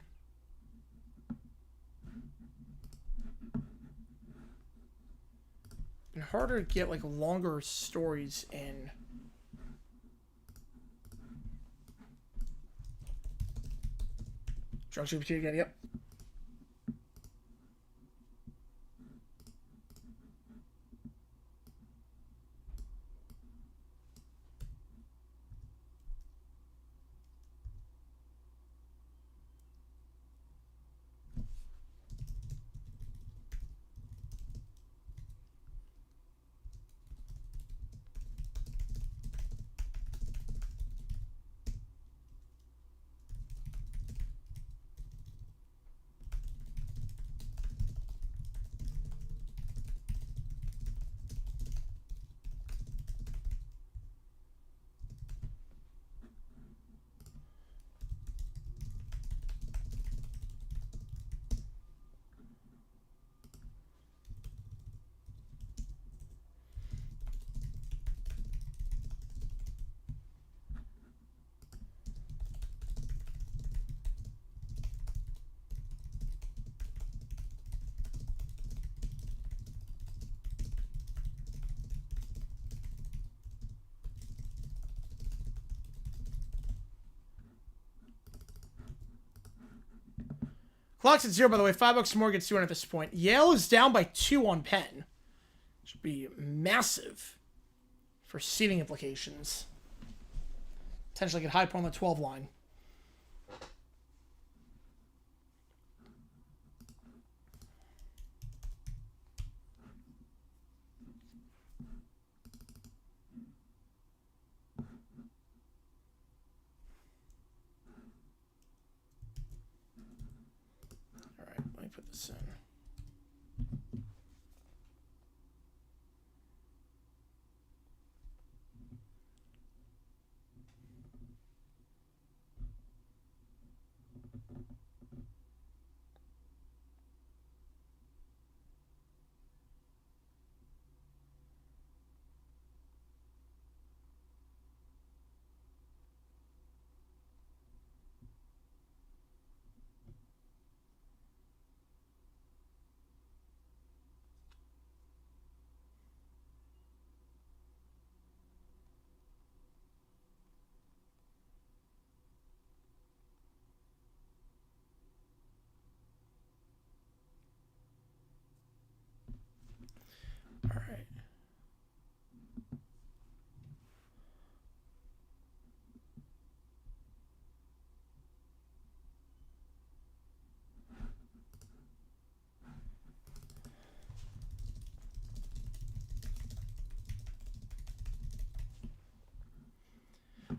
harder to get like longer stories in. Drunk GPT again, yep. Clock's at 0, by the way. $5 more gets 200 at this point. Yale is down by 2 on Penn. Should be massive for seeding implications. Potentially get high point on the 12 line. Put this in. All right.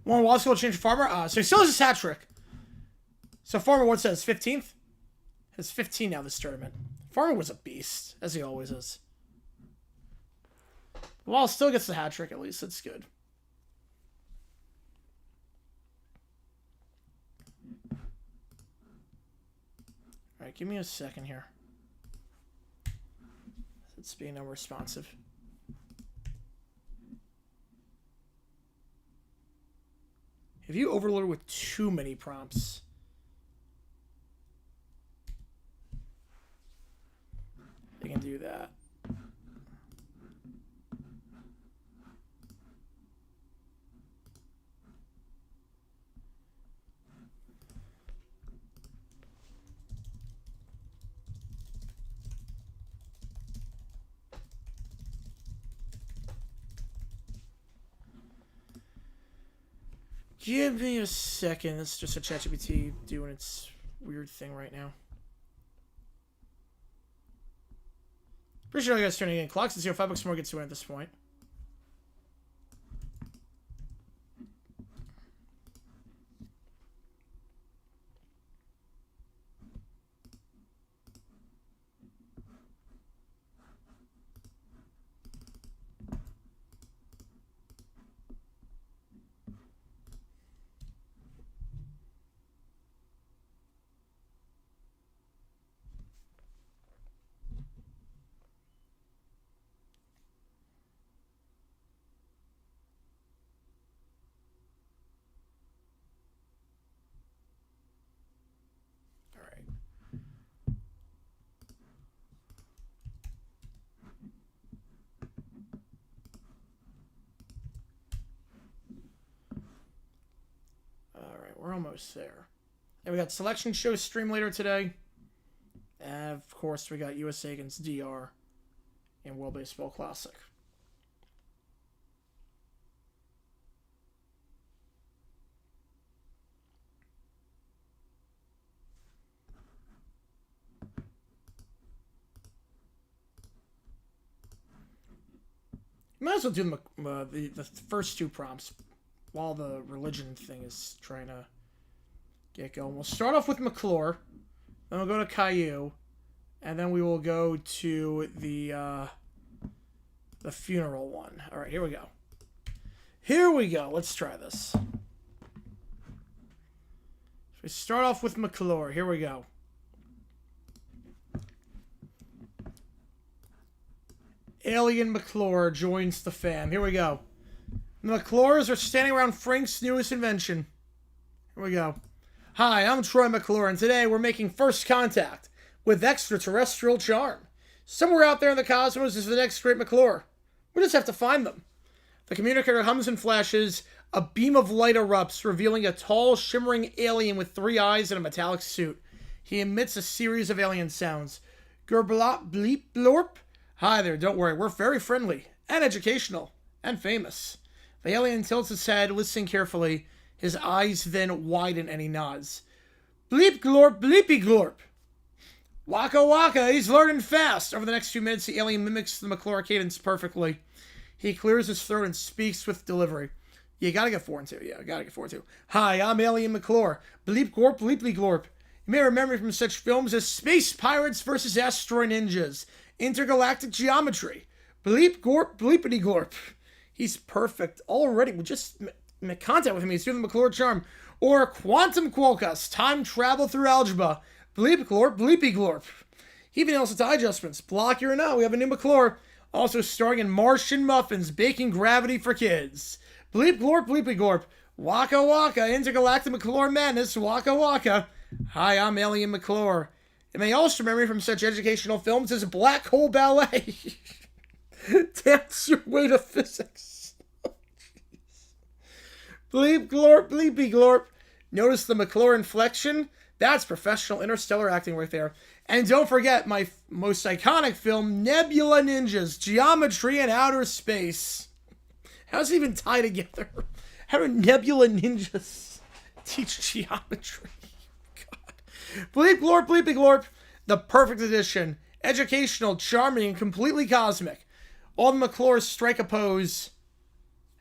One Wall School change Farmer. So he still has his hat trick. So Farmer, what says 15th? Has 15 now this tournament. Farmer was a beast, as he always is. Wall still gets the hat trick at least. That's good. All right, give me a second here. It's being unresponsive. If you overload with too many prompts, they can do that. Give me a second. It's just a ChatGPT doing its weird thing right now. Appreciate you guys tuning in. Clocks and 5 bucks more gets you in at this point. We're almost there. And we got selection show stream later today. And of course, we got USA against DR in World Baseball Classic. Might as well do the first two prompts while the religion thing is trying to get going. We'll start off with McClure, then we'll go to Caillou, and then we will go to the funeral one. All right, here we go. Here we go. Let's try this. We start off with McClure. Here we go. Alien McClure joins the fam. Here we go. The McClures are standing around Frank's newest invention. Here we go. Hi, I'm Troy McClure, and today we're making first contact with extraterrestrial charm. Somewhere out there in the cosmos is the next great McClure. We just have to find them. The communicator hums and flashes. A beam of light erupts, revealing a tall, shimmering alien with 3 eyes and a metallic suit. He emits a series of alien sounds. Gerblop, bleep, blorp. Hi there, don't worry, we're very friendly, and educational, and famous. The alien tilts his head, listening carefully. His eyes then widen and he nods. Bleep glorp, bleepy glorp. Waka waka, he's learning fast. Over the next few minutes, the alien mimics the McClure cadence perfectly. He clears his throat and speaks with delivery. You gotta get 4 and 2. Yeah, gotta get 4 and 2. Hi, I'm Alien McClure. Bleep glorp, bleeply glorp. You may remember me from such films as Space Pirates vs. Asteroid Ninjas, Intergalactic Geometry, Bleep glorp, bleepity glorp. He's perfect already. We just make contact with him. He's doing the McClure charm. Or Quantum Quokkas, time travel through algebra. Bleep glorp, bleepy glorp. He even nails the tie adjustments. Block your no. We have a new McClure. Also starring in Martian Muffins, Baking Gravity for Kids. Bleep glorp, bleepy glorp. Waka waka, Intergalactic McClure Madness. Waka waka. Hi, I'm Alien McClure. You may also remember me from such educational films as Black Hole Ballet. Dance your way to physics. Bleep glorp, bleepy glorp. Notice the McClure inflection? That's professional interstellar acting right there. And don't forget my most iconic film, Nebula Ninjas, Geometry and Outer Space. How's it even tie together? How do Nebula Ninjas teach geometry? God. Bleep glorp, bleepy glorp. The perfect edition. Educational, charming, and completely cosmic. All the McClures strike a pose.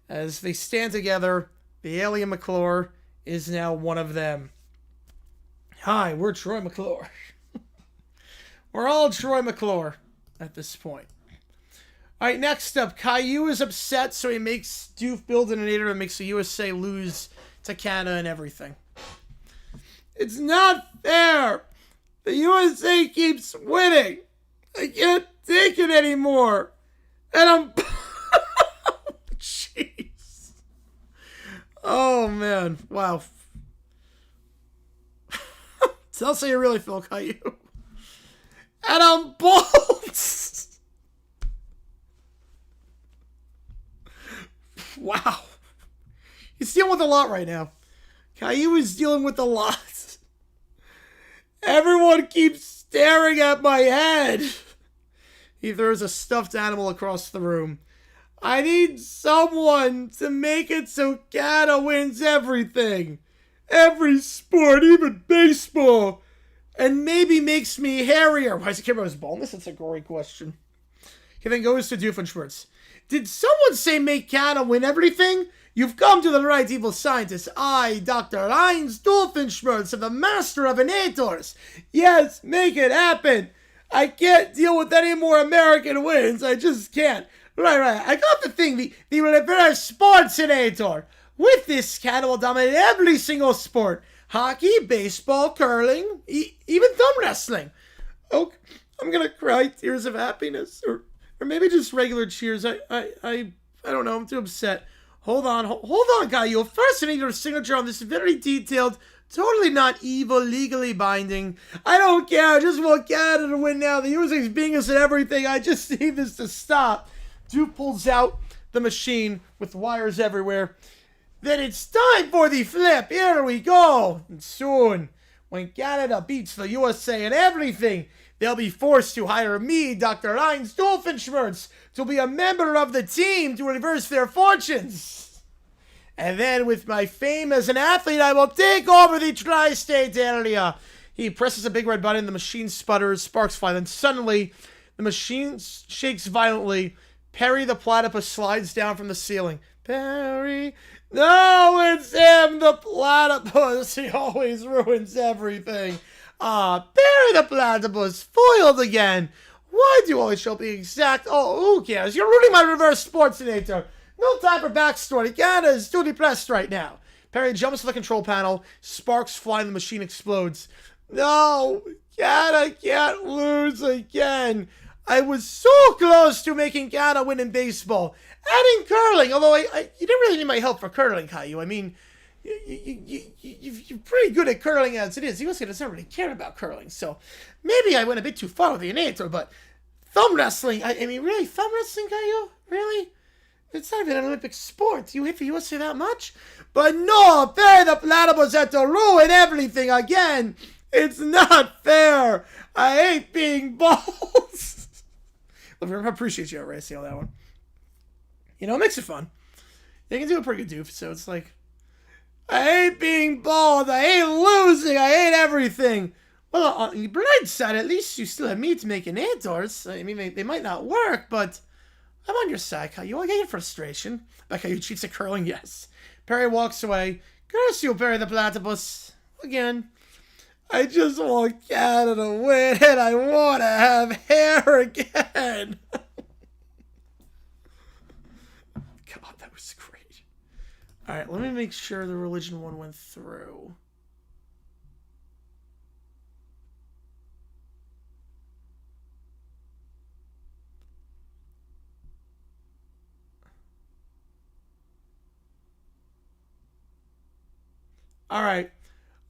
As they stand together, the alien McClure is now one of them. Hi, we're Troy McClure. We're all Troy McClure at this point. Alright, next up, Caillou is upset, so he makes Doof build an inator that makes the USA lose to Canada and everything. It's not fair! The USA keeps winning! I can't take it anymore! And I'm... Jeez. Oh, man. Wow. Tell us how you really feel, Caillou. And I'm bald! Wow. He's dealing with a lot right now. Caillou is dealing with a lot. Everyone keeps staring at my head. He throws a stuffed animal across the room. I need someone to make it so Canada wins everything. Every sport, even baseball. And maybe makes me hairier. Why does he care about his baldness? That's a great question. He then goes to Doofenshmirtz. Did someone say make Canada win everything? You've come to the right, evil scientist. I, Dr. Heinz Doofenshmirtz, am the master of innators. Yes, make it happen. I can't deal with any more American wins. I just can't. Right. I got the thing, the reverse sports innator. With this, Canada will dominate every single sport. Hockey, baseball, curling, even thumb wrestling. Oh, I'm gonna cry tears of happiness. Or maybe just regular cheers. I don't know. I'm too upset. Hold on, Caillou. First, I need your signature on this very detailed, totally not evil, legally binding. I don't care. I just want Canada to win now. The USA's being us and everything. I just need this to stop. Duke pulls out the machine with wires everywhere. Then it's time for the flip. Here we go. And soon, when Canada beats the USA and everything, they'll be forced to hire me, Dr. Heinz Doofenshmirtz, to be a member of the team to reverse their fortunes. And then with my fame as an athlete, I will take over the tri-state area. He presses a big red button, the machine sputters, sparks fly, then suddenly the machine shakes violently. Perry the platypus slides down from the ceiling. Perry... No, it's him, the platypus. He always ruins everything. Perry the platypus, foiled again. Why do you always show up the exact... Oh, who cares? You're ruining my reverse sports innator. No time for backstory. Canada is too depressed right now. Perry jumps to the control panel. Sparks fly and the machine explodes. No, Canada can't lose again. I was so close to making Canada win in baseball. And in curling, although you didn't really need my help for curling, Caillou. I mean, you're pretty good at curling as it is. The USA doesn't really care about curling, so maybe I went a bit too far with the innator, but thumb wrestling, I mean, really? Thumb wrestling, Caillou? Really? It's not even an Olympic sport. You hit the USA that much? But no, Perry the platypus had to ruin everything again. It's not fair. I hate being balls. I appreciate you erasing all that one. You know, it makes it fun. They can do a pretty good doof, so it's like, I hate being bald. I hate losing. I hate everything. Well, on the bright side, at least you still have me to make innators. I mean, they might not work, but I'm on your side, Caillou. I get your frustration. Like Caillou cheats at curling, yes. Perry walks away. Curse you, Perry the platypus. Again. I just want Canada to win, and I want to have hair again. God, that was great. All right, let me make sure the religion one went through. All right.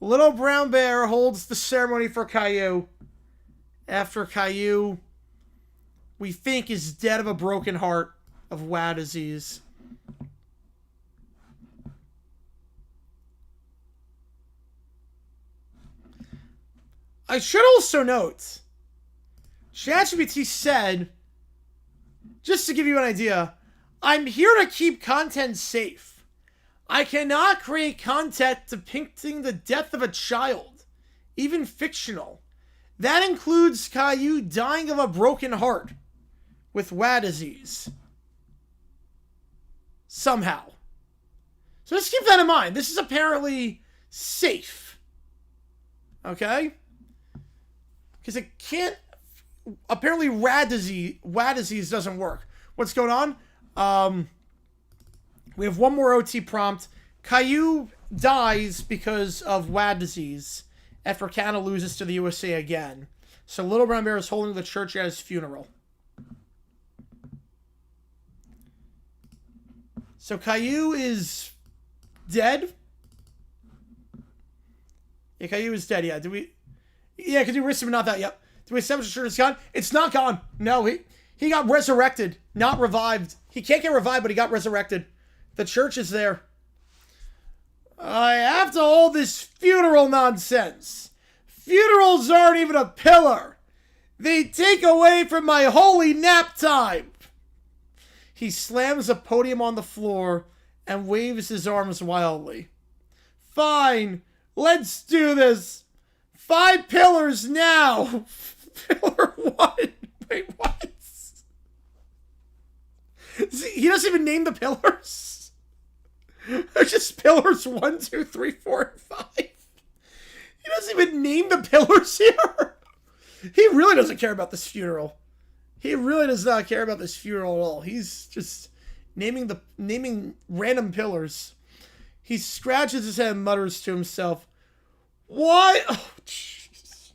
Little Brown Bear holds the ceremony for Caillou. After Caillou, we think, is dead of a broken heart of WOW disease. I should also note, ChatGPT said, just to give you an idea, I'm here to keep content safe. I cannot create content depicting the death of a child, even fictional. That includes Caillou dying of a broken heart with WOW disease. Somehow. So just keep that in mind. This is apparently safe. Okay? Because it can't... Apparently WOW disease doesn't work. What's going on? We have one more OT prompt. Caillou dies because of WOW disease after Canada loses to the USA again. So Little Brown Bear is holding the church at his funeral. So Caillou is dead? Yeah, Caillou is dead, yeah. Yeah, because we risked him not that, yep. Do we establish the church is gone? It's not gone. No, he got resurrected, not revived. He can't get revived, but he got resurrected. The church is there. I have to hold this funeral nonsense. Funerals aren't even a pillar. They take away from my holy nap time. He slams a podium on the floor and waves his arms wildly. Fine, let's do this. 5 pillars now. Pillar 1. Wait, what? See, he doesn't even name the pillars. They're just pillars 1, 2, 3, 4, and 5. He doesn't even name the pillars here. He really doesn't care about this funeral. He really does not care about this funeral at all. He's just naming random pillars. He scratches his head and mutters to himself, "Why?" Oh, jeez.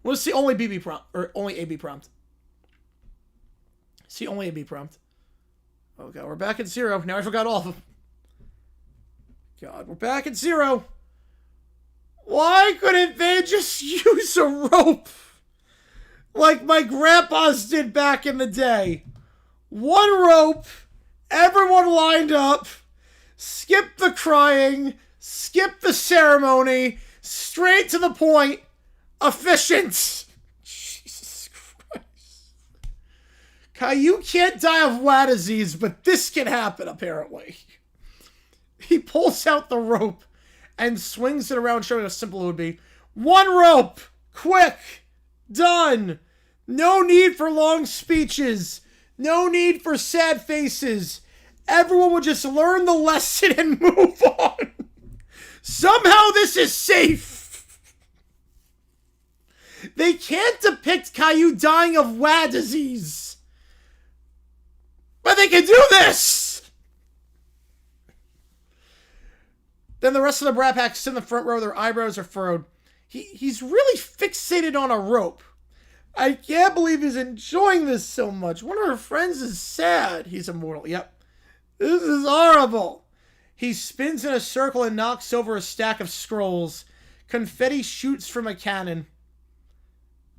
Let's see only BB prompt, or only AB prompt. See only AB prompt. Oh god, we're back at 0. Now I forgot all of them. God, we're back at 0. Why couldn't they just use a rope? Like my grandpa's did back in the day. One rope, everyone lined up, skip the crying, skip the ceremony, straight to the point, efficient. Jesus Christ. Caillou can't die of WA disease, but this can happen apparently. He pulls out the rope and swings it around, showing how simple it would be. One rope! Quick! Done! No need for long speeches. No need for sad faces. Everyone will just learn the lesson and move on. Somehow this is safe. They can't depict Caillou dying of WA disease. But they can do this! Then the rest of the Brat Pack sit in the front row. Their eyebrows are furrowed. He's really fixated on a rope. I can't believe he's enjoying this so much. One of her friends is sad. He's immortal. Yep. This is horrible. He spins in a circle and knocks over a stack of scrolls. Confetti shoots from a cannon.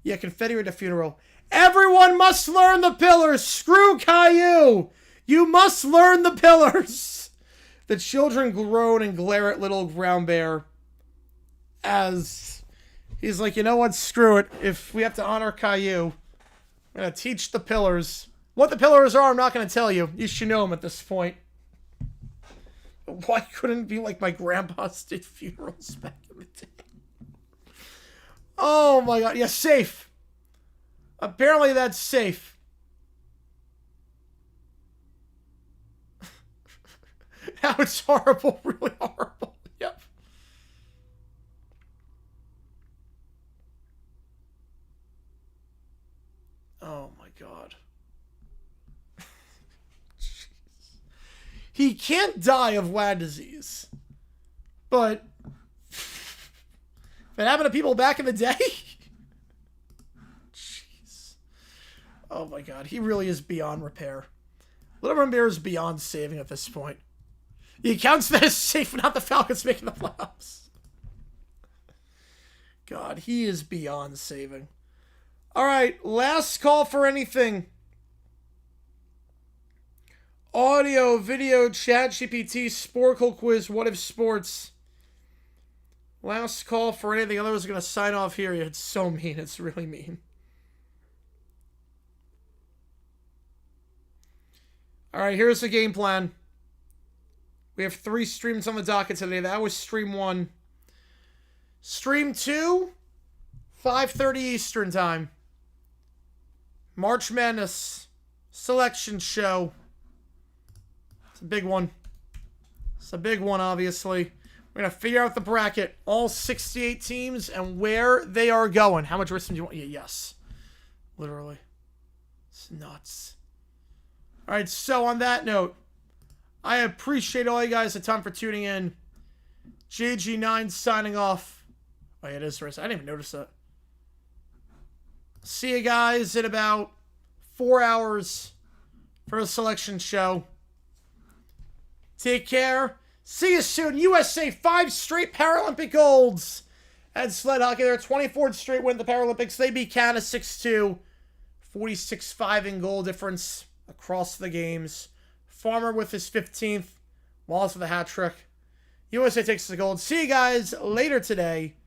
Yeah, confetti at a funeral. Everyone must learn the pillars. Screw Caillou. You must learn the pillars. The children groan and glare at little brown bear as he's like, you know what? Screw it. If we have to honor Caillou, I'm going to teach the pillars. What the pillars are, I'm not going to tell you. You should know them at this point. Why couldn't it be like my grandpa's did funerals back in the day? Oh my god. Yeah, safe. Apparently that's safe. Now it's horrible, really horrible. Yep. Oh my god. He can't die of WA disease. But if it happened to people back in the day. Jeez. Oh my god, he really is beyond repair. Little Brown Bear is beyond saving at this point. He counts that as safe, not the Falcons making the playoffs. God, he is beyond saving. Alright, last call for anything. Audio, video, chat, GPT, Sporkle quiz, what if sports. Last call for anything. Otherwise, I'm going to sign off here. It's so mean. It's really mean. Alright, here's the game plan. We have 3 streams on the docket today. That was stream 1. Stream 2, 5:30 Eastern time. March Madness selection show. It's a big one. It's a big one, obviously. We're going to figure out the bracket. All 68 teams and where they are going. How much risk do you want? Yeah, yes. Literally. It's nuts. Alright, so on that note, I appreciate all you guys a ton for tuning in. JG9 signing off. Oh, yeah, it is race. I didn't even notice that. See you guys in about 4 hours for the selection show. Take care. See you soon. USA 5 straight Paralympic golds. And Sled Hockey, their 24th straight win at the Paralympics. They beat Canada 6-2. 46-5 in goal difference across the games. Farmer with his 15th. Wallace with a hat trick. USA takes the gold. See you guys later today.